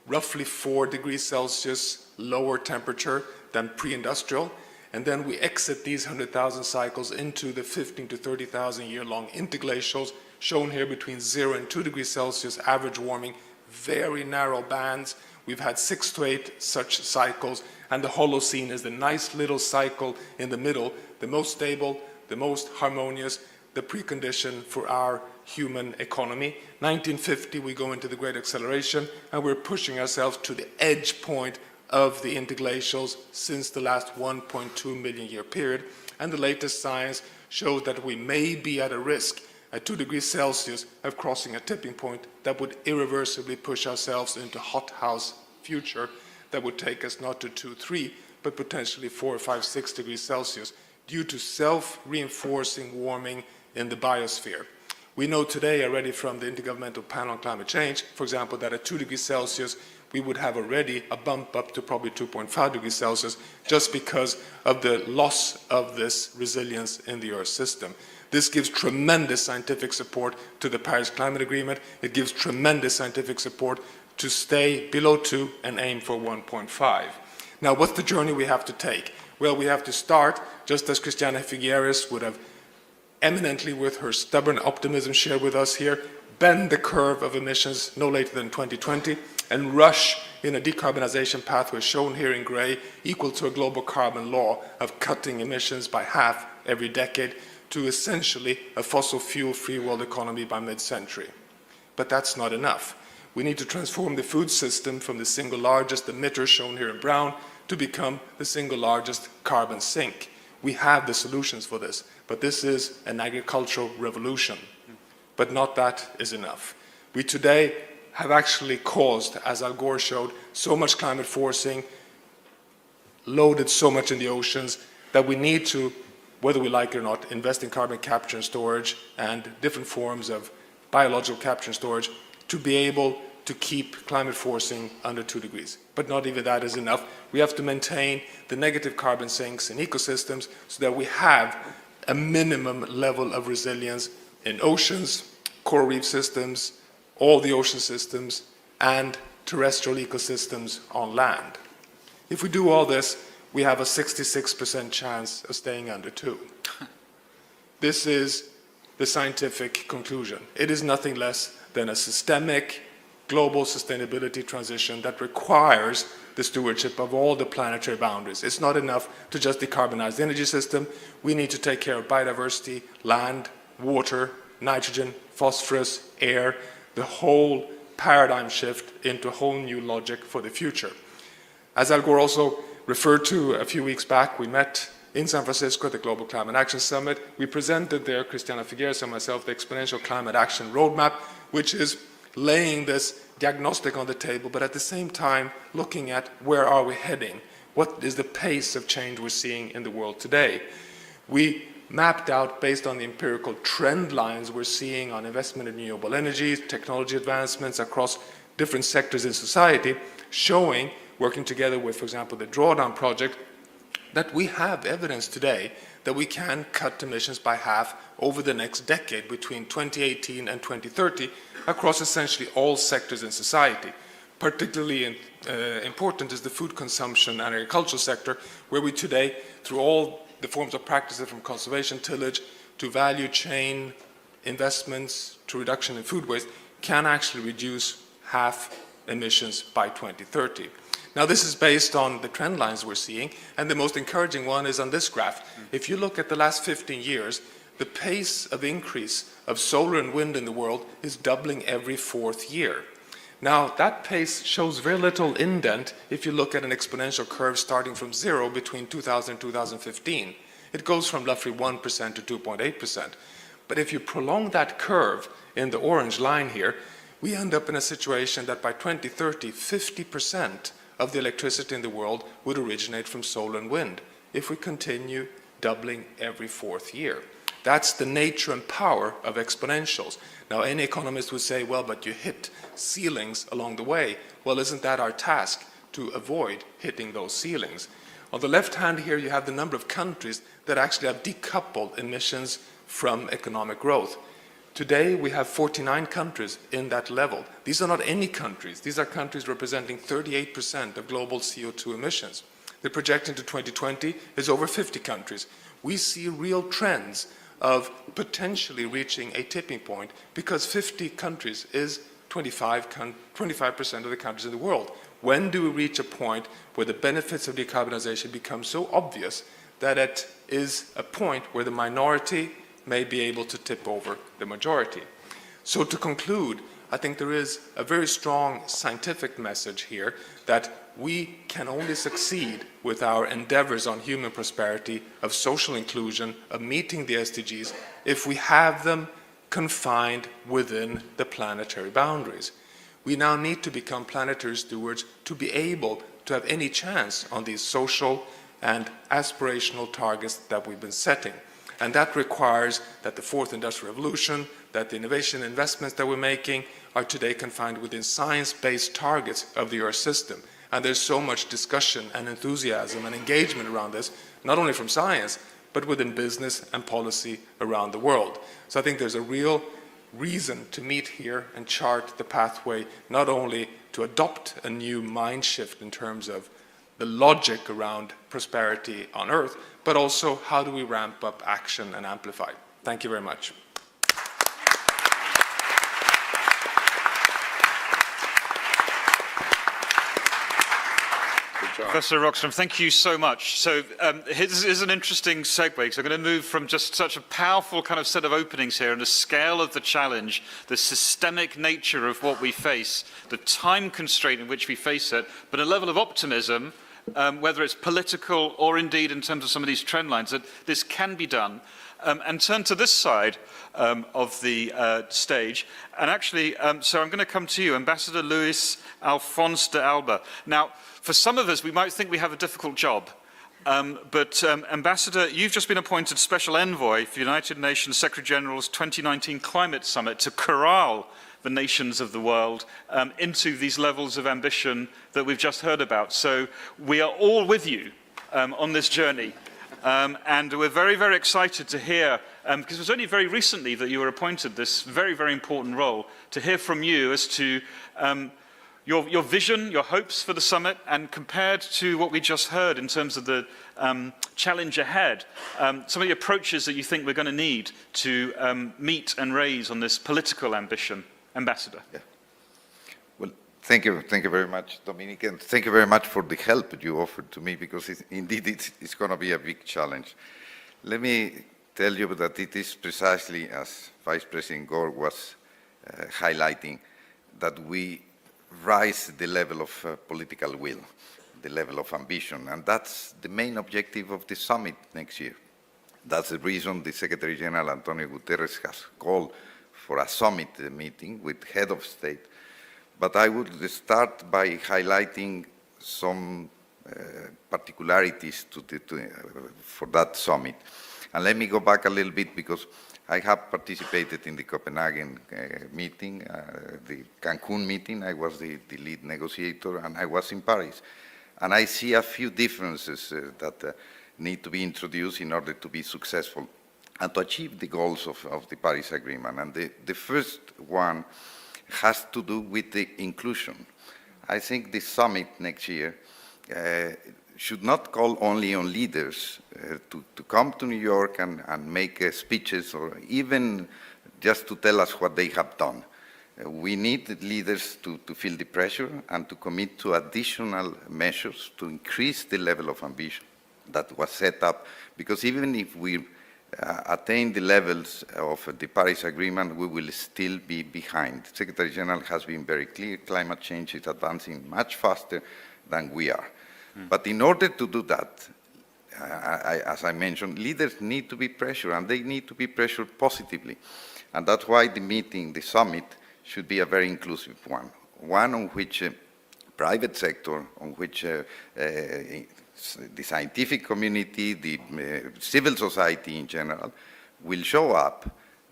roughly 4 degrees Celsius lower temperature than pre-industrial, and then we exit these 100,000 cycles into the 15 to 30,000 year long interglacials, shown here between 0 and 2 degrees Celsius average warming, very narrow bands. We've had 6 to 8 such cycles, and the Holocene is the nice little cycle in the middle, the most stable, the most harmonious, the precondition for our human economy. 1950, we go into the Great Acceleration, and we're pushing ourselves to the edge point of the interglacials since the last 1.2 million year period. And the latest science shows that we may be at a risk at 2 degrees Celsius of crossing a tipping point that would irreversibly push ourselves into hothouse future that would take us not to 2, 3, but potentially 4, 5, 6 degrees Celsius due to self-reinforcing warming in the biosphere. We know today already from the Intergovernmental Panel on Climate Change, for example, that at 2 degrees Celsius, we would have already a bump up to probably 2.5 degrees Celsius just because of the loss of this resilience in the Earth system. This gives tremendous scientific support to the Paris Climate Agreement. It gives tremendous scientific support to stay below 2 and aim for 1.5. Now, what's the journey we have to take? Well, we have to start, just as Christiana Figueres would have eminently, with her stubborn optimism shared with us here, bend the curve of emissions no later than 2020 and rush in a decarbonization pathway shown here in gray, equal to a global carbon law of cutting emissions by half every decade to essentially a fossil fuel-free world economy by mid-century. But that's not enough. We need to transform the food system from the single largest emitter, shown here in brown, to become the single largest carbon sink. We have the solutions for this, but this is an agricultural revolution. But not that is enough. We today have actually caused, as Al Gore showed, so much climate forcing, loaded so much in the oceans, that we need to, whether we like it or not, invest in carbon capture and storage and different forms of biological capture and storage to be able to keep climate forcing under 2 degrees. But not even that is enough. We have to maintain the negative carbon sinks in ecosystems so that we have a minimum level of resilience in oceans, coral reef systems, all the ocean systems, and terrestrial ecosystems on land. If we do all this, we have a 66% chance of staying under 2. This is the scientific conclusion. It is nothing less than a systemic global sustainability transition that requires the stewardship of all the planetary boundaries. It's not enough to just decarbonize the energy system. We need to take care of biodiversity, land, water, nitrogen, phosphorus, air, the whole paradigm shift into a whole new logic for the future. As Al Gore also referred to a few weeks back, we met in San Francisco at the Global Climate Action Summit. We presented there, Christiana Figueres and myself, the Exponential Climate Action Roadmap, which is laying this diagnostic on the table, but at the same time looking at where are we heading? What is the pace of change we're seeing in the world today? We mapped out, based on the empirical trend lines we're seeing on investment in renewable energy, technology advancements across different sectors in society, showing, working together with, for example, the Drawdown Project, that we have evidence today that we can cut emissions by half over the next decade, between 2018 and 2030, across essentially all sectors in society. Particularly important is the food consumption and agricultural sector, where we today, through all the forms of practices from conservation tillage to value chain investments to reduction in food waste, can actually reduce half emissions by 2030. Now, this is based on the trend lines we're seeing, and the most encouraging one is on this graph. If you look at the last 15 years, the pace of increase of solar and wind in the world is doubling every 4th year. Now, that pace shows very little indent if you look at an exponential curve starting from 0 between 2000 and 2015. It goes from roughly 1% to 2.8%. But if you prolong that curve in the orange line here, we end up in a situation that by 2030, 50% of the electricity in the world would originate from solar and wind if we continue doubling every 4th year. That's the nature and power of exponentials. Now, any economist would say, well, but you hit ceilings along the way. Well, isn't that our task, to avoid hitting those ceilings? On the left hand here, you have the number of countries that actually have decoupled emissions from economic growth. Today, we have 49 countries in that level. These are not any countries. These are countries representing 38% of global CO2 emissions. The projection to 2020 is over 50 countries. We see real trends of potentially reaching a tipping point, because 50 countries is 25% of the countries in the world. When do we reach a point where the benefits of decarbonization become so obvious that it is a point where the minority may be able to tip over the majority? So to conclude, I think there is a very strong scientific message here that we can only succeed with our endeavors on human prosperity, of social inclusion, of meeting the SDGs, if we have them confined within the planetary boundaries. We now need to become planetary stewards to be able to have any chance on these social and aspirational targets that we've been setting. And that requires that the 4th Industrial Revolution, that the innovation investments that we're making are today confined within science-based targets of the Earth system. And there's so much discussion and enthusiasm and engagement around this, not only from science, but within business and policy around the world. So I think there's a real reason to meet here and chart the pathway, not only to adopt a new mind shift in terms of the logic around prosperity on Earth, but also how do we ramp up action and amplify. Thank you very much. Professor Rockstrom, thank you so much. So this is an interesting segue, because I'm going to move from just such a powerful kind of set of openings here and the scale of the challenge, the systemic nature of what we face, the time constraint in which we face it, but a level of optimism, whether it's political or indeed in terms of some of these trend lines, that this can be done. And turn to this side of the stage. And actually, so I'm going to come to you, Ambassador Luis Alphonse de Alba. Now, for some of us, we might think we have a difficult job. But Ambassador, you've just been appointed Special Envoy for the United Nations Secretary-General's 2019 Climate Summit to corral the nations of the world into these levels of ambition that we've just heard about. So we are all with you on this journey. And we're very, very excited to hear, because it was only very recently that you were appointed this very, very important role, to hear from you as to your vision, your hopes for the summit, and compared to what we just heard in terms of the challenge ahead, some of the approaches that you think we're going to need to meet and raise on this political ambition. Ambassador. Yeah. Well, thank you very much, Dominic, and thank you very much for the help you offered to me, because indeed it's going to be a big challenge. Let me tell you that it is precisely as Vice President Gore was highlighting, that we rise the level of political will, the level of ambition, and that's the main objective of the summit next year. That's the reason the Secretary General Antonio Guterres has called for a summit meeting with head of state. But I would start by highlighting some particularities for that summit. And let me go back a little bit, because I have participated in the Copenhagen meeting, the Cancun meeting. I was the lead negotiator, and I was in Paris. And I see a few differences that need to be introduced in order to be successful and to achieve the goals of the Paris Agreement. And the first one has to do with the inclusion. I think the summit next year should not call only on leaders to come to New York and make speeches, or even just to tell us what they have done. We need leaders to feel the pressure and to commit to additional measures to increase the level of ambition that was set up, because even if we attain the levels of the Paris Agreement, we will still be behind. The Secretary General has been very clear, climate change is advancing much faster than we are. But in order to do that, as I mentioned, leaders need to be pressured, and they need to be pressured positively. And that's why the meeting, the summit, should be a very inclusive one on which private sector, on which the scientific community, the civil society in general, will show up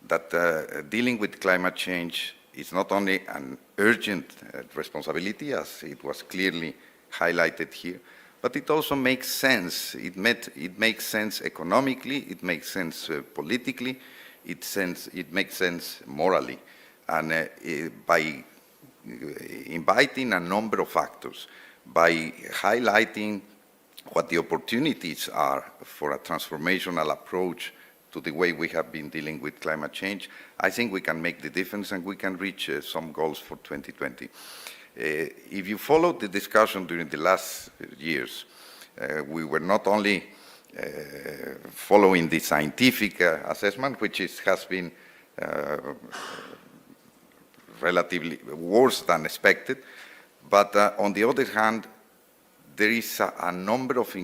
that dealing with climate change is not only an urgent responsibility, as it was clearly highlighted here, but it also makes sense. It makes sense economically, it makes sense politically, it makes sense morally. And by inviting a number of factors, by highlighting what the opportunities are for a transformational approach to the way we have been dealing with climate change, I think we can make the difference and we can reach some goals for 2020. If you followed the discussion during the last years, we were not only following the scientific assessment, which has been relatively worse than expected, but on the other hand, there is a number of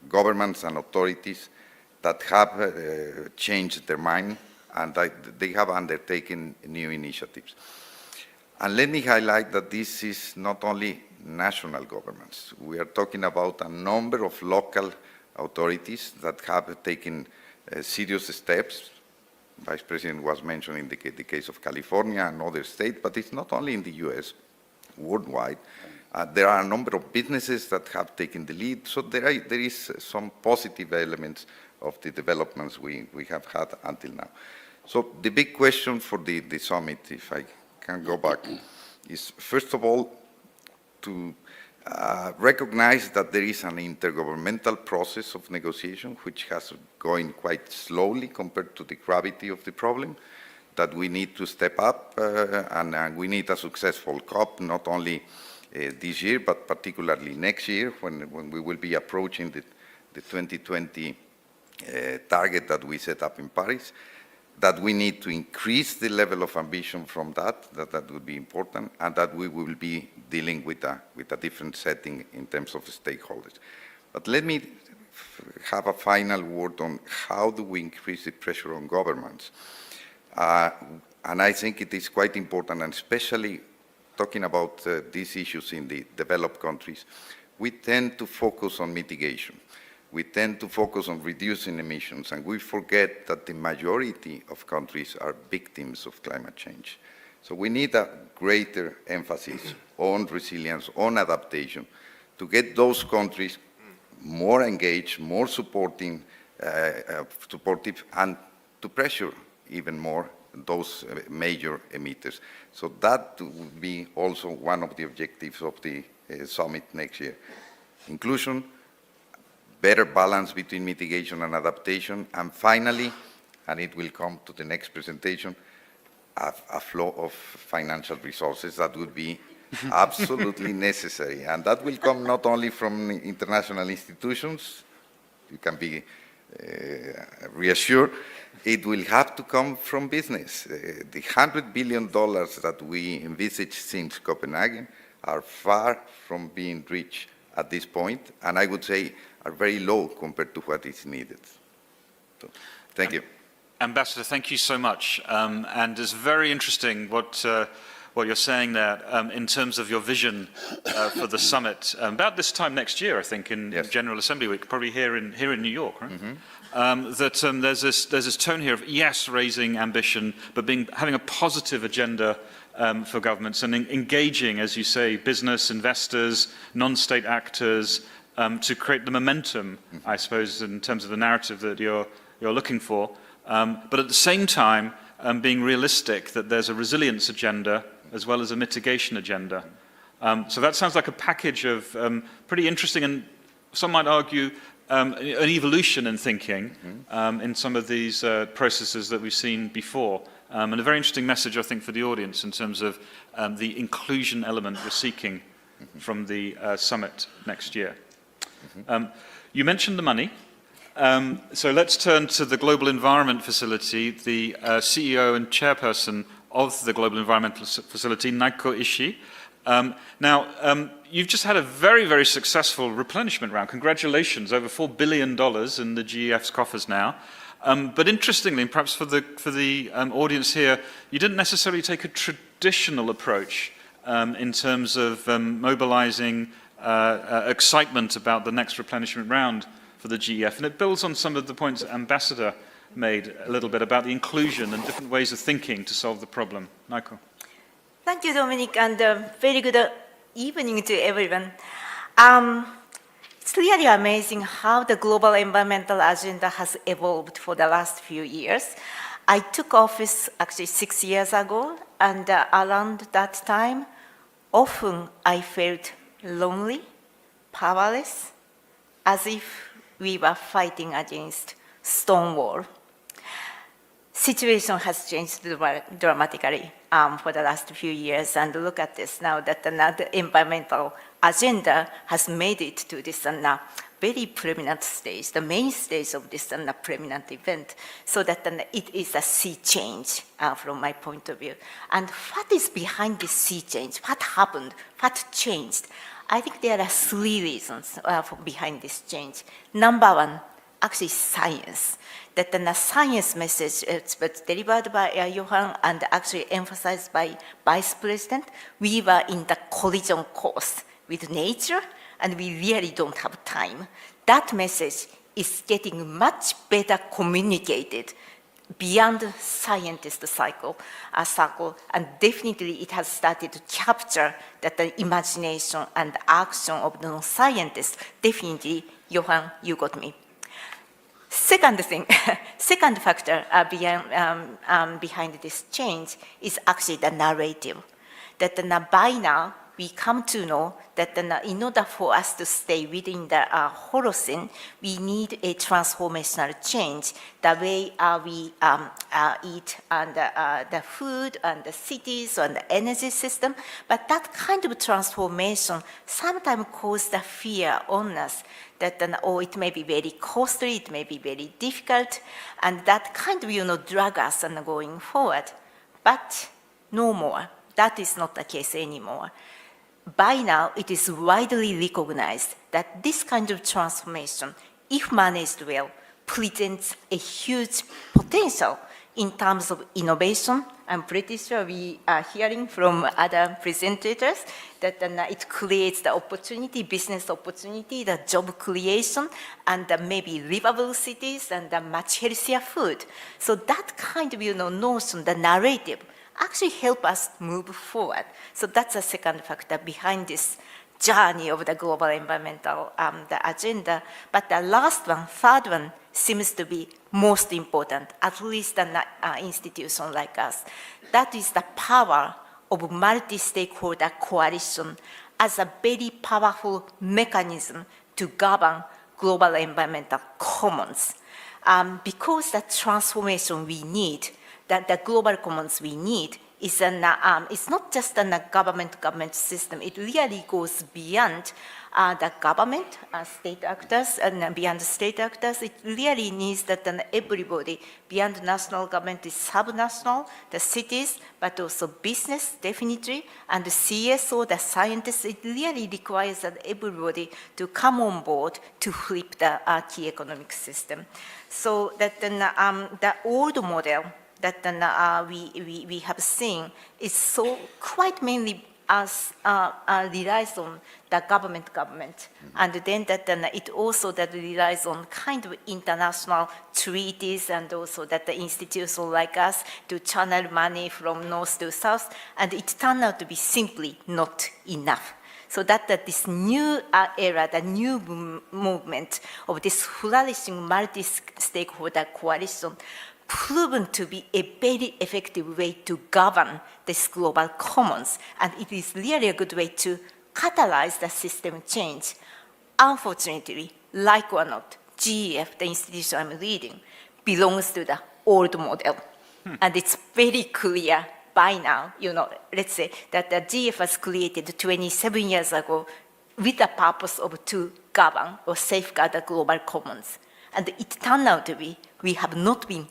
governments and authorities that have changed their mind, and they have undertaken new initiatives. And let me highlight that this is not only national governments. We are talking about a number of local authorities that have taken serious steps. Vice President was mentioning the case of California and other states, but it's not only in the US, worldwide. There are a number of businesses that have taken the lead, so there is some positive elements of the developments we have had until now. So the big question for the summit, if I can go back, is first of all to recognize that there is an intergovernmental process of negotiation which has going quite slowly compared to the gravity of the problem, that we need to step up and we need a successful COP, not only this year, but particularly next year when we will be approaching the 2020 target that we set up in Paris, that we need to increase the level of ambition from that would be important, and that we will be dealing with a different setting in terms of stakeholders. But let me have a final word on how do we increase the pressure on governments. And I think it is quite important, and especially talking about these issues in the developed countries, we tend to focus on mitigation. We tend to focus on reducing emissions, and we forget that the majority of countries are victims of climate change. So we need a greater emphasis on resilience, on adaptation, to get those countries more engaged, more supportive, and to pressure even more those major emitters. So that would be also one of the objectives of the summit next year. Inclusion, better balance between mitigation and adaptation, and finally, and it will come to the next presentation, a flow of financial resources that would be absolutely necessary. And that will come not only from international institutions, you can be reassured, it will have to come from business. The $100 billion that we envisaged since Copenhagen are far from being reached at this point, and I would say are very low compared to what is needed. So, thank you. Ambassador, thank you so much. And it's very interesting what you're saying there in terms of your vision for the summit. About this time next year, I think, in General Assembly Week, probably here in New York, right? Mm-hmm. There's this tone here of, yes, raising ambition, but having a positive agenda for governments and engaging, as you say, business, investors, non-state actors, to create the momentum, I suppose, in terms of the narrative that you're looking for. But at the same time, being realistic that there's a resilience agenda as well as a mitigation agenda. So that sounds like a package of pretty interesting, and some might argue an evolution in thinking in some of these processes that we've seen before. And a very interesting message, I think, for the audience in terms of the inclusion element we're seeking from the summit next year. You mentioned the money. So let's turn to the Global Environment Facility. The CEO and chairperson of the Global Environmental Facility, Naiko Ishii. Now, you've just had a very, very successful replenishment round. Congratulations, over $4 billion in the GEF's coffers now. But interestingly, and perhaps for the audience here, you didn't necessarily take a traditional approach in terms of mobilizing excitement about the next replenishment round for the GEF. And it builds on some of the points that Ambassador made a little bit about the inclusion and different ways of thinking to solve the problem. Naiko. Thank you, Dominic, and very good evening to everyone. It's really amazing how the global environmental agenda has evolved for the last few years. I took office actually 6 years ago, and around that time, often I felt lonely, powerless, as if we were fighting against stone wall. Situation has changed dramatically for the last few years, and look at this now that the environmental agenda has made it to this very prominent stage, the main stage of this prominent event, so that it is a sea change from my point of view. And what is behind this sea change? What happened? What changed? I think there are 3 reasons behind this change. Number one, actually science. That the science message was delivered by Johan and actually emphasized by Vice President. We were in the collision course with nature, and we really don't have time. That message is getting much better communicated beyond scientist circle, and definitely it has started to capture that the imagination and action of the scientists. Definitely, Johan, you got me. Second thing, second factor behind this change is actually the narrative. That by now, we come to know that in order for us to stay within the Holocene, we need a transformational change, the way we eat and the food and the cities and the energy system. But that kind of transformation sometimes causes the fear on us that it may be very costly, it may be very difficult, and that kind of drag us going forward. But no more. That is not the case anymore. By now, it is widely recognized that this kind of transformation, if managed well, presents a huge potential in terms of innovation. I'm pretty sure we are hearing from other presenters that it creates the opportunity, business opportunity, the job creation, and maybe livable cities and much healthier food. So that kind of notion, the narrative, actually help us move forward. So that's the second factor behind this journey of the global environmental the agenda. But the last one, third one, seems to be most important, at least an institution like us. That is the power of multi-stakeholder coalition as a very powerful mechanism to govern global environmental commons. Because the transformation we need, that the global commons we need is it's not just a government system. It really goes beyond the government, state actors, and beyond state actors. It really needs that everybody beyond national government is subnational, the cities, but also business, definitely, and the CSO, the scientists. It really requires that everybody to come on board to flip the key economic system. So that the old model that we have seen is so quite mainly as relies on the government, and then that it also that relies on kind of international treaties and also that the institutions like us to channel money from north to south, and it turned out to be simply not enough. So that this new era, the new movement of this flourishing multi-stakeholder coalition proven to be a very effective way to govern this global commons. And it is really a good way to catalyze the system change. Unfortunately, like or not, GEF, the institution I'm leading, belongs to the old model. And it's very clear by now, let's say that the GEF was created 27 years ago with the purpose of to govern or safeguard the global commons. And it turned out to be, we have not been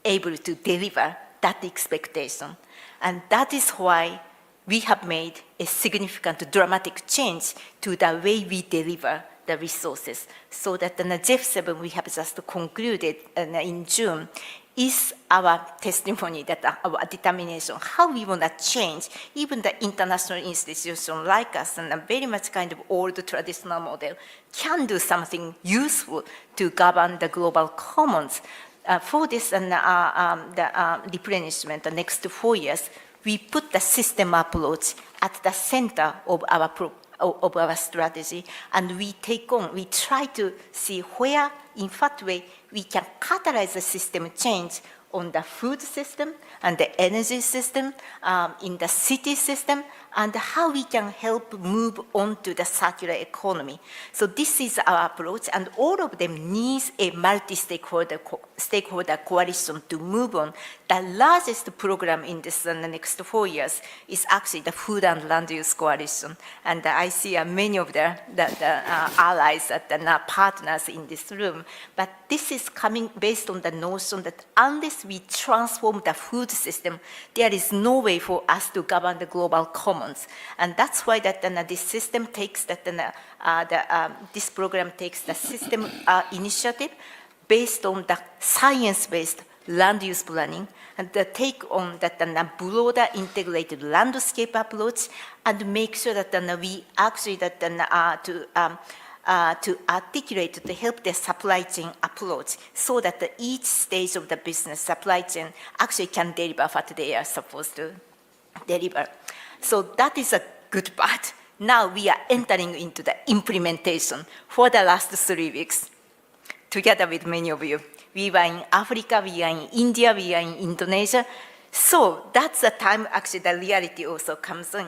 able to deliver that expectation. And that is why we have made a significant dramatic change to the way we deliver the resources. So that the GEF7 we have just concluded in June is our testimony, that our determination, how we want to change even the international institution like us and a very much kind of old traditional model can do something useful to govern the global commons. For this the replenishment, the next 4 years, we put the system approach at the center of our strategy, and we try to see where, in fact, way we can catalyze the system change on the food system and the energy system, in the city system, and how we can help move on to the circular economy. So this is our approach, and all of them needs a multi-stakeholder coalition to move on. The largest program in this in the next 4 years is actually the Food and Land Use Coalition, and I see many of the allies and partners in this room. But this is coming based on the notion that unless we transform the food system, there is no way for us to govern the global commons. And that's why that this system takes that this program takes the system initiative based on the science-based land use planning, and take on that broader integrated landscape approach, and make sure that we actually to articulate, to help the supply chain approach so that each stage of the business supply chain actually can deliver what they are supposed to deliver. So that is a good part. Now we are entering into the implementation for the last 3 weeks, together with many of you. We were in Africa, we are in India, we are in Indonesia. So that's the time actually the reality also comes in.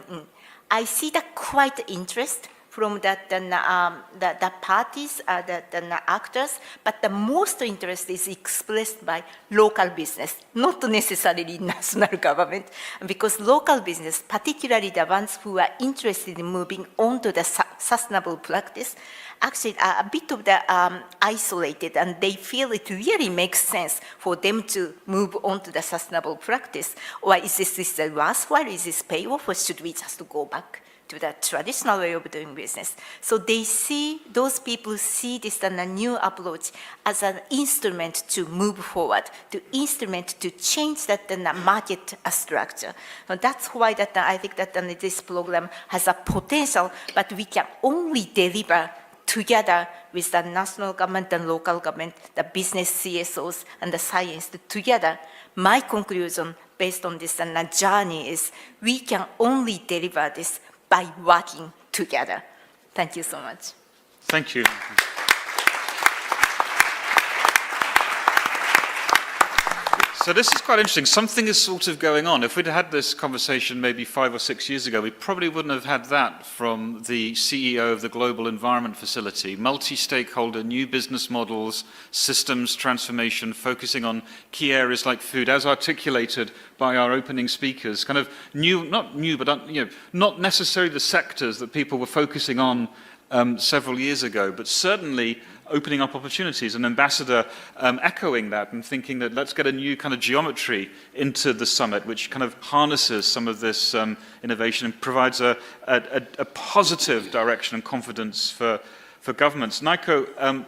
I see the quite interest from the parties, the actors, but the most interest is expressed by local business, not necessarily national government, because local business, particularly the ones who are interested in moving on to the sustainable practice, actually are a bit of the isolated, and they feel it really makes sense for them to move on to the sustainable practice. Or is this worthwhile? Is this payoff? Or should we just go back to the traditional way of doing business? So they see, those people see this as a new approach as an instrument to move forward, to instrument to change that the market structure. So that's why that I think that this program has a potential, but we can only deliver together with the national government and local government, the business CSOs and the science together. My conclusion based on this journey is we can only deliver this by working together. Thank you so much. Thank you. So this is quite interesting. Something is sort of going on. If we'd had this conversation maybe 5 or 6 years ago, we probably wouldn't have had that from the CEO of the Global Environment Facility. Multi-stakeholder, new business models, systems transformation, focusing on key areas like food, as articulated by our opening speakers. Kind of new, not new, but not necessarily the sectors that people were focusing on several years ago, but certainly opening up opportunities. An ambassador echoing that and thinking that let's get a new kind of geometry into the summit, which kind of harnesses some of this innovation and provides a positive direction and confidence for governments. Naiko,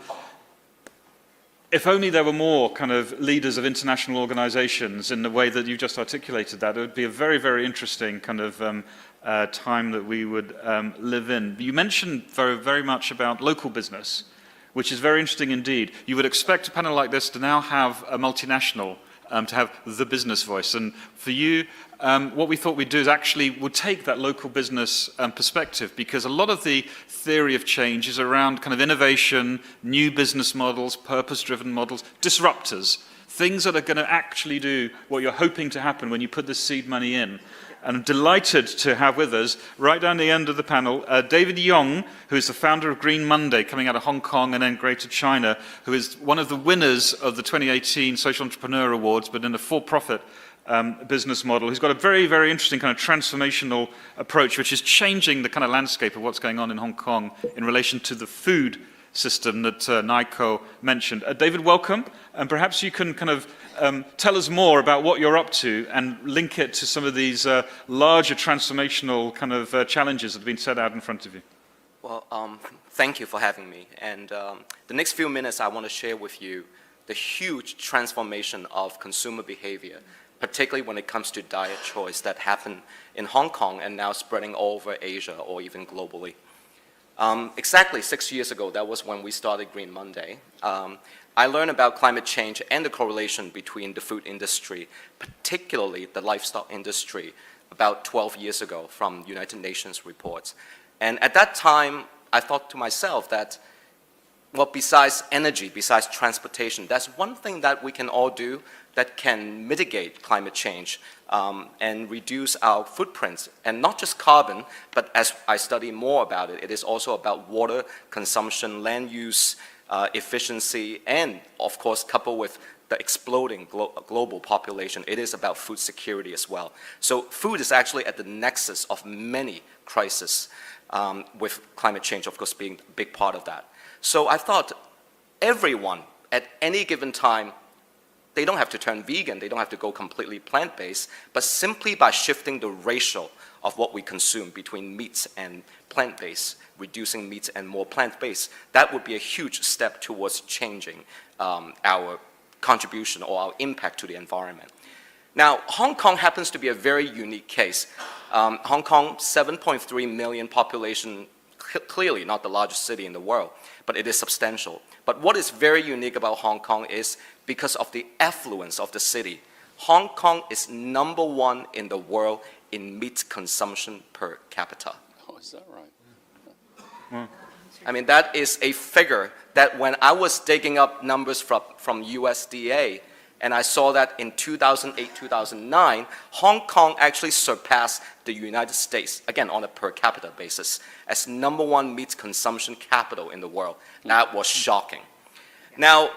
if only there were more kind of leaders of international organizations in the way that you just articulated that, it would be a very, very interesting kind of time that we would live in. You mentioned very, very much about local business, which is very interesting indeed. You would expect a panel like this to now have a multinational, to have the business voice. And for you, what we thought we'd do is actually would take that local business perspective, because a lot of the theory of change is around kind of innovation, new business models, purpose-driven models, disruptors, things that are going to actually do what you're hoping to happen when you put this seed money in. And I'm delighted to have with us, right down the end of the panel, David Yong, who is the founder of Green Monday, coming out of Hong Kong and then Greater China, who is one of the winners of the 2018 Social Entrepreneur Awards, but in a for-profit business model. He's got a very, very interesting kind of transformational approach, which is changing the kind of landscape of what's going on in Hong Kong in relation to the food system that Naiko mentioned. David, welcome. And perhaps you can kind of tell us more about what you're up to and link it to some of these larger transformational kind of challenges that have been set out in front of you. Well, thank you for having me. And the next few minutes, I want to share with you the huge transformation of consumer behavior, particularly when it comes to diet choice that happened in Hong Kong and now spreading all over Asia or even globally. Exactly 6 years ago, that was when we started Green Monday. I learned about climate change and the correlation between the food industry, particularly the livestock industry, about 12 years ago from United Nations reports. And at that time, I thought to myself that, well, besides energy, besides transportation, that's one thing that we can all do that can mitigate climate change and reduce our footprints, and not just carbon, but as I study more about it, it is also about water consumption, land use, efficiency, and of course, coupled with the exploding global population, it is about food security as well. So food is actually at the nexus of many crises, with climate change, of course, being a big part of that. So I thought everyone at any given time, they don't have to turn vegan, they don't have to go completely plant-based, but simply by shifting the ratio of what we consume between meats and plant-based, reducing meats and more plant-based, that would be a huge step towards changing our contribution or our impact to the environment. Now, Hong Kong happens to be a very unique case. Hong Kong, 7.3 million population, clearly not the largest city in the world, but it is substantial. But what is very unique about Hong Kong is because of the affluence of the city, Hong Kong is #1 in the world in meat consumption per capita. Oh, is that right? I mean, that is a figure that when I was digging up numbers from USDA, and I saw that in 2008, 2009, Hong Kong actually surpassed the United States, again, on a per capita basis, as #1 meat consumption capital in the world. That was shocking. Now,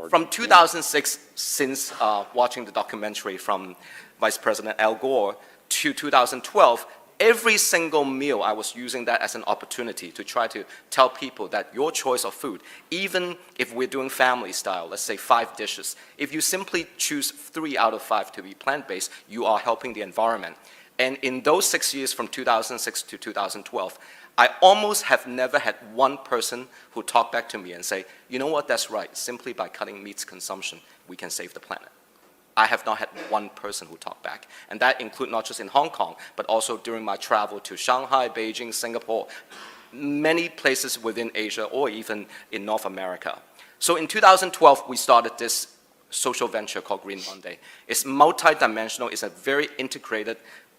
from 2006, since watching the documentary from Vice President Al Gore, to 2012, every single meal I was using that as an opportunity to try to tell people that your choice of food, even if we're doing family style, let's say 5 dishes, if you simply choose 3 out of 5 to be plant-based, you are helping the environment. And in those 6 years from 2006 to 2012, I almost have never had one person who talked back to me and say, you know what, that's right, simply by cutting meat consumption, we can save the planet. I have not had one person who talked back. And that includes not just in Hong Kong, but also during my travel to Shanghai, Beijing, Singapore, many places within Asia or even in North America. So in 2012, we started this social venture called Green Monday. It's multi-dimensional, it's a very integrated,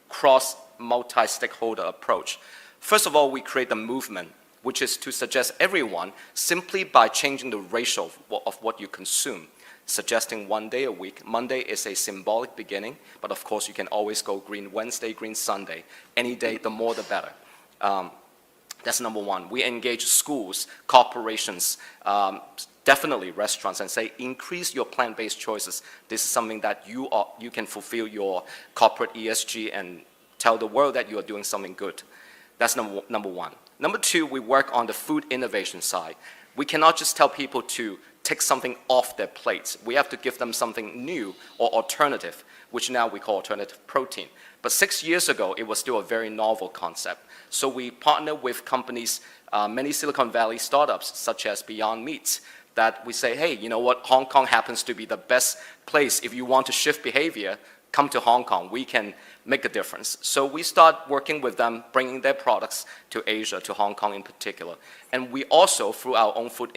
cross multi-stakeholder approach. First of all, we create a movement, which is to suggest everyone, simply by changing the ratio of what you consume, suggesting 1 day a week. Monday is a symbolic beginning, but of course you can always go Green Wednesday, Green Sunday. Any day, the more the better. That's #1. We engage schools, corporations, definitely restaurants, and say increase your plant-based choices. This is something that you can fulfill your corporate ESG and tell the world that you are doing something good. That's number one. #2, we work on the food innovation side. We cannot just tell people to take something off their plates. We have to give them something new or alternative, which now we call alternative protein. But 6 years ago, it was still a very novel concept. So we partner with companies, many Silicon Valley startups, such as Beyond Meat, that we say, hey, you know what, Hong Kong happens to be the best place. If you want to shift behavior, come to Hong Kong. We can make a difference. So we start working with them, bringing their products to Asia, to Hong Kong in particular. And we also, through our own food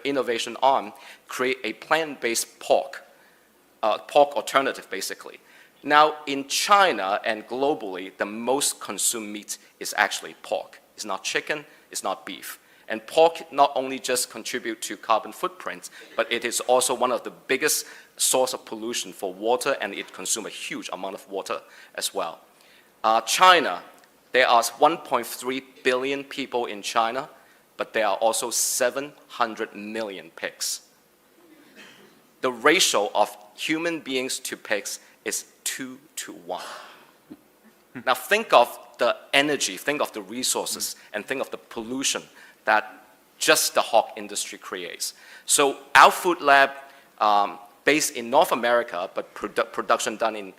innovation arm, create a plant-based pork alternative, basically. Now, in China and globally, the most consumed meat is actually pork. It's not chicken, it's not beef. And pork not only just contribute to carbon footprint, but it is also one of the biggest source of pollution for water, and it consumes a huge amount of water as well. China, there are 1.3 billion people in China, but there are also 700 million pigs. The ratio of human beings to pigs is 2 to 1. Now think of the energy, think of the resources, and think of the pollution that just the hog industry creates. So our food lab, based in North America, but production done in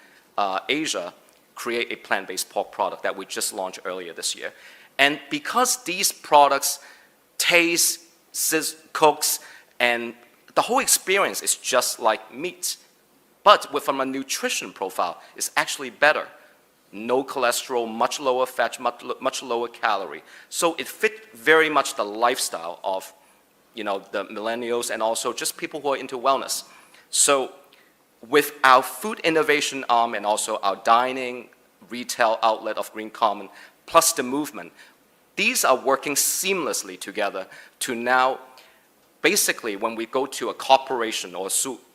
Asia, create a plant-based pork product that we just launched earlier this year. And because these products taste, cooks, and the whole experience is just like meat, but from a nutrition profile, it's actually better. No cholesterol, much lower fat, much lower calorie. So it fit very much the lifestyle of, the millennials and also just people who are into wellness. So with our food innovation arm and also our dining retail outlet of Green Common, plus the movement, these are working seamlessly together to now, basically when we go to a corporation or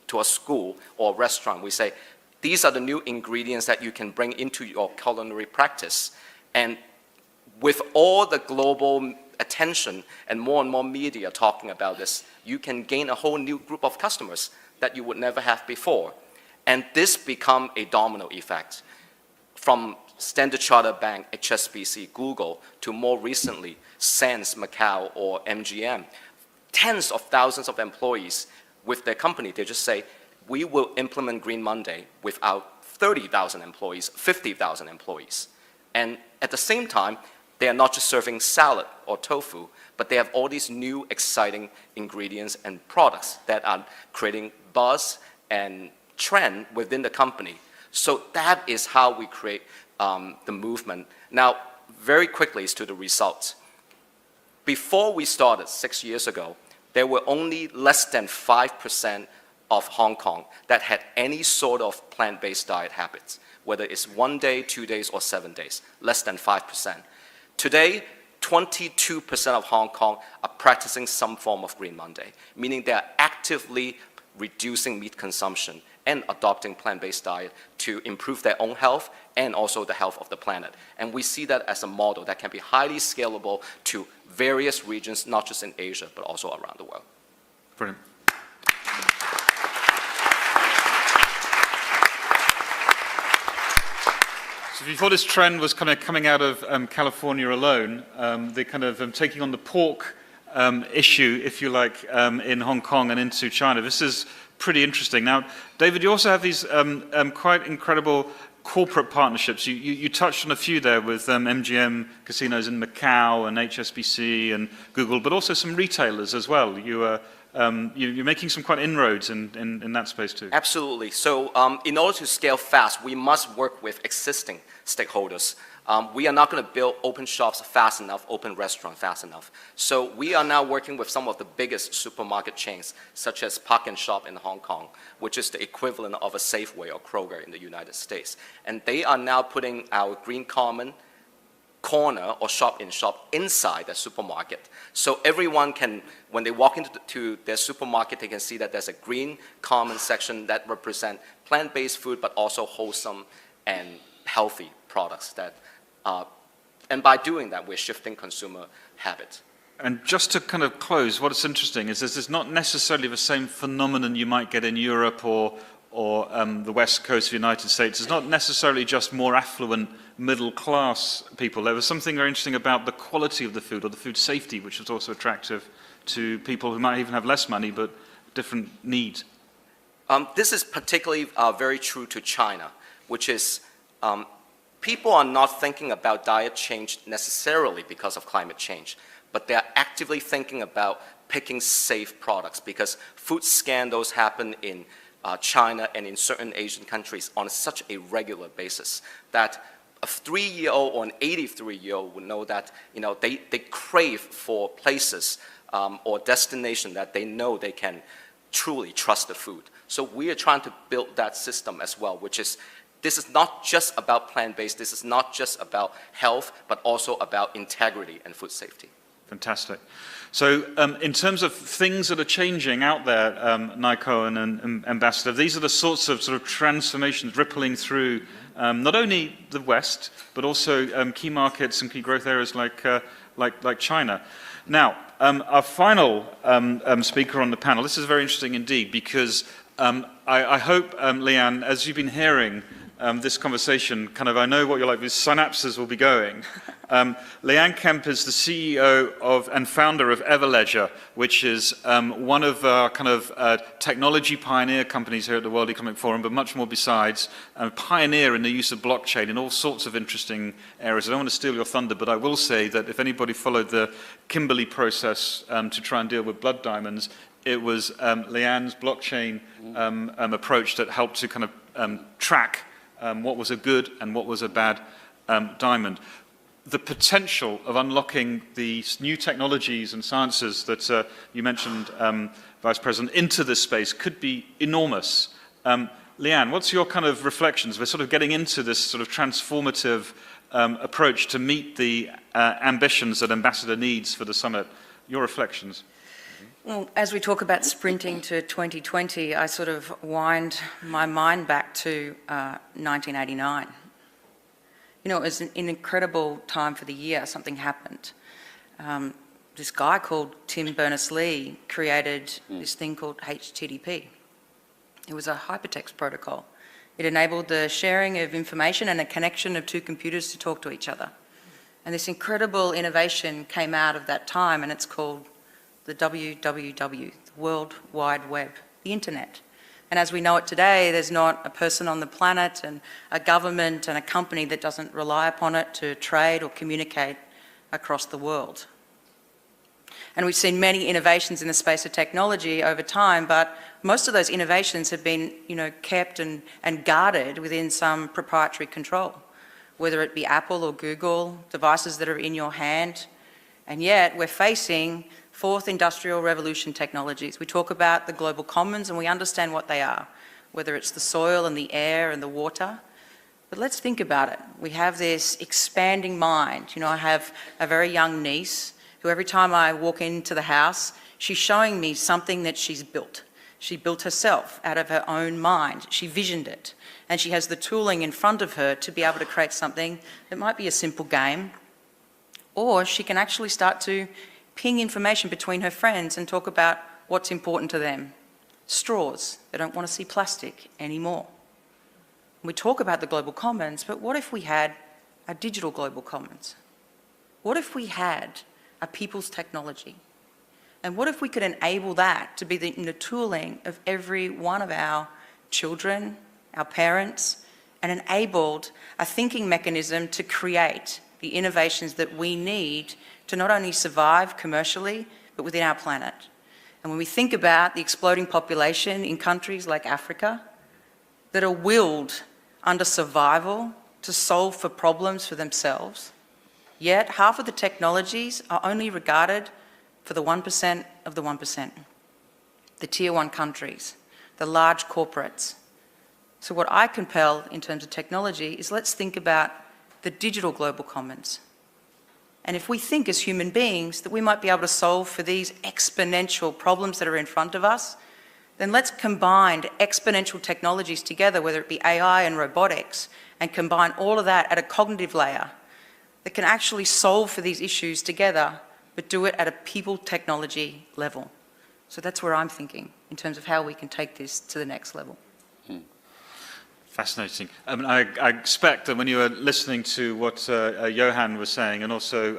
to a school or a restaurant, we say, these are the new ingredients that you can bring into your culinary practice. And with all the global attention and more media talking about this, you can gain a whole new group of customers that you would never have before. And this become a domino effect. From Standard Chartered Bank, HSBC, Google, to more recently, Sands, Macau, or MGM. Tens of thousands of employees with their company, they just say, we will implement Green Monday without 30,000 employees, 50,000 employees. And at the same time, they are not just serving salad or tofu, but they have all these new exciting ingredients and products that are creating buzz and trend within the company. So that is how we create the movement. Now, very quickly to the results. Before we started 6 years ago, there were only less than 5% of Hong Kong that had any sort of plant-based diet habits, whether it's 1 day, 2 days, or 7 days, less than 5%. Today, 22% of Hong Kong are practicing some form of Green Monday, meaning they are actively reducing meat consumption and adopting plant-based diet to improve their own health and also the health of the planet. And we see that as a model that can be highly scalable to various regions, not just in Asia, but also around the world. Brilliant. So before this trend was kind of coming out of California alone, the kind of taking on the pork issue, if you like, in Hong Kong and into China. This is pretty interesting. Now, David, you also have these quite incredible corporate partnerships. You touched on a few there with MGM casinos in Macau and HSBC and Google, but also some retailers as well. You're making some quite inroads in that space too. Absolutely. So in order to scale fast, we must work with existing stakeholders. We are not going to build open shops fast enough, open restaurants fast enough. So we are now working with some of the biggest supermarket chains, such as Park and Shop in Hong Kong, which is the equivalent of a Safeway or Kroger in the United States. And they are now putting our Green Common corner or shop-in-shop inside the supermarket. So everyone can, when they walk into their supermarket, they can see that there's a Green Common section that represent plant-based food, but also wholesome and healthy products that and by doing that, we're shifting consumer habits. And just to kind of close, what's interesting is this is not necessarily the same phenomenon you might get in Europe or the West Coast of the United States. It's not necessarily just more affluent middle-class people. There was something very interesting about the quality of the food or the food safety, which was also attractive to people who might even have less money but different needs. This is particularly very true to China, which is people are not thinking about diet change necessarily because of climate change, but they're actively thinking about picking safe products because food scandals happen in China and in certain Asian countries on such a regular basis that a 3-year-old or an 83-year-old would know that they crave for places or destination that they know they can truly trust the food. So we are trying to build that system as well, which is this is not just about plant-based, this is not just about health, but also about integrity and food safety. Fantastic. So in terms of things that are changing out there, Naiko and Ambassador, these are the sorts of transformations rippling through not only the West, but also key markets and key growth areas like China. Now, our final speaker on the panel, this is very interesting indeed, because I hope, Leanne, as you've been hearing this conversation, I know what you're like, these synapses will be going. Leanne Kemp is the CEO of and founder of Everledger, which is one of our technology pioneer companies here at the World Economic Forum, but much more besides, a pioneer in the use of blockchain in all sorts of interesting areas. I don't want to steal your thunder, but I will say that if anybody followed the Kimberley process to try and deal with blood diamonds, it was Leanne's blockchain approach that helped to track what was a good and what was a bad diamond. The potential of unlocking these new technologies and sciences that you mentioned, Vice President, into this space could be enormous. Leanne, what's your reflections? We're getting into this transformative approach to meet the ambitions that Ambassador needs for the summit. Your reflections? Well, as we talk about sprinting to 2020, I wind my mind back to 1989. It was an incredible time for the year. Something happened. This guy called Tim Berners-Lee created this thing called HTTP. It was a hypertext protocol. It enabled the sharing of information and a connection of two computers to talk to each other. And this incredible innovation came out of that time, and it's called the WWW, the World Wide Web, the Internet. And as we know it today, there's not a person on the planet and a government and a company that doesn't rely upon it to trade or communicate across the world. And we've seen many innovations in the space of technology over time, but most of those innovations have been, kept and guarded within some proprietary control. whether it be Apple or Google, devices that are in your hand. And yet we're facing fourth industrial revolution technologies. We talk about the global commons and we understand what they are, whether it's the soil and the air and the water. But let's think about it. We have this expanding mind. You know, I have a very young niece who every time I walk into the house, she's showing me something that she's built. She built herself out of her own mind. She visioned it. And she has the tooling in front of her to be able to create something that might be a simple game, or she can actually start to ping information between her friends and talk about what's important to them. Straws, they don't want to see plastic anymore. We talk about the global commons, but what if we had a digital global commons? What if we had a people's technology? And what if we could enable that to be in the tooling of every one of our children, our parents, and enabled a thinking mechanism to create the innovations that we need to not only survive commercially, but within our planet. And when we think about the exploding population in countries like Africa that are willed under survival to solve for problems for themselves, yet half of the technologies are only regarded for the 1% of the 1%, the tier 1 countries, the large corporates. So what I compel in terms of technology is let's think about the digital global commons. And if we think as human beings that we might be able to solve for these exponential problems that are in front of us, then let's combine exponential technologies together, whether it be AI and robotics, and combine all of that at a cognitive layer that can actually solve for these issues together, but do it at a people technology level. So that's where I'm thinking in terms of how we can take this to the next level. Fascinating. I expect that when you were listening to what Johan was saying, and also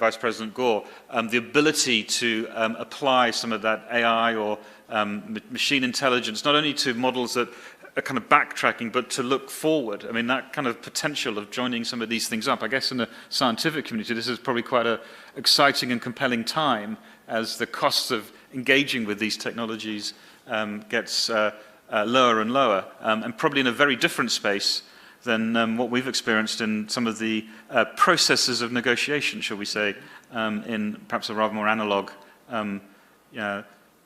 Vice President Gore, the ability to apply some of that AI or machine intelligence, not only to models that are kind of backtracking, but to look forward. I mean, that kind of potential of joining some of these things up. I guess in the scientific community, this is probably quite an exciting and compelling time as the costs of engaging with these technologies gets lower and lower, and probably in a very different space than what we've experienced in some of the processes of negotiation, shall we say, in perhaps a rather more analog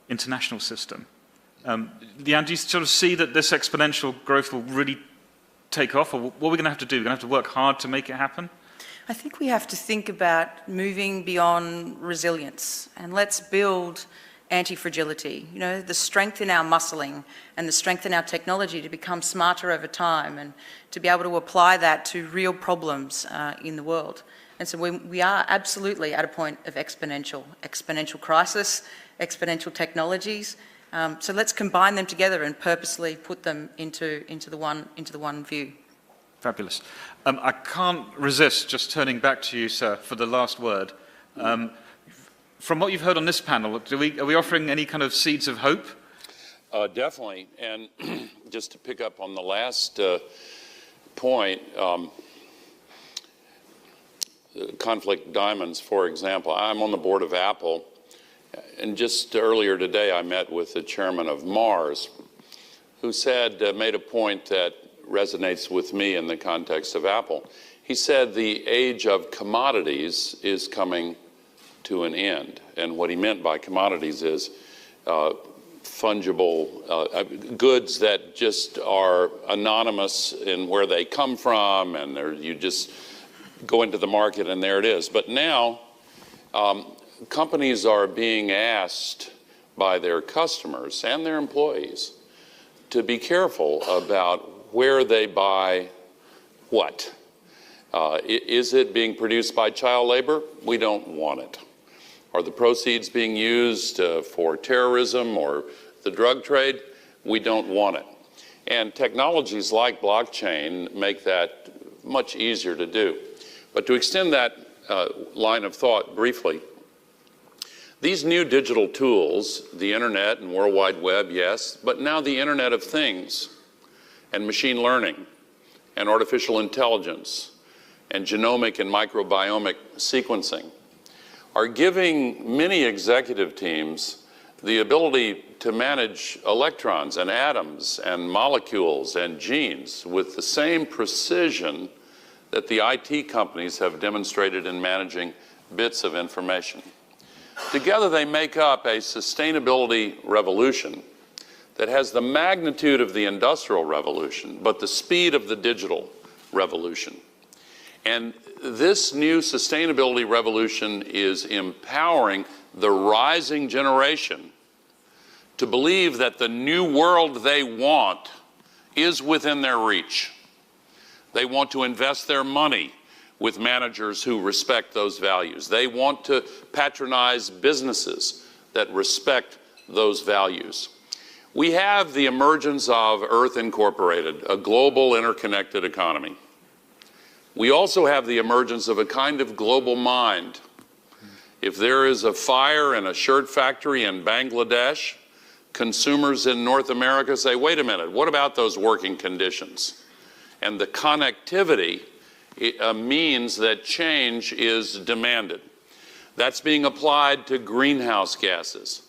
international system. Leanne, do you sort of see that this exponential growth will really take off, or what are we going to have to do? We're going to have to work hard to make it happen? I think we have to think about moving beyond resilience, and let's build anti-fragility, you know, the strength in our muscling and the strength in our technology to become smarter over time and to be able to apply that to real problems in the world. And so we are absolutely at a point of exponential crisis, exponential technologies. So let's combine them together and purposely put them into the one view. Fabulous. I can't resist just turning back to you, sir, for the last word. From what you've heard on this panel, are we offering any kind of seeds of hope? Definitely. And just to pick up on the last point, conflict diamonds, for example. I'm on the board of Apple, and just earlier today I met with the chairman of Mars, who said, made a point that resonates with me in the context of Apple. He said the age of commodities is coming to an end. And what he meant by commodities is fungible goods that just are anonymous in where they come from, and you just go into the market and there it is. But now companies are being asked by their customers and their employees to be careful about where they buy what. Is it being produced by child labor? We don't want it. Are the proceeds being used for terrorism or the drug trade? We don't want it. And technologies like blockchain make that much easier to do. But to extend that line of thought briefly, these new digital tools, the internet and World Wide Web, yes, but now the Internet of Things and machine learning and artificial intelligence and genomic and microbiomic sequencing are giving many executive teams the ability to manage electrons and atoms and molecules and genes with the same precision that the IT companies have demonstrated in managing bits of information. Together they make up a sustainability revolution that has the magnitude of the Industrial Revolution, but the speed of the digital revolution. And this new sustainability revolution is empowering the rising generation to believe that the new world they want is within their reach. They want to invest their money with managers who respect those values. They want to patronize businesses that respect those values. We have the emergence of Earth Incorporated, a global interconnected economy. We also have the emergence of a kind of global mind. If there is a fire in a shirt factory in Bangladesh, consumers in North America say, wait a minute, what about those working conditions? And the connectivity means that change is demanded. That's being applied to greenhouse gases.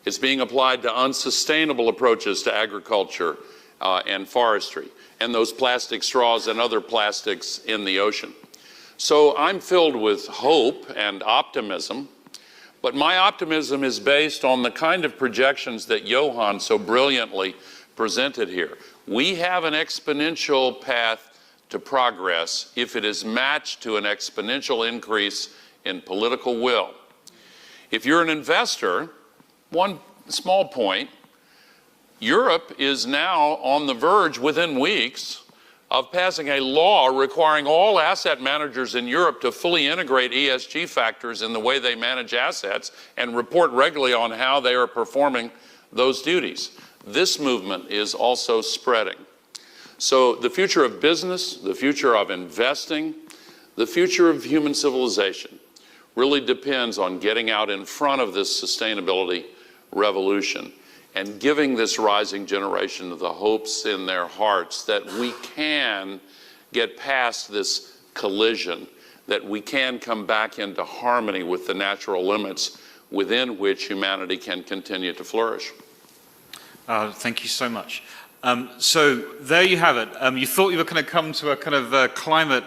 It's being applied to unsustainable approaches to agriculture and forestry, and those plastic straws and other plastics in the ocean. So I'm filled with hope and optimism, but my optimism is based on the kind of projections that Johan so brilliantly presented here. We have an exponential path to progress if it is matched to an exponential increase in political will. If you're an investor, one small point, Europe is now on the verge within weeks of passing a law requiring all asset managers in Europe to fully integrate ESG factors in the way they manage assets and report regularly on how they are performing those duties. This movement is also spreading. So the future of business, the future of investing, the future of human civilization really depends on getting out in front of this sustainability revolution and giving this rising generation the hopes in their hearts that we can get past this collision, that we can come back into harmony with the natural limits within which humanity can continue to flourish. Thank you so much. So there you have it. You thought you were going to come to a kind of climate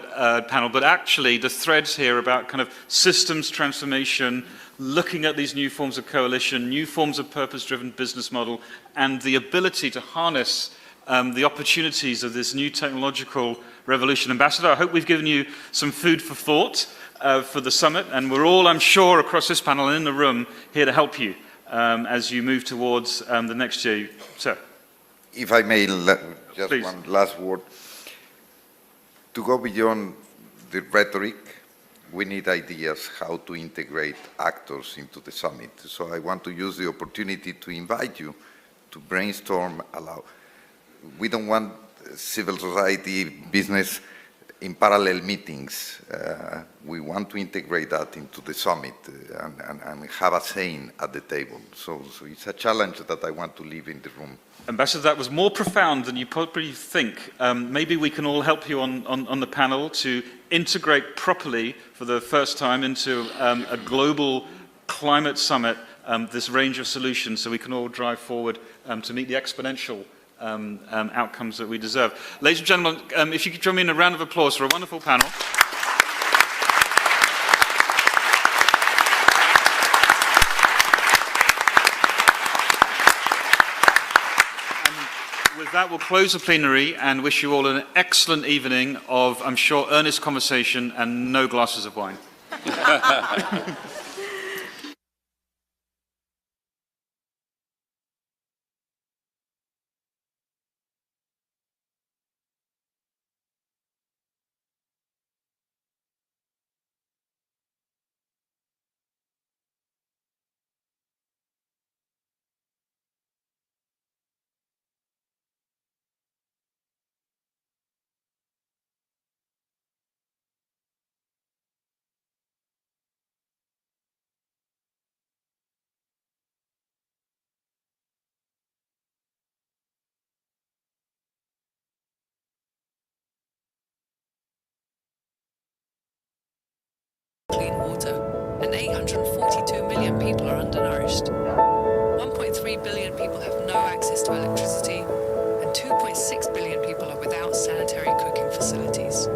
panel, but actually the threads here about kind of systems transformation, looking at these new forms of coalition, new forms of purpose-driven business model, and the ability to harness the opportunities of this new technological revolution. Ambassador, I hope we've given you some food for thought for the summit, and we're all, I'm sure, across this panel and in the room here to help you as you move towards the next year. Sir. If I may, just Please. one last word. To go beyond the rhetoric, we need ideas how to integrate actors into the summit. So I want to use the opportunity to invite you to brainstorm aloud. We don't want civil society, business in parallel meetings. We want to integrate that into the summit and have a saying at the table. So it's a challenge that I want to leave in the room. Ambassador, that was more profound than you probably think. Maybe we can all help you on the panel to integrate properly for the first time into a global climate summit this range of solutions so we can all drive forward to meet the exponential outcomes that we deserve. Ladies and gentlemen, if you could join me in a round of applause for a wonderful panel. With that, we'll close the plenary and wish you all an excellent evening of, I'm sure, earnest conversation and no glasses of wine. Clean water, and 842 million people are undernourished. 1.3 billion people have no access to electricity, and 2.6 billion people are without sanitary cooking facilities.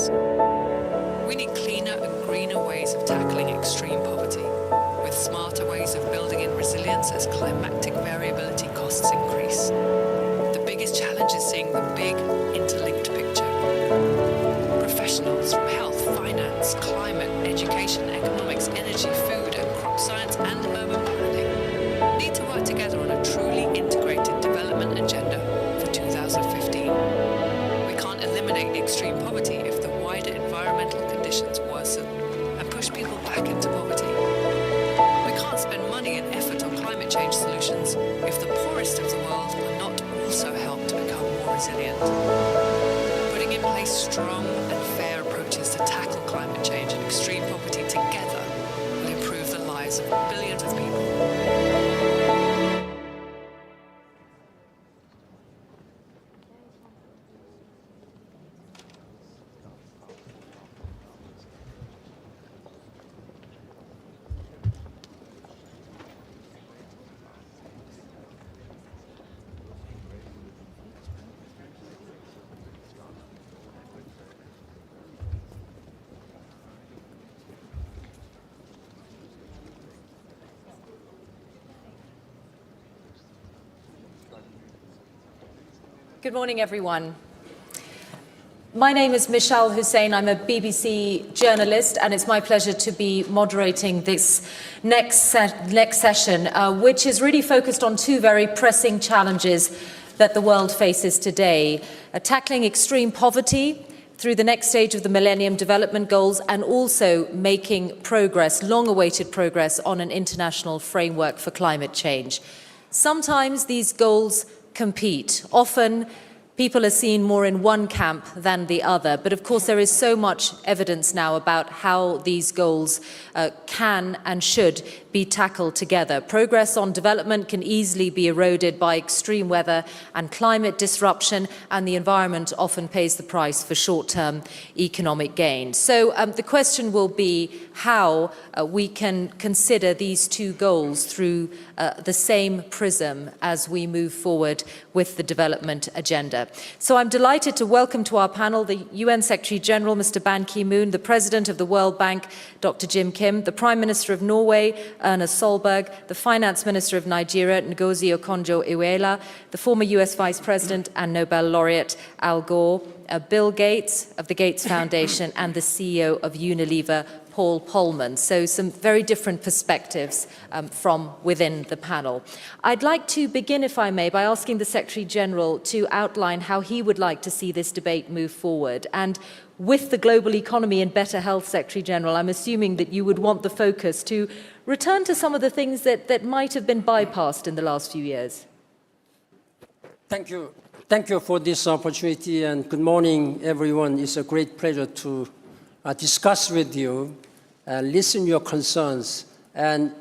emissions. We need cleaner and greener ways of tackling extreme poverty, with smarter ways of building in resilience as climatic variability costs increase. The biggest challenge is seeing the big, interlinked picture. Professionals from health, finance, climate, education, economics, energy, food and crop science and urban planning need to work together on a truly integrated development agenda for 2015. We can't eliminate extreme poverty if the wider environmental conditions worsen and push people back into poverty. We can't spend money and effort on climate change solutions if the poorest of the world are not also helped to become more resilient. Putting in place strong and fair approaches to tackle climate change and extreme poverty together will improve the lives of billions of people. Good morning, everyone. My name is Michelle Hussein. I'm a BBC journalist, and it's my pleasure to be moderating this next session, which is really focused on two very pressing challenges that the world faces today: tackling extreme poverty through the next stage of the Millennium Development Goals, and also making progress, long-awaited progress, on an international framework for climate change. Sometimes these goals compete. Often people are seen more in one camp than the other, but of course there is so much evidence now about how these goals can and should be tackled together. Progress on development can easily be eroded by extreme weather and climate disruption, and the environment often pays the price for short-term economic gain. So the question will be how we can consider these two goals through the same prism as we move forward with the development agenda. So I'm delighted to welcome to our panel the UN Secretary General, Mr. Ban Ki-moon, the President of the World Bank, Dr. Jim Kim, the Prime Minister of Norway, Erna Solberg, the Finance Minister of Nigeria, Ngozi Okonjo-Iweala, the former US Vice President and Nobel laureate Al Gore, Bill Gates of the Gates Foundation, and the CEO of Unilever, Paul Polman. So some very different perspectives from within the panel. I'd like to begin, if I may, by asking the Secretary General to outline how he would like to see this debate move forward. And with the global economy in better health, Secretary General, I'm assuming that you would want the focus to return to some of the things that might have been bypassed in the last few years. Thank you. Thank you for this opportunity, and good morning, everyone. It's a great pleasure to discuss with you, listen to your concerns, and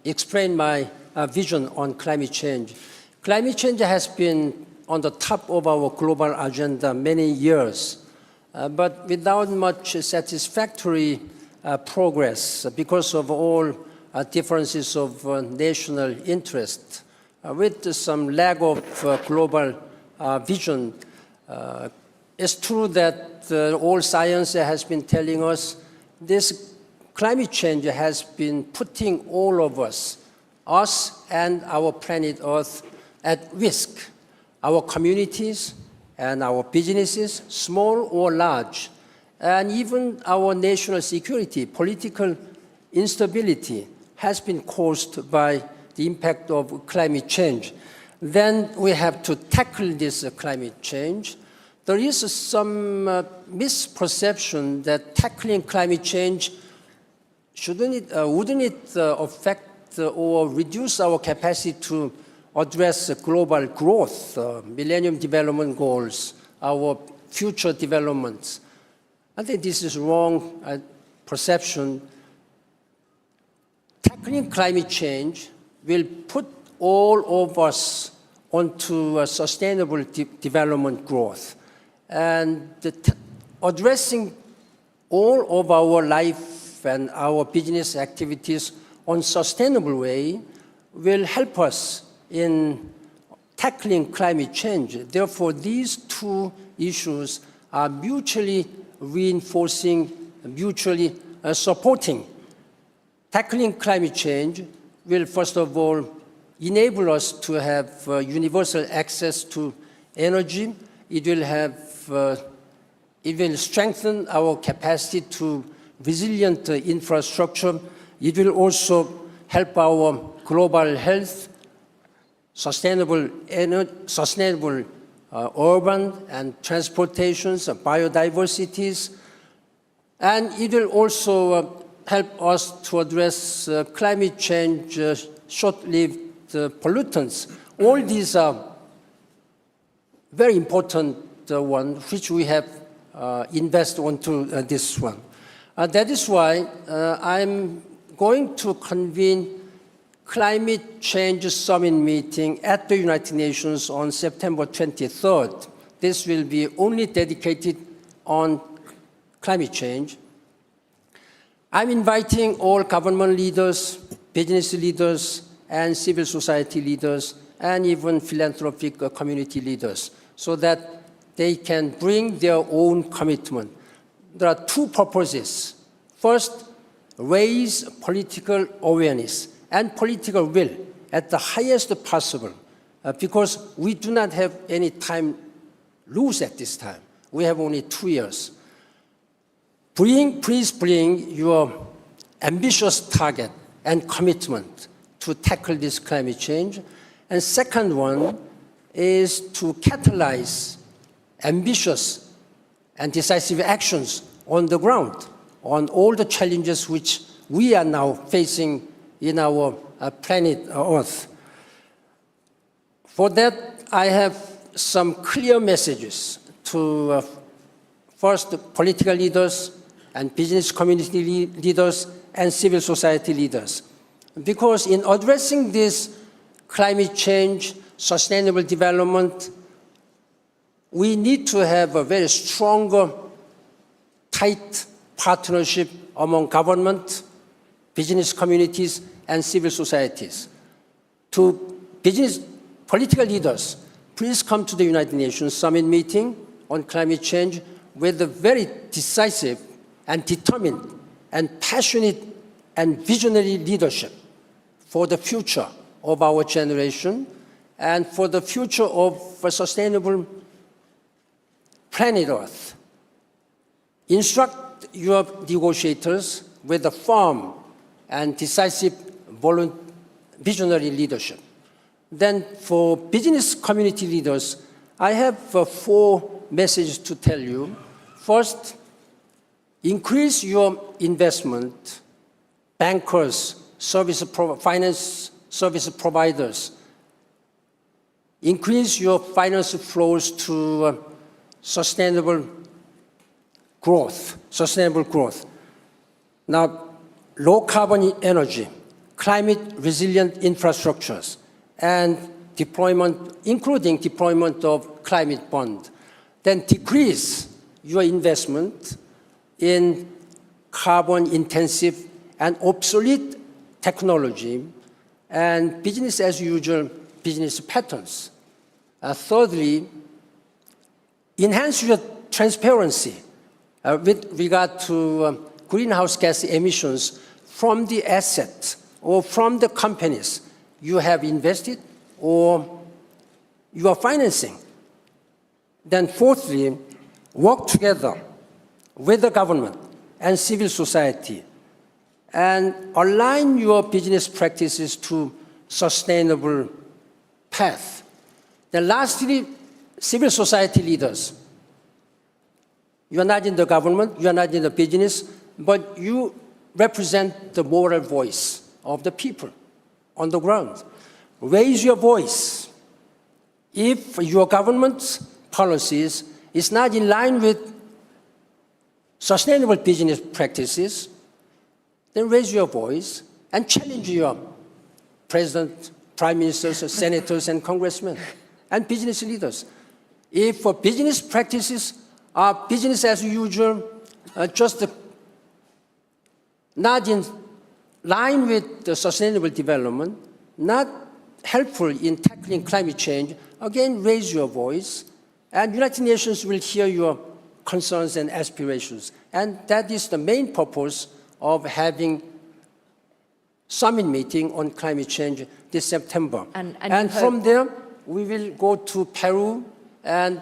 explain my vision on climate change. Climate change has been on the top of our global agenda many years, but without much satisfactory progress because of all differences of national interest, with some lack of global vision. It's true that all science has been telling us this climate change has been putting all of us and our planet Earth at risk. Our communities and our businesses, small or large, and even our national security, political instability has been caused by the impact of climate change. Then we have to tackle this climate change. There is some misperception that tackling climate change wouldn't it affect or reduce our capacity to address global growth, Millennium Development Goals, our future developments. I think this is wrong perception. Tackling climate change will put all of us onto a sustainable development growth. And addressing all of our life and our business activities on sustainable way will help us in tackling climate change. Therefore, these two issues are mutually reinforcing, mutually supporting. Tackling climate change will, first of all, enable us to have universal access to energy. It will strengthen our capacity to resilient infrastructure. It will also help our global health, sustainable urban and transportations, biodiversities, and it will also help us to address climate change, short-lived pollutants. All these are very important ones, which we have invested onto this one. That is why I'm going to convene Climate Change Summit meeting at the United Nations on September 23rd. This will be only dedicated on climate change. I'm inviting all government leaders, business leaders, and civil society leaders, and even philanthropic community leaders, so that they can bring their own commitment. There are two purposes. First, raise political awareness and political will at the highest possible, because we do not have any time lose at this time. We have only 2 years. Please bring your ambitious target and commitment to tackle this climate change. And second one is to catalyze ambitious and decisive actions on the ground on all the challenges which we are now facing in our planet Earth. For that, I have some clear messages to first political leaders and business community leaders and civil society leaders. Because in addressing this climate change, sustainable development, we need to have a very strong, tight partnership among government, business communities, and civil societies. To business political leaders, please come to the United Nations Summit meeting on climate change with a very decisive and determined and passionate and visionary leadership for the future of our generation and for the future of a sustainable planet Earth. Instruct your negotiators with a firm and decisive visionary leadership. Then for business community leaders, I have 4 messages to tell you. First, increase your investment, bankers, finance service providers. Increase your finance flows to sustainable growth. Now, low carbon energy, climate resilient infrastructures, and deployment, including deployment of climate bond. Then decrease your investment in carbon intensive and obsolete technology and business as usual business patterns. Thirdly, enhance your transparency with regard to greenhouse gas emissions from the assets or from the companies you have invested or you are financing. Then fourthly, work together with the government and civil society and align your business practices to sustainable path. Then lastly, civil society leaders. You are not in the government, you are not in the business, but you represent the moral voice of the people on the ground. Raise your voice. If your government's policies is not in line with sustainable business practices, then raise your voice and challenge your president, prime ministers, senators, and congressmen, and business leaders. If business practices are business as usual, just not in line with the sustainable development, not helpful in tackling climate change, again, raise your voice, and United Nations will hear your concerns and aspirations. And that is the main purpose of having summit meeting on climate change this September. And from there, we will go to Peru and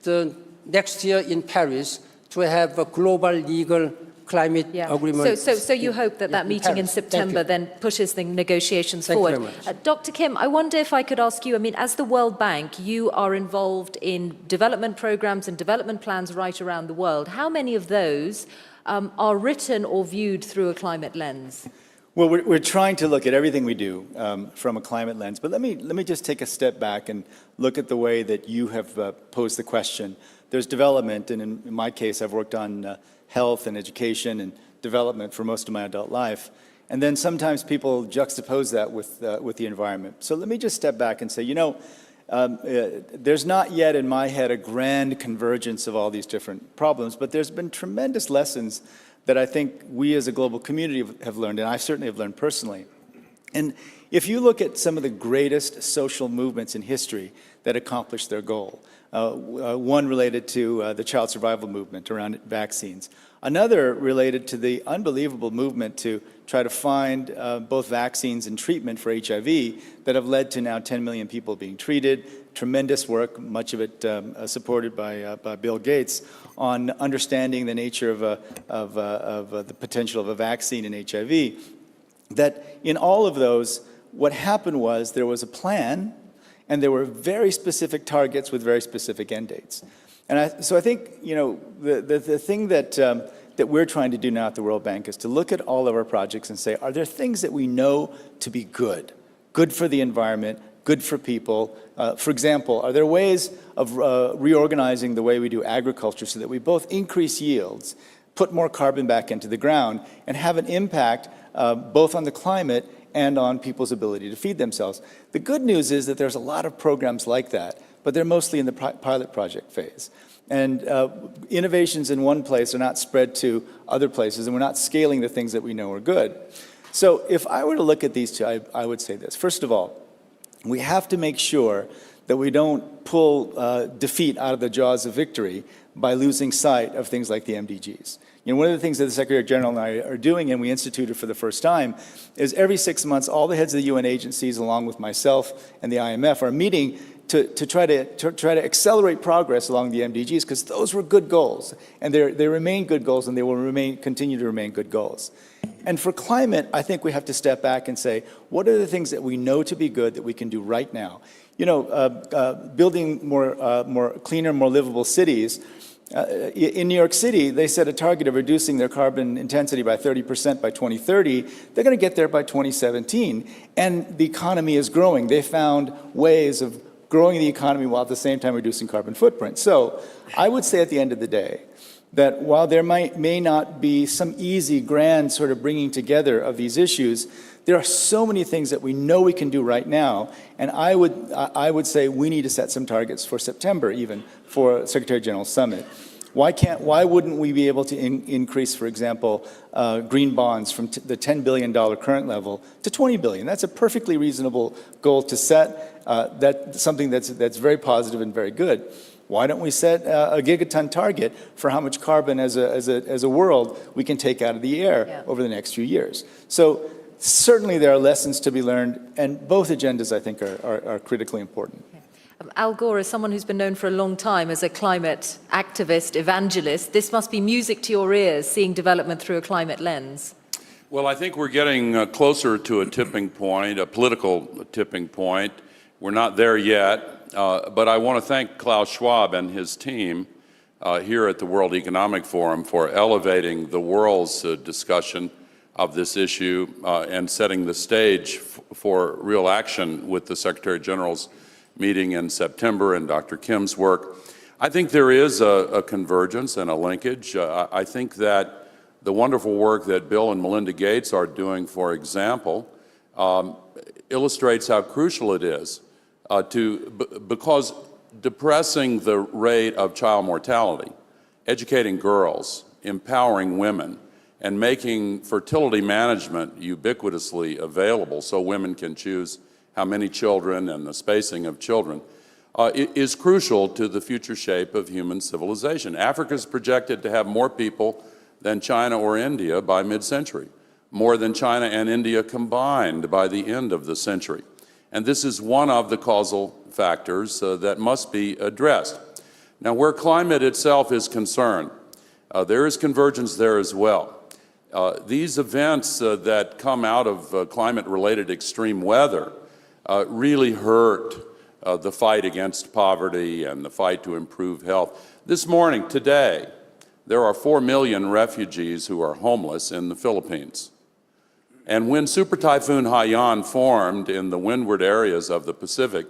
the next year in Paris to have a global legal climate agreement. So you hope that meeting in September then pushes the negotiations forward. Thank you very much. Dr. Kim, I wonder if I could ask you, I mean, as the World Bank, you are involved in development programs and development plans right around the world. How many of those are written or viewed through a climate lens? Well, we're trying to look at everything we do from a climate lens. But let me just take a step back and look at the way that you have posed the question. There's development, and in my case, I've worked on health and education and development for most of my adult life. And then sometimes people juxtapose that with the environment. So let me just step back and say, you know, there's not yet in my head a grand convergence of all these different problems, but there's been tremendous lessons that I think we as a global community have learned, and I certainly have learned personally. And if you look at some of the greatest social movements in history that accomplished their goal, one related to the child survival movement around vaccines, another related to the unbelievable movement to try to find both vaccines and treatment for HIV that have led to now 10 million people being treated. Tremendous work, much of it supported by Bill Gates, on understanding the nature of the potential of a vaccine in HIV. That in all of those, what happened was there was a plan, and there were very specific targets with very specific end dates. And so I think, you know, the thing that we're trying to do now at the World Bank is to look at all of our projects and say, are there things that we know to be good for the environment, good for people? For example, are there ways of reorganizing the way we do agriculture so that we both increase yields, put more carbon back into the ground, and have an impact both on the climate and on people's ability to feed themselves? The good news is that there's a lot of programs like that, but they're mostly in the pilot project phase. And innovations in one place are not spread to other places, and we're not scaling the things that we know are good. So if I were to look at these two, I would say this. First of all, we have to make sure that we don't pull defeat out of the jaws of victory by losing sight of things like the MDGs. You know, one of the things that the Secretary General and I are doing, and we instituted for the first time, is every 6 months, all the heads of the UN agencies, along with myself and the IMF, are meeting to try to accelerate progress along the MDGs, because those were good goals, and they remain good goals, and they will continue to remain good goals. And for climate, I think we have to step back and say, what are the things that we know to be good that we can do right now? You know, building more cleaner, more livable cities. In New York City, they set a target of reducing their carbon intensity by 30% by 2030. They're going to get there by 2017. And the economy is growing. They found ways of growing the economy while at the same time reducing carbon footprint. So I would say at the end of the day that while there may not be some easy, grand sort of bringing together of these issues, there are so many things that we know we can do right now. And I would say we need to set some targets for September even for Secretary General's Summit. Why wouldn't we be able to increase, for example, green bonds from the $10 billion current level to $20 billion? That's a perfectly reasonable goal to set. That's something that's very positive and very good. Why don't we set a gigaton target for how much carbon as a world we can take out of the air over the next few years? So certainly there are lessons to be learned, and both agendas, I think, are critically important. Al Gore, as someone who's been known for a long time as a climate activist, evangelist, this must be music to your ears, seeing development through a climate lens. Well, I think we're getting closer to a tipping point, a political tipping point. We're not there yet, but I want to thank Klaus Schwab and his team here at the World Economic Forum for elevating the world's discussion of this issue and setting the stage for real action with the Secretary General's meeting in September and Dr. Kim's work. I think there is a convergence and a linkage. I think that the wonderful work that Bill and Melinda Gates are doing, for example, illustrates how crucial it is because depressing the rate of child mortality, educating girls, empowering women, and making fertility management ubiquitously available so women can choose how many children and the spacing of children. is crucial to the future shape of human civilization. Africa is projected to have more people than China or India by mid-century, more than China and India combined by the end of the century. And this is one of the causal factors that must be addressed. Now, where climate itself is concerned, there is convergence there as well. These events that come out of climate-related extreme weather really hurt the fight against poverty and the fight to improve health. This morning, today, there are 4 million refugees who are homeless in the Philippines. And when Super Typhoon Haiyan formed in the windward areas of the Pacific,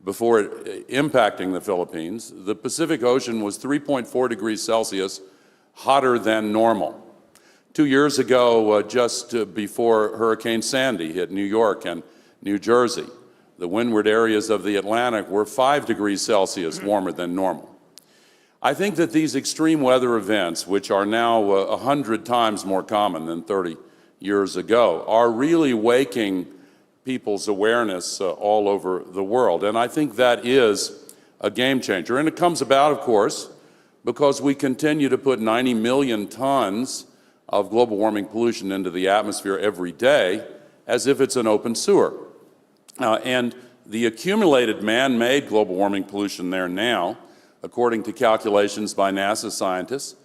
before impacting the Philippines, the Pacific Ocean was 3.4 degrees Celsius hotter than normal. 2 years ago, just before Hurricane Sandy hit New York and New Jersey, the windward areas of the Atlantic were 5 degrees Celsius warmer than normal. I think that these extreme weather events, which are now 100 times more common than 30 years ago, are really waking people's awareness all over the world. And I think that is a game changer. And it comes about, of course, because we continue to put 90 million tons of global warming pollution into the atmosphere every day as if it's an open sewer. And the accumulated man-made global warming pollution there now, according to calculations by NASA scientists,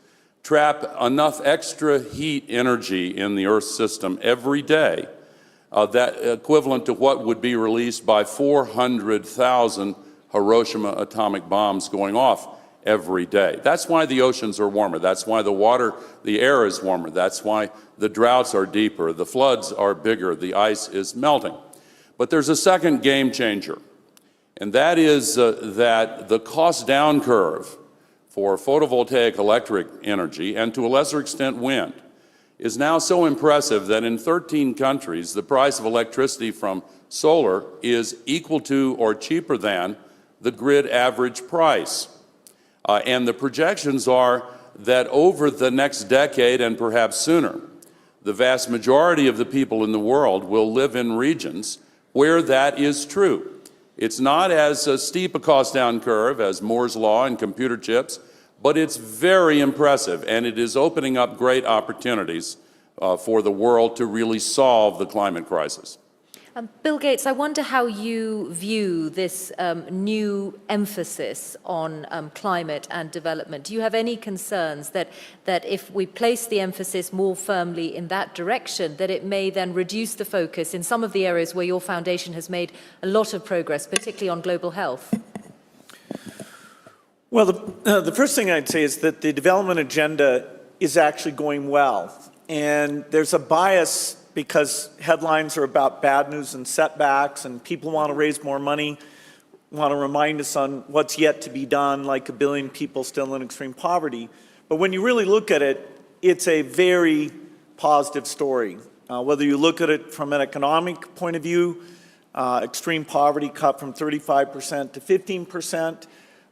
trap enough extra heat energy in the Earth's system every day that equivalent to what would be released by 400,000 Hiroshima atomic bombs going off every day. That's why the oceans are warmer. That's why the air is warmer. That's why the droughts are deeper, the floods are bigger, the ice is melting. But there's a second game changer, and that is that the cost down curve for photovoltaic electric energy, and to a lesser extent wind, is now so impressive that in 13 countries, the price of electricity from solar is equal to or cheaper than the grid average price. And the projections are that over the next decade and perhaps sooner, the vast majority of the people in the world will live in regions where that is true. It's not as steep a cost down curve as Moore's Law and computer chips, but it's very impressive, and it is opening up great opportunities for the world to really solve the climate crisis. Bill Gates, I wonder how you view this new emphasis on climate and development. Do you have any concerns that if we place the emphasis more firmly in that direction, that it may then reduce the focus in some of the areas where your foundation has made a lot of progress, particularly on global health? Well, the first thing I'd say is that the development agenda is actually going well. And there's a bias because headlines are about bad news and setbacks, and people want to raise more money, want to remind us on what's yet to be done, like 1 billion people still in extreme poverty. But when you really look at it, it's a very positive story. Whether you look at it from an economic point of view, extreme poverty cut from 35% to 15%.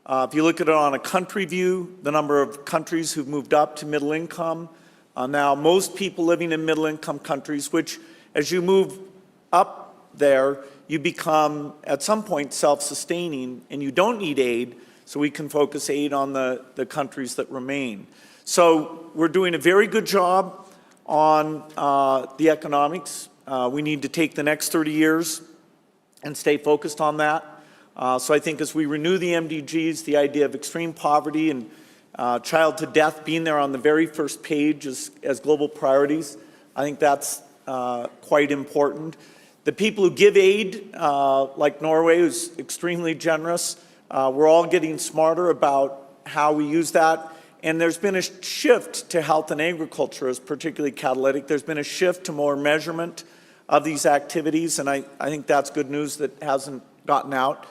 If you look at it on a country view, the number of countries who've moved up to middle income, now most people living in middle income countries, which as you move up there, you become at some point self-sustaining and you don't need aid, so we can focus aid on the countries that remain. So we're doing a very good job on the economics. We need to take the next 30 years and stay focused on that. So I think as we renew the MDGs, the idea of extreme poverty and child to death being there on the very first page as global priorities, I think that's quite important. The people who give aid, like Norway, who's extremely generous, we're all getting smarter about how we use that. And there's been a shift to health and agriculture as particularly catalytic. There's been a shift to more measurement of these activities, and I think that's good news that hasn't gotten out.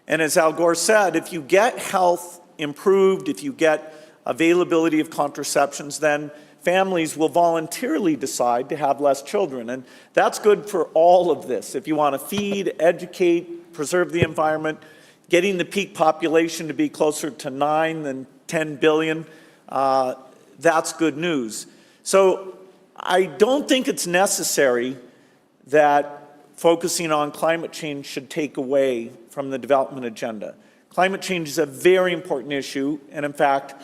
And as Al Gore said, if you get health improved, if you get availability of contraceptions, then families will voluntarily decide to have less children. And that's good for all of this. If you want to feed, educate, preserve the environment, getting the peak population to be closer to 9 than 10 billion, that's good news. So I don't think it's necessary that focusing on climate change should take away from the development agenda. Climate change is a very important issue, and in fact,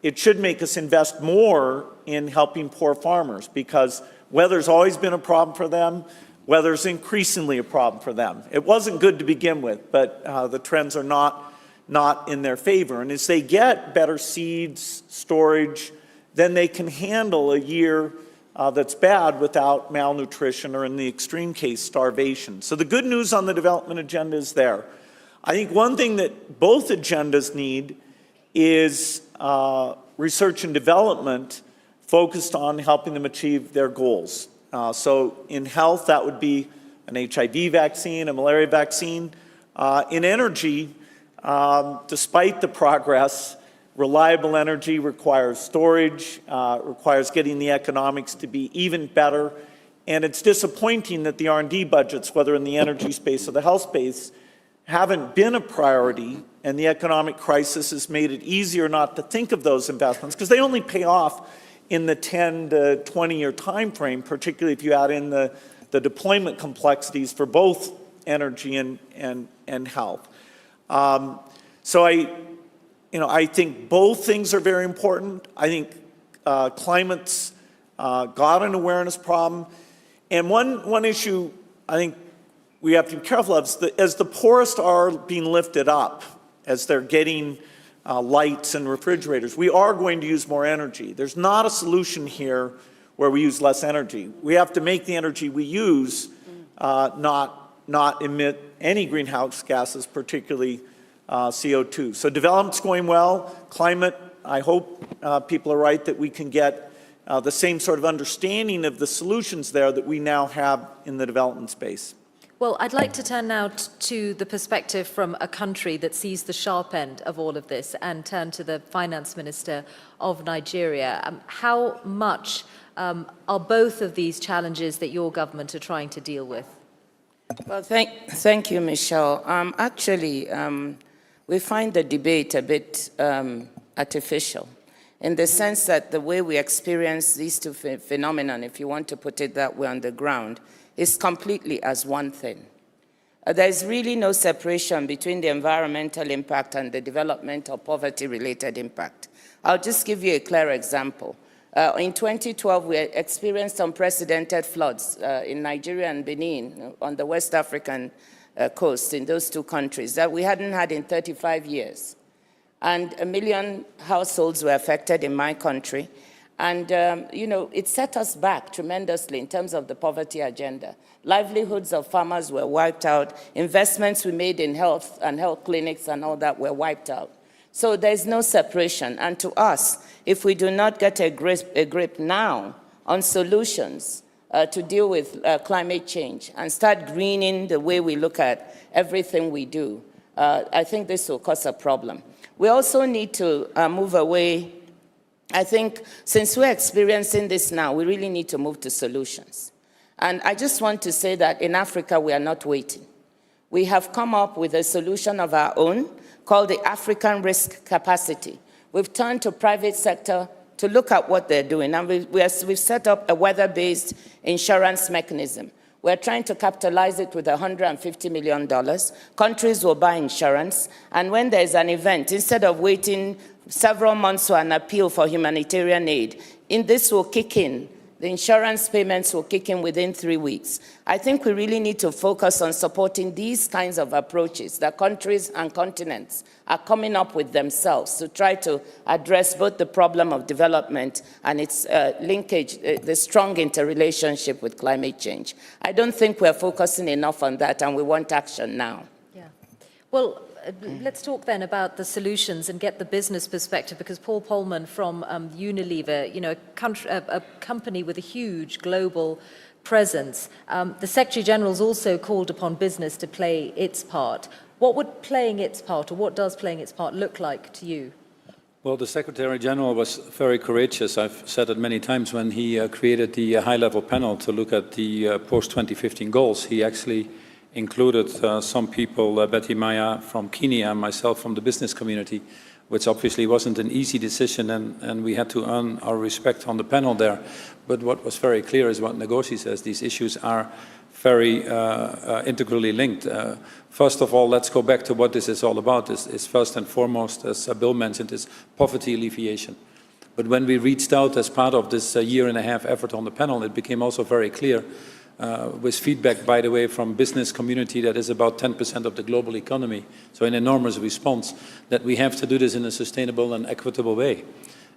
it should make us invest more in helping poor farmers, because weather's always been a problem for them. Weather's increasingly a problem for them. It wasn't good to begin with, but the trends are not in their favor. And as they get better seeds, storage, then they can handle a year that's bad without malnutrition, or in the extreme case, starvation. So the good news on the development agenda is there. I think one thing that both agendas need is research and development focused on helping them achieve their goals. So in health, that would be an HIV vaccine, a malaria vaccine. In energy, despite the progress, reliable energy requires storage, requires getting the economics to be even better. And it's disappointing that the R&D budgets, whether in the energy space or the health space, haven't been a priority, and the economic crisis has made it easier not to think of those investments, because they only pay off in the 10 to 20-year time frame, particularly if you add in the deployment complexities for both energy and health. So I think both things are very important. I think climate's got an awareness problem. And one issue I think we have to be careful of is that as the poorest are being lifted up, as they're getting lights and refrigerators, we are going to use more energy. There's not a solution here where we use less energy. We have to make the energy we use not emit any greenhouse gases, particularly CO2. So development's going well. Climate, I hope people are right that we can get the same sort of understanding of the solutions there that we now have in the development space. Well, I'd like to turn now to the perspective from a country that sees the sharp end of all of this, and turn to the finance minister of Nigeria. How much are both of these challenges that your government are trying to deal with? Well, thank you, Michelle. Actually, we find the debate a bit artificial, in the sense that the way we experience these two phenomena, if you want to put it that way, on the ground, is completely as one thing. There's really no separation between the environmental impact and the development or poverty-related impact. I'll just give you a clear example. In 2012, we experienced unprecedented floods in Nigeria and Benin on the West African coast, in those two countries, that we hadn't had in 35 years. And 1 million households were affected in my country. And, it set us back tremendously in terms of the poverty agenda. Livelihoods of farmers were wiped out. Investments we made in health and health clinics and all that were wiped out. So there's no separation. And to us, if we do not get a grip now on solutions to deal with climate change and start greening the way we look at everything we do, I think this will cause a problem. We also need to move away. I think since we're experiencing this now, we really need to move to solutions. And I just want to say that in Africa, we are not waiting. We have come up with a solution of our own called the African Risk Capacity. We've turned to private sector to look at what they're doing. And we've set up a weather-based insurance mechanism. We're trying to capitalize it with $150 million. Countries will buy insurance. And when there's an event, instead of waiting several months for an appeal for humanitarian aid, this will kick in. The insurance payments will kick in within 3 weeks. I think we really need to focus on supporting these kinds of approaches that countries and continents are coming up with themselves to try to address both the problem of development and its linkage, the strong interrelationship with climate change. I don't think we're focusing enough on that, and we want action now. Yeah. Well, let's talk then about the solutions and get the business perspective, because Paul Polman from Unilever, a company with a huge global presence, the Secretary General's also called upon business to play its part. What would playing its part, or what does playing its part look like to you? Well, the Secretary General was very courageous. I've said it many times when he created the high-level panel to look at the post-2015 goals. He actually included some people, Betty Maya from Kenya and myself from the business community, which obviously wasn't an easy decision, and we had to earn our respect on the panel there. But what was very clear is what Ngozi says, these issues are very integrally linked. First of all, let's go back to what this is all about. Is first and foremost, as Bill mentioned, is poverty alleviation. But when we reached out as part of this year-and-a-half effort on the panel, it became also very clear, with feedback, by the way, from business community that is about 10% of the global economy, so an enormous response, that we have to do this in a sustainable and equitable way.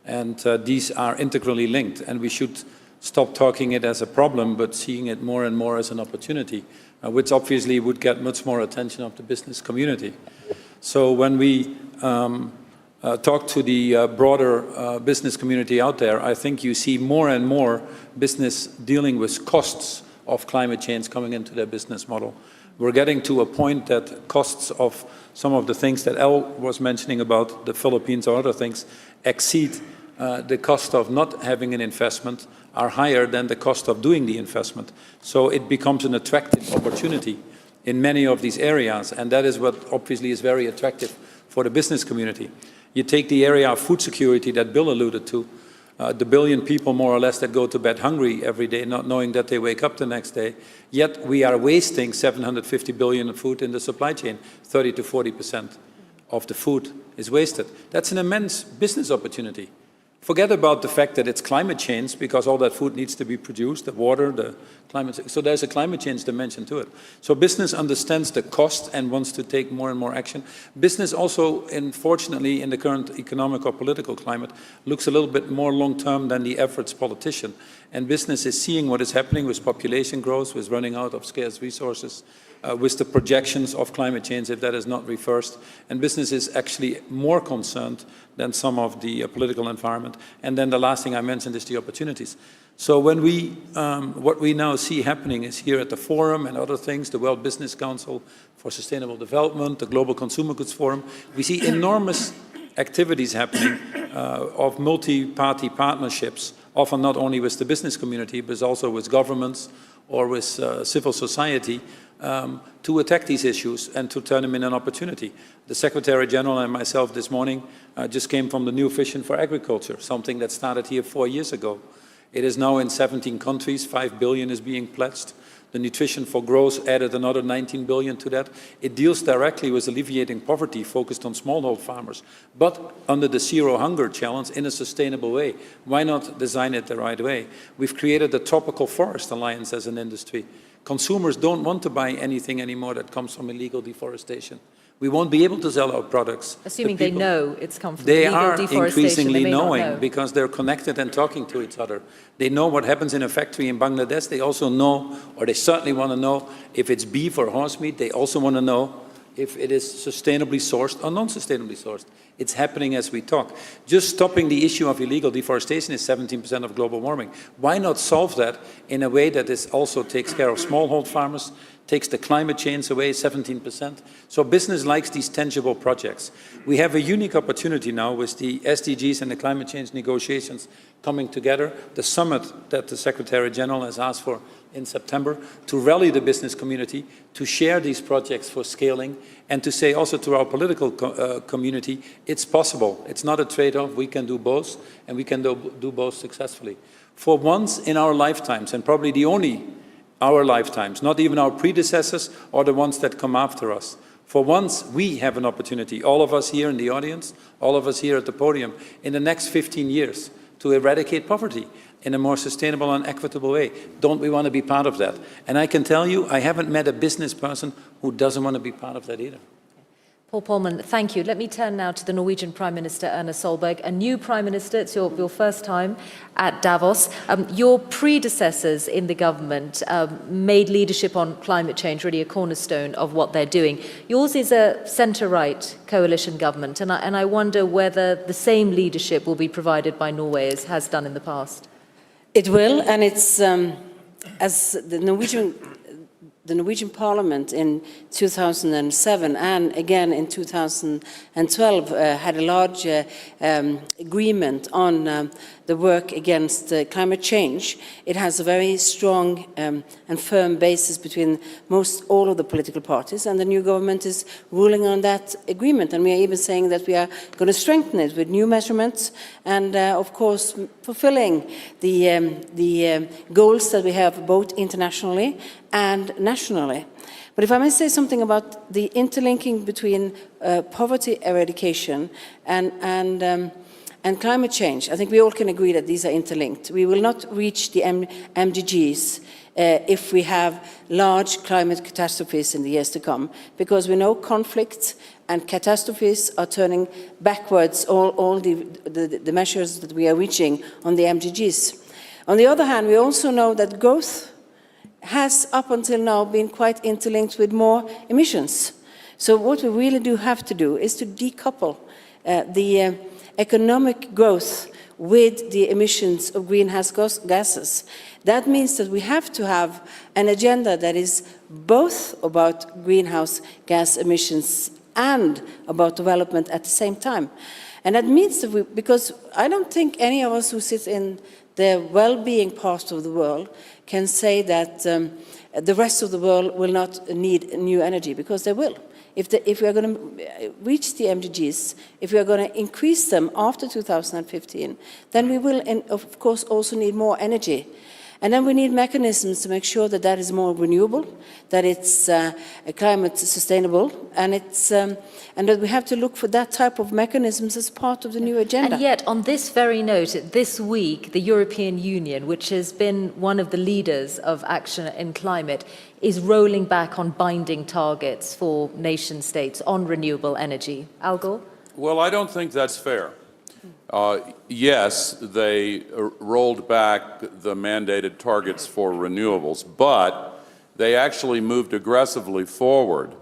And these are integrally linked, and we should stop talking it as a problem, but seeing it more and more as an opportunity, which obviously would get much more attention of the business community. So when we talk to the broader business community out there, I think you see more and more business dealing with costs of climate change coming into their business model. We're getting to a point that costs of some of the things that Elle was mentioning about the Philippines or other things exceed the cost of not having an investment, are higher than the cost of doing the investment. So it becomes an attractive opportunity in many of these areas, and that is what obviously is very attractive for the business community. You take the area of food security that Bill alluded to, the billion people more or less that go to bed hungry every day, not knowing that they wake up the next day, yet we are wasting 750 billion of food in the supply chain. 30 to 40% of the food is wasted. That's an immense business opportunity. Forget about the fact that it's climate change, because all that food needs to be produced, the water, the climate. So there's a climate change dimension to it. So business understands the cost and wants to take more and more action. Business also, unfortunately, in the current economic or political climate, looks a little bit more long-term than the average politician. And business is seeing what is happening with population growth, with running out of scarce resources, with the projections of climate change if that is not reversed. And business is actually more concerned than some of the political environment. And then the last thing I mentioned is the opportunities. So when we, what we now see happening is here at the Forum and other things, the World Business Council for Sustainable Development, the Global Consumer Goods Forum, we see enormous activities happening of multi-party partnerships, often not only with the business community, but also with governments or with civil society, to attack these issues and to turn them in an opportunity. The Secretary General and myself this morning just came from the new Vision for Agriculture, something that started here 4 years ago. It is now in 17 countries, 5 billion is being pledged. The Nutrition for Growth added another 19 billion to that. It deals directly with alleviating poverty, focused on smallholder farmers, but under the Zero Hunger Challenge in a sustainable way. Why not design it the right way? We've created the Tropical Forest Alliance as an industry. Consumers don't want to buy anything anymore that comes from illegal deforestation. We won't be able to sell our products. Assuming they know it's come from they illegal are deforestation. increasingly they may not knowing know. because they're connected and talking to each other. They know what happens in a factory in Bangladesh. They also know, or they certainly want to know, if it's beef or horse meat. They also want to know if it is sustainably sourced or non-sustainably sourced. It's happening as we talk. Just stopping the issue of illegal deforestation is 17% of global warming. Why not solve that in a way that is also takes care of smallholder farmers, takes the climate change away, 17%. So business likes these tangible projects. We have a unique opportunity now with the SDGs and the climate change negotiations coming together, the summit that the Secretary General has asked for in September, to rally the business community, to share these projects for scaling, and to say also to our political community, it's possible. It's not a trade-off. We can do both, and we can do both successfully. For once in our lifetimes, and probably the only our lifetimes, not even our predecessors or the ones that come after us. For once, we have an opportunity, all of us here in the audience, all of us here at the podium, in the next 15 years to eradicate poverty in a more sustainable and equitable way. Don't we want to be part of that? And I can tell you, I haven't met a business person who doesn't want to be part of that either. Paul Polman, thank you. Let me turn now to the Norwegian Prime Minister, Erna Solberg, a new Prime Minister. It's your first time at Davos. Your predecessors in the government made leadership on climate change really a cornerstone of what they're doing. Yours is a centre-right coalition government, and I wonder whether the same leadership will be provided by Norway as has done in the past. It will, and it's as the Norwegian Parliament in 2007 and again in 2012 had a large agreement on the work against climate change, it has a very strong and firm basis between all of the political parties, and the new government is ruling on that agreement. And we are even saying that we are going to strengthen it with new measurements and, of course, fulfilling the goals that we have both internationally and nationally. But if I may say something about the interlinking between poverty eradication and climate change, I think we all can agree that these are interlinked. We will not reach the MDGs if we have large climate catastrophes in the years to come, because we know conflicts and catastrophes are turning backwards all the measures that we are reaching on the MDGs. On the other hand, we also know that growth has up until now been quite interlinked with more emissions. So what we really do have to do is to decouple the economic growth with the emissions of greenhouse gases. That means that we have to have an agenda that is both about greenhouse gas emissions and about development at the same time. And that means that because I don't think any of us who sit in the well-being part of the world can say that the rest of the world will not need new energy, because they will. If we are going to reach the MDGs, if we are going to increase them after 2015, then we will, of course, also need more energy. And then we need mechanisms to make sure that that is more renewable, that it's climate sustainable, and that we have to look for that type of mechanisms as part of the new agenda. And yet, on this very note, this week, the European Union, which has been one of the leaders of action in climate, is rolling back on binding targets for nation states on renewable energy. Al Gore? Well, I don't think that's fair. Yes, they rolled back the mandated targets for renewables, but they actually moved aggressively forward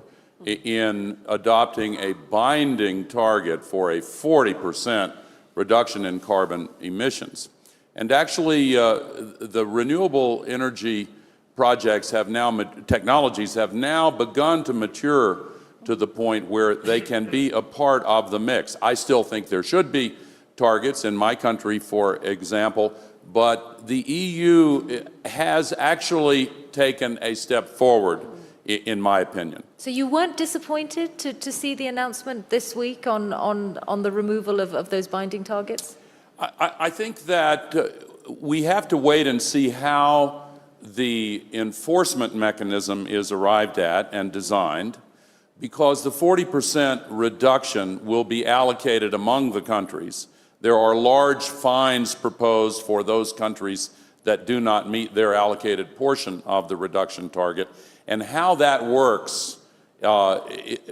in adopting a binding target for a 40% reduction in carbon emissions. And actually, the renewable energy projects technologies have now begun to mature to the point where they can be a part of the mix. I still think there should be targets in my country, for example, but the EU has actually taken a step forward, in my opinion. So you weren't disappointed to see the announcement this week on the removal of those binding targets? I think that we have to wait and see how the enforcement mechanism is arrived at and designed, because the 40% reduction will be allocated among the countries. There are large fines proposed for those countries that do not meet their allocated portion of the reduction target. And how that works,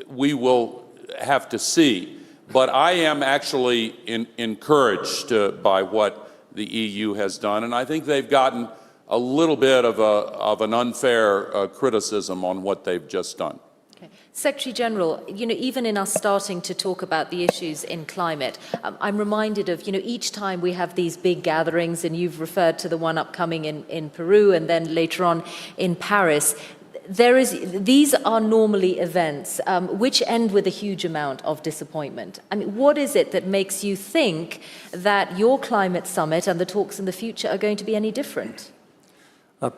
we will have to see. But I am actually encouraged by what the EU has done, and I think they've gotten a little bit of an unfair criticism on what they've just done. Secretary General, even in us starting to talk about the issues in climate, I'm reminded of, each time we have these big gatherings, and you've referred to the one upcoming in Peru and then later on in Paris, these are normally events which end with a huge amount of disappointment. I mean, what is it that makes you think that your climate summit and the talks in the future are going to be any different?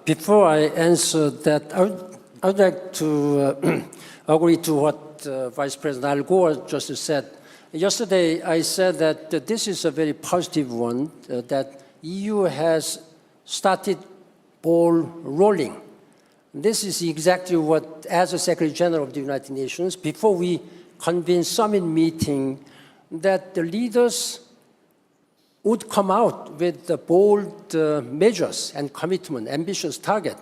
Before I answer that, I would like to agree to what Vice President Al Gore just said. Yesterday, I said that this is a very positive one, that EU has started ball rolling. This is exactly what, as a Secretary General of the United Nations, before we convened summit meeting, that the leaders would come out with the bold measures and commitment, ambitious target.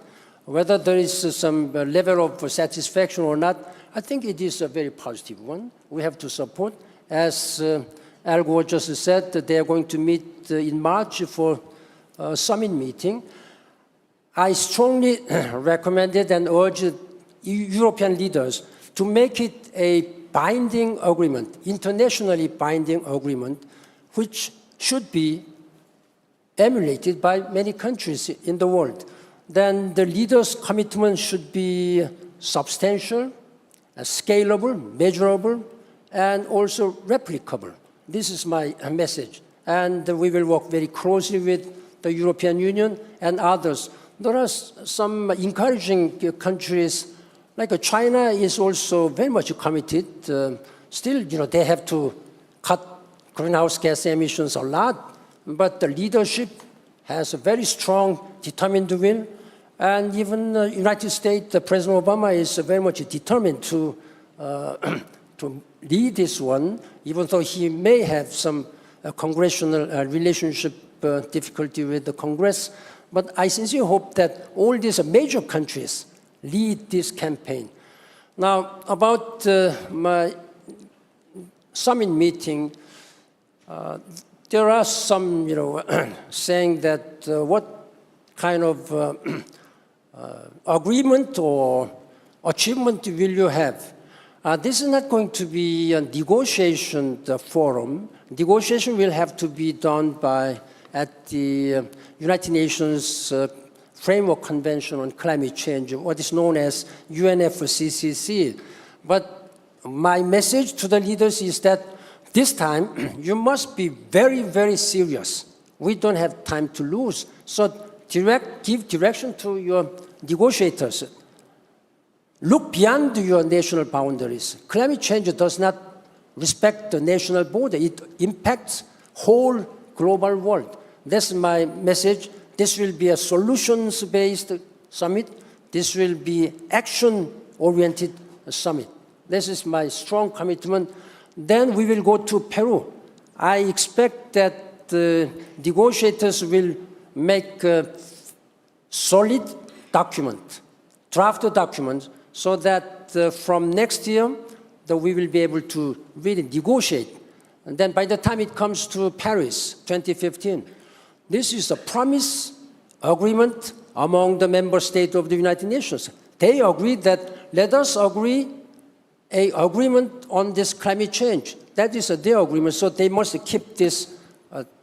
Whether there is some level of satisfaction or not, I think it is a very positive one. We have to support. As Al Gore just said, that they are going to meet in March for a summit meeting. I strongly recommended and urged European leaders to make it a binding agreement, internationally binding agreement, which should be emulated by many countries in the world. Then the leaders' commitment should be substantial, scalable, measurable, and also replicable. This is my message. and we will work very closely with the European Union and others. There are some encouraging countries, like China is also very much committed. Still, they have to cut greenhouse gas emissions a lot, but the leadership has a very strong, determined will. And even the United States, President Obama is very much determined to lead this one, even though he may have some congressional relationship difficulty with the Congress. But I sincerely hope that all these major countries lead this campaign. Now, about my summit meeting, there are some, saying that what kind of agreement or achievement will you have? This is not going to be a negotiation forum. Negotiation will have to be done at the United Nations Framework Convention on Climate Change, what is known as UNFCCC. But my message to the leaders is that this time you must be very, very serious. We don't have time to lose. So give direction to your negotiators. Look beyond your national boundaries. Climate change does not respect the national border. It impacts whole global world. That's my message. This will be a solutions-based summit. This will be action-oriented summit. This is my strong commitment. Then we will go to Peru. I expect that the negotiators will make a solid document, draft documents, so that from next year, we will be able to really negotiate. And then by the time it comes to Paris, 2015, this is a promise agreement among the member states of the United Nations. They agreed that let us agree an agreement on this climate change. That is their agreement, so they must keep this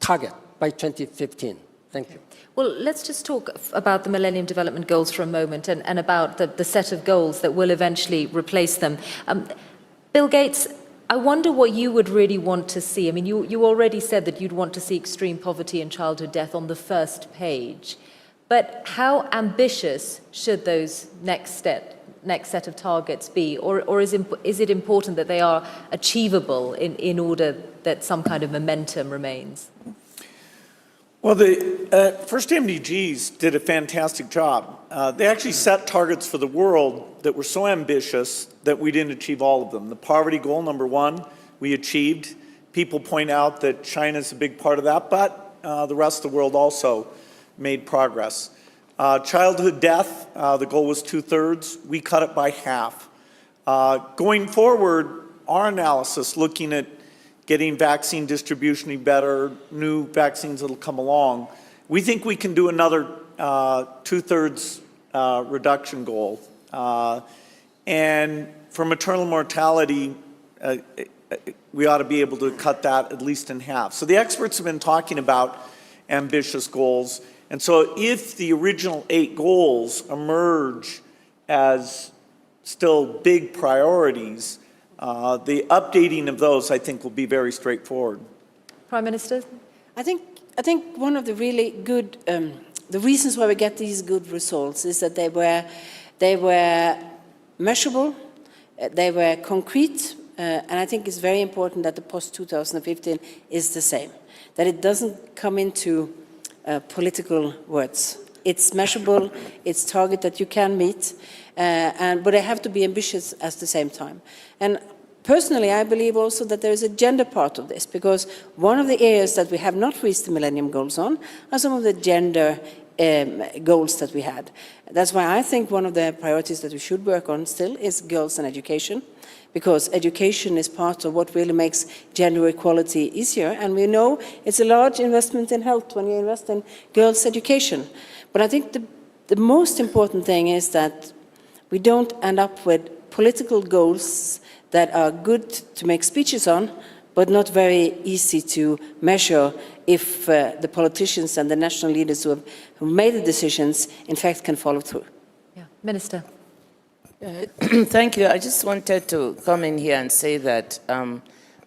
target by 2015. Thank you. Well, let's just talk about the Millennium Development Goals for a moment and about the set of goals that will eventually replace them. Bill Gates, I wonder what you would really want to see. I mean, you already said that you'd want to see extreme poverty and childhood death on the first page. But how ambitious should those next set of targets be? Or is it important that they are achievable in order that some kind of momentum remains? Well, the first MDGs did a fantastic job. They actually set targets for the world that were so ambitious that we didn't achieve all of them. The poverty goal, #1, we achieved. People point out that China's a big part of that, but the rest of the world also made progress. Childhood death, the goal was 2/3. We cut it by half. Going forward, our analysis, looking at getting vaccine distribution better, new vaccines that will come along, we think we can do another 2/3 reduction goal. And for maternal mortality, we ought to be able to cut that at least in half. So the experts have been talking about ambitious goals. And so if the original 8 goals emerge as still big priorities, the updating of those, I think, will be very straightforward. Prime Minister? I think one of the really good, the reasons why we get these good results is that they were measurable, they were concrete, and I think it's very important that the post-2015 is the same, that it doesn't come into political words. It's measurable, it's target that you can meet, but they have to be ambitious at the same time. And personally, I believe also that there is a gender part of this, because one of the areas that we have not reached the Millennium Goals on are some of the gender goals that we had. That's why I think one of the priorities that we should work on still is girls and education, because education is part of what really makes gender equality easier. And we know it's a large investment in health when you invest in girls' education. But I think the most important thing is that we don't end up with political goals that are good to make speeches on, but not very easy to measure if the politicians and the national leaders who made the decisions, in fact, can follow through. Yeah. Minister. Thank you. I just wanted to come in here and say that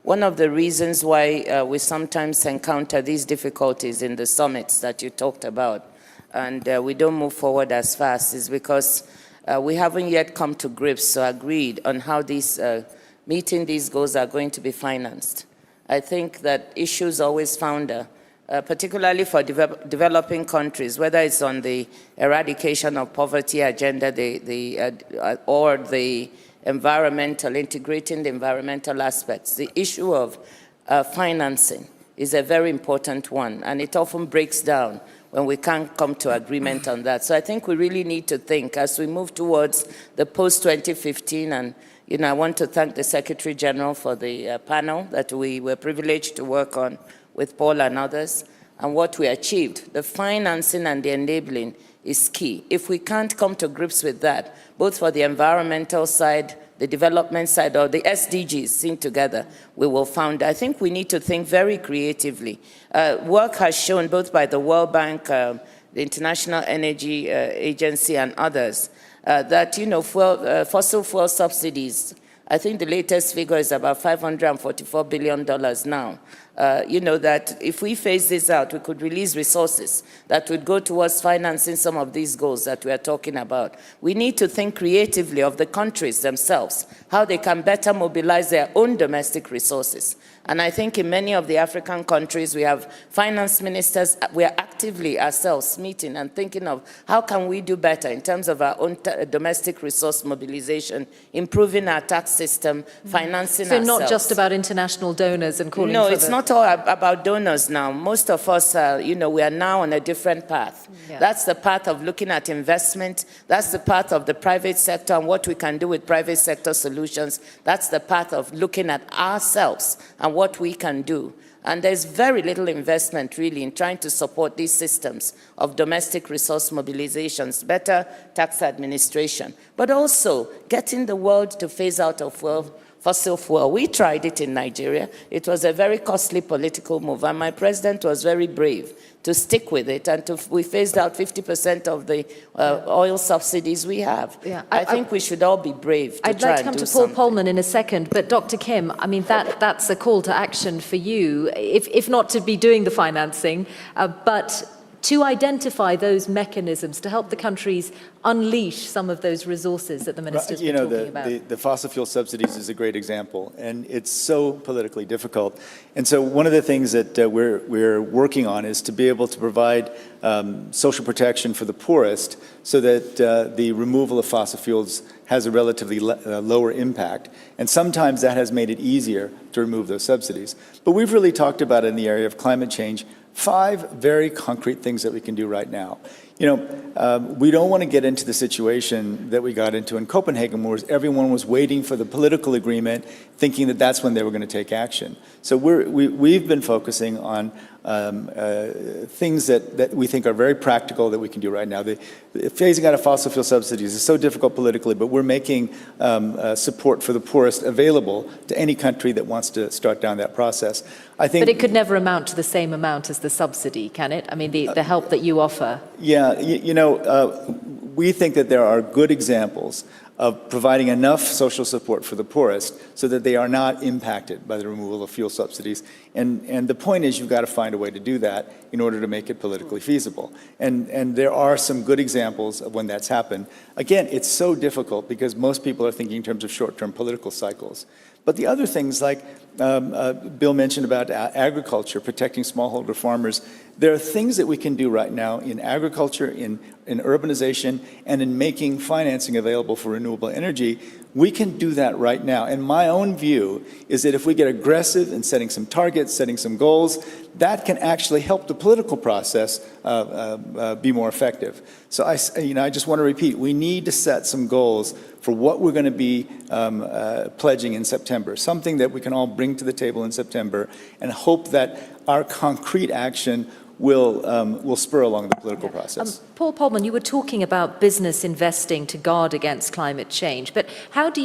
one of the reasons why we sometimes encounter these difficulties in the summits that you talked about, and we don't move forward as fast, is because we haven't yet come to grips or agreed on how meeting these goals are going to be financed. I think that issues always founder, particularly for developing countries, whether it's on the eradication of poverty agenda or the environmental, integrating the environmental aspects. The issue of financing is a very important one, and it often breaks down when we can't come to agreement on that. So I think we really need to think as we move towards the post-2015, and I want to thank the Secretary General for the panel that we were privileged to work on with Paul and others, and what we achieved. The financing and the enabling is key. If we can't come to grips with that, both for the environmental side, the development side, or the SDGs seen together, we will founder. I think we need to think very creatively. Work has shown, both by the World Bank, the International Energy Agency, and others, that fossil fuel subsidies, I think the latest figure is about $544 billion now. That if we phase this out, we could release resources that would go towards financing some of these goals that we are talking about. We need to think creatively of the countries themselves, how they can better mobilize their own domestic resources. And I think in many of the African countries, we have finance ministers, we are actively ourselves meeting and thinking of how can we do better in terms of our own domestic resource mobilization, improving our tax system, financing ourselves. So not just about international donors and calling No, for it's not all about donors now. Most of us, we are now on a different path. Yeah. That's the path of looking at investment. That's the path of the private sector and what we can do with private sector solutions. That's the path of looking at ourselves and what we can do. And there's very little investment, really, in trying to support these systems of domestic resource mobilizations, better tax administration, but also getting the world to phase out of fossil fuel. We tried it in Nigeria. It was a very costly political move, and my president was very brave to stick with it, and we phased out 50% of the oil subsidies we have. Yeah. I think we should all be brave to I'd like to come to Paul something. Polman in a second, but Dr. Kim, I mean, that's a call to action for you, if not to be doing the financing, but to identify those mechanisms to help the countries unleash some of those resources that the ministers were talking about. The fossil fuel subsidies is a great example, and it's so politically difficult. And so one of the things that we're working on is to be able to provide social protection for the poorest so that the removal of fossil fuels has a relatively lower impact. And sometimes that has made it easier to remove those subsidies. But we've really talked about it in the area of climate change, 5 very concrete things that we can do right now. We don't want to get into the situation that we got into in Copenhagen, where everyone was waiting for the political agreement, thinking that that's when they were going to take action. So we've been focusing on things that we think are very practical that we can do right now. The phasing out of fossil fuel subsidies is so difficult politically, but we're making support for the poorest available to any country that wants to start down that process. But it could never amount to the same amount as the subsidy, can it? I mean, the help that you offer. Yeah, we think that there are good examples of providing enough social support for the poorest so that they are not impacted by the removal of fuel subsidies. And the point is, you've got to find a way to do that in order to make it politically feasible. And there are some good examples of when that's happened. Again, it's so difficult because most people are thinking in terms of short-term political cycles. But the other things, like Bill mentioned about agriculture, protecting smallholder farmers, there are things that we can do right now in agriculture, in urbanization, and in making financing available for renewable energy. We can do that right now. And my own view is that if we get aggressive in setting some targets, setting some goals, that can actually help the political process be more effective. So I just want to repeat, we need to set some goals for what we're going to be pledging in September, something that we can all bring to the table in September, and hope that our concrete action will spur along the political process. Paul Polman, you were talking about business investing to guard against climate change, but how do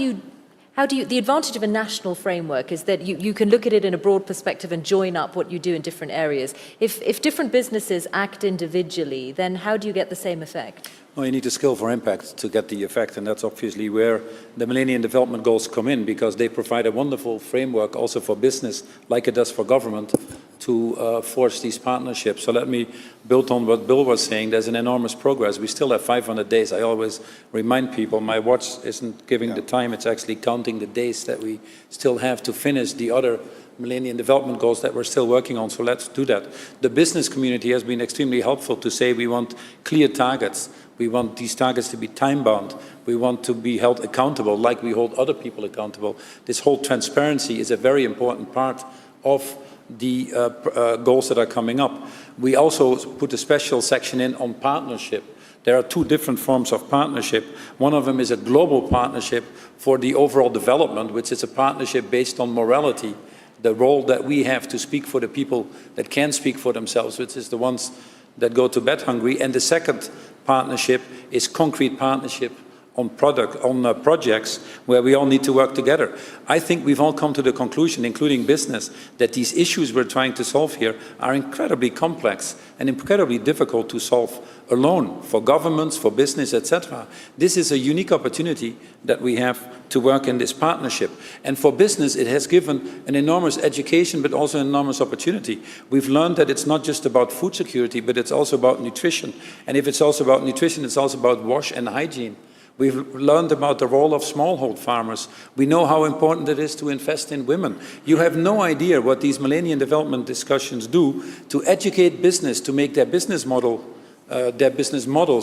How do you, the advantage of a national framework is that you can look at it in a broad perspective and join up what you do in different areas. If different businesses act individually, then how do you get the same effect? Well, you need a skill for impact to get the effect, and that's obviously where the Millennium Development Goals come in, because they provide a wonderful framework also for business, like it does for government, to forge these partnerships. So let me build on what Bill was saying. There's an enormous progress. We still have 500 days. I always remind people, my watch isn't giving the time, it's actually counting the days that we still have to finish the other Millennium Development Goals that we're still working on, so let's do that. The business community has been extremely helpful to say we want clear targets. We want these targets to be time-bound. We want to be held accountable like we hold other people accountable. This whole transparency is a very important part of the goals that are coming up. We also put a special section in on partnership. There are two different forms of partnership. One of them is a global partnership for the overall development, which is a partnership based on morality, the role that we have to speak for the people that can speak for themselves, which is the ones that go to bed hungry. And the second partnership is concrete partnership on projects where we all need to work together. I think we've all come to the conclusion, including business, that these issues we're trying to solve here are incredibly complex and incredibly difficult to solve alone, for governments, for business, etc. This is a unique opportunity that we have to work in this partnership. And for business, it has given an enormous education, but also an enormous opportunity. We've learned that it's not just about food security, but it's also about nutrition. And if it's also about nutrition, it's also about wash and hygiene. We've learned about the role of smallhold farmers. We know how important it is to invest in women. You have no idea what these Millennium Development discussions do to educate business, to make their business models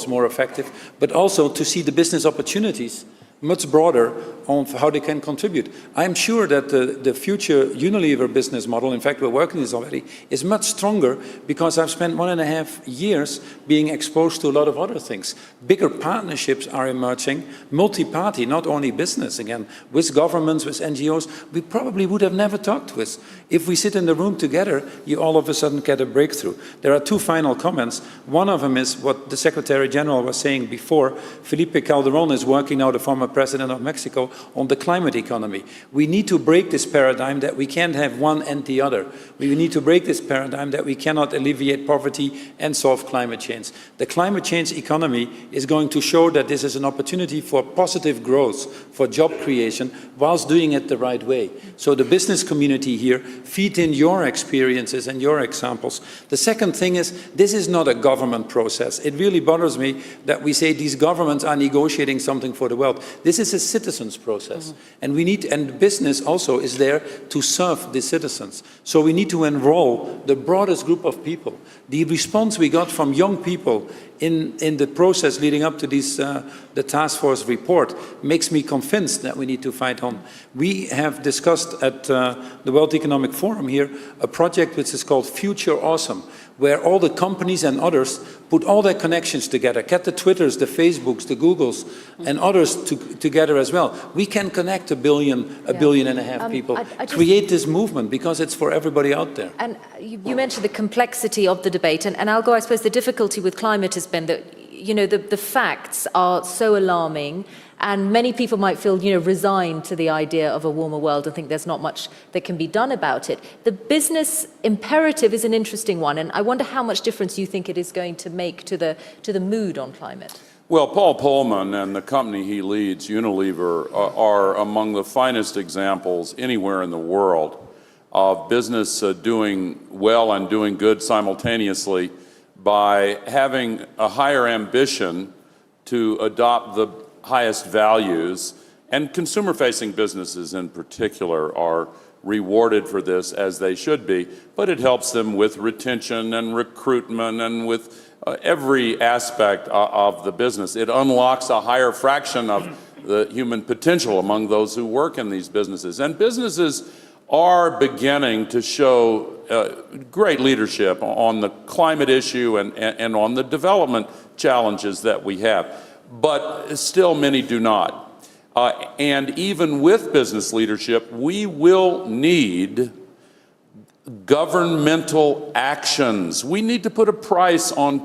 more effective, but also to see the business opportunities much broader on how they can contribute. I'm sure that the future Unilever business model, in fact we're working on this already, is much stronger because I've spent 1.5 years being exposed to a lot of other things. Bigger partnerships are emerging, multi-party, not only business, again, with governments, with NGOs, we probably would have never talked with. If we sit in the room together, you all of a sudden get a breakthrough. There are two final comments. One of them is what the Secretary General was saying before. Felipe Calderón is working now, the former President of Mexico, on the climate economy. We need to break this paradigm that we can't have one and the other. We need to break this paradigm that we cannot alleviate poverty and solve climate change. The climate change economy is going to show that this is an opportunity for positive growth, for job creation, whilst doing it the right way. So the business community here, feed in your experiences and your examples. The second thing is, this is not a government process. It really bothers me that we say these governments are negotiating something for the world. This is a citizens' process, and business also is there to serve the citizens. So we need to enroll the broadest group of people. The response we got from young people in the process leading up to this, the task force report makes me convinced that we need to fight on. We have discussed at the World Economic Forum here a project which is called Future Awesome, where all the companies and others put all their connections together, get the Twitters, the Facebooks, the Googles, and others together as well. We can connect a billion and a half people, create this movement, because it's for everybody out there. And you mentioned the complexity of the debate, and I'll go, I suppose the difficulty with climate has been that, you know, the facts are so alarming, and many people might feel, you know, resigned to the idea of a warmer world and think there's not much that can be done about it. The business imperative is an interesting one, and I wonder how much difference you think it is going to make to the mood on climate. Well, Paul Pullman and the company he leads, Unilever, are among the finest examples anywhere in the world of business doing well and doing good simultaneously by having a higher ambition to adopt the highest values, and consumer-facing businesses in particular are rewarded for this, as they should be, but it helps them with retention and recruitment and with every aspect of the business. It unlocks a higher fraction of the human potential among those who work in these businesses. And businesses are beginning to show great leadership on the climate issue and on the development challenges that we have. But still many do not. And even with business leadership, we will need governmental actions. We need to put a price on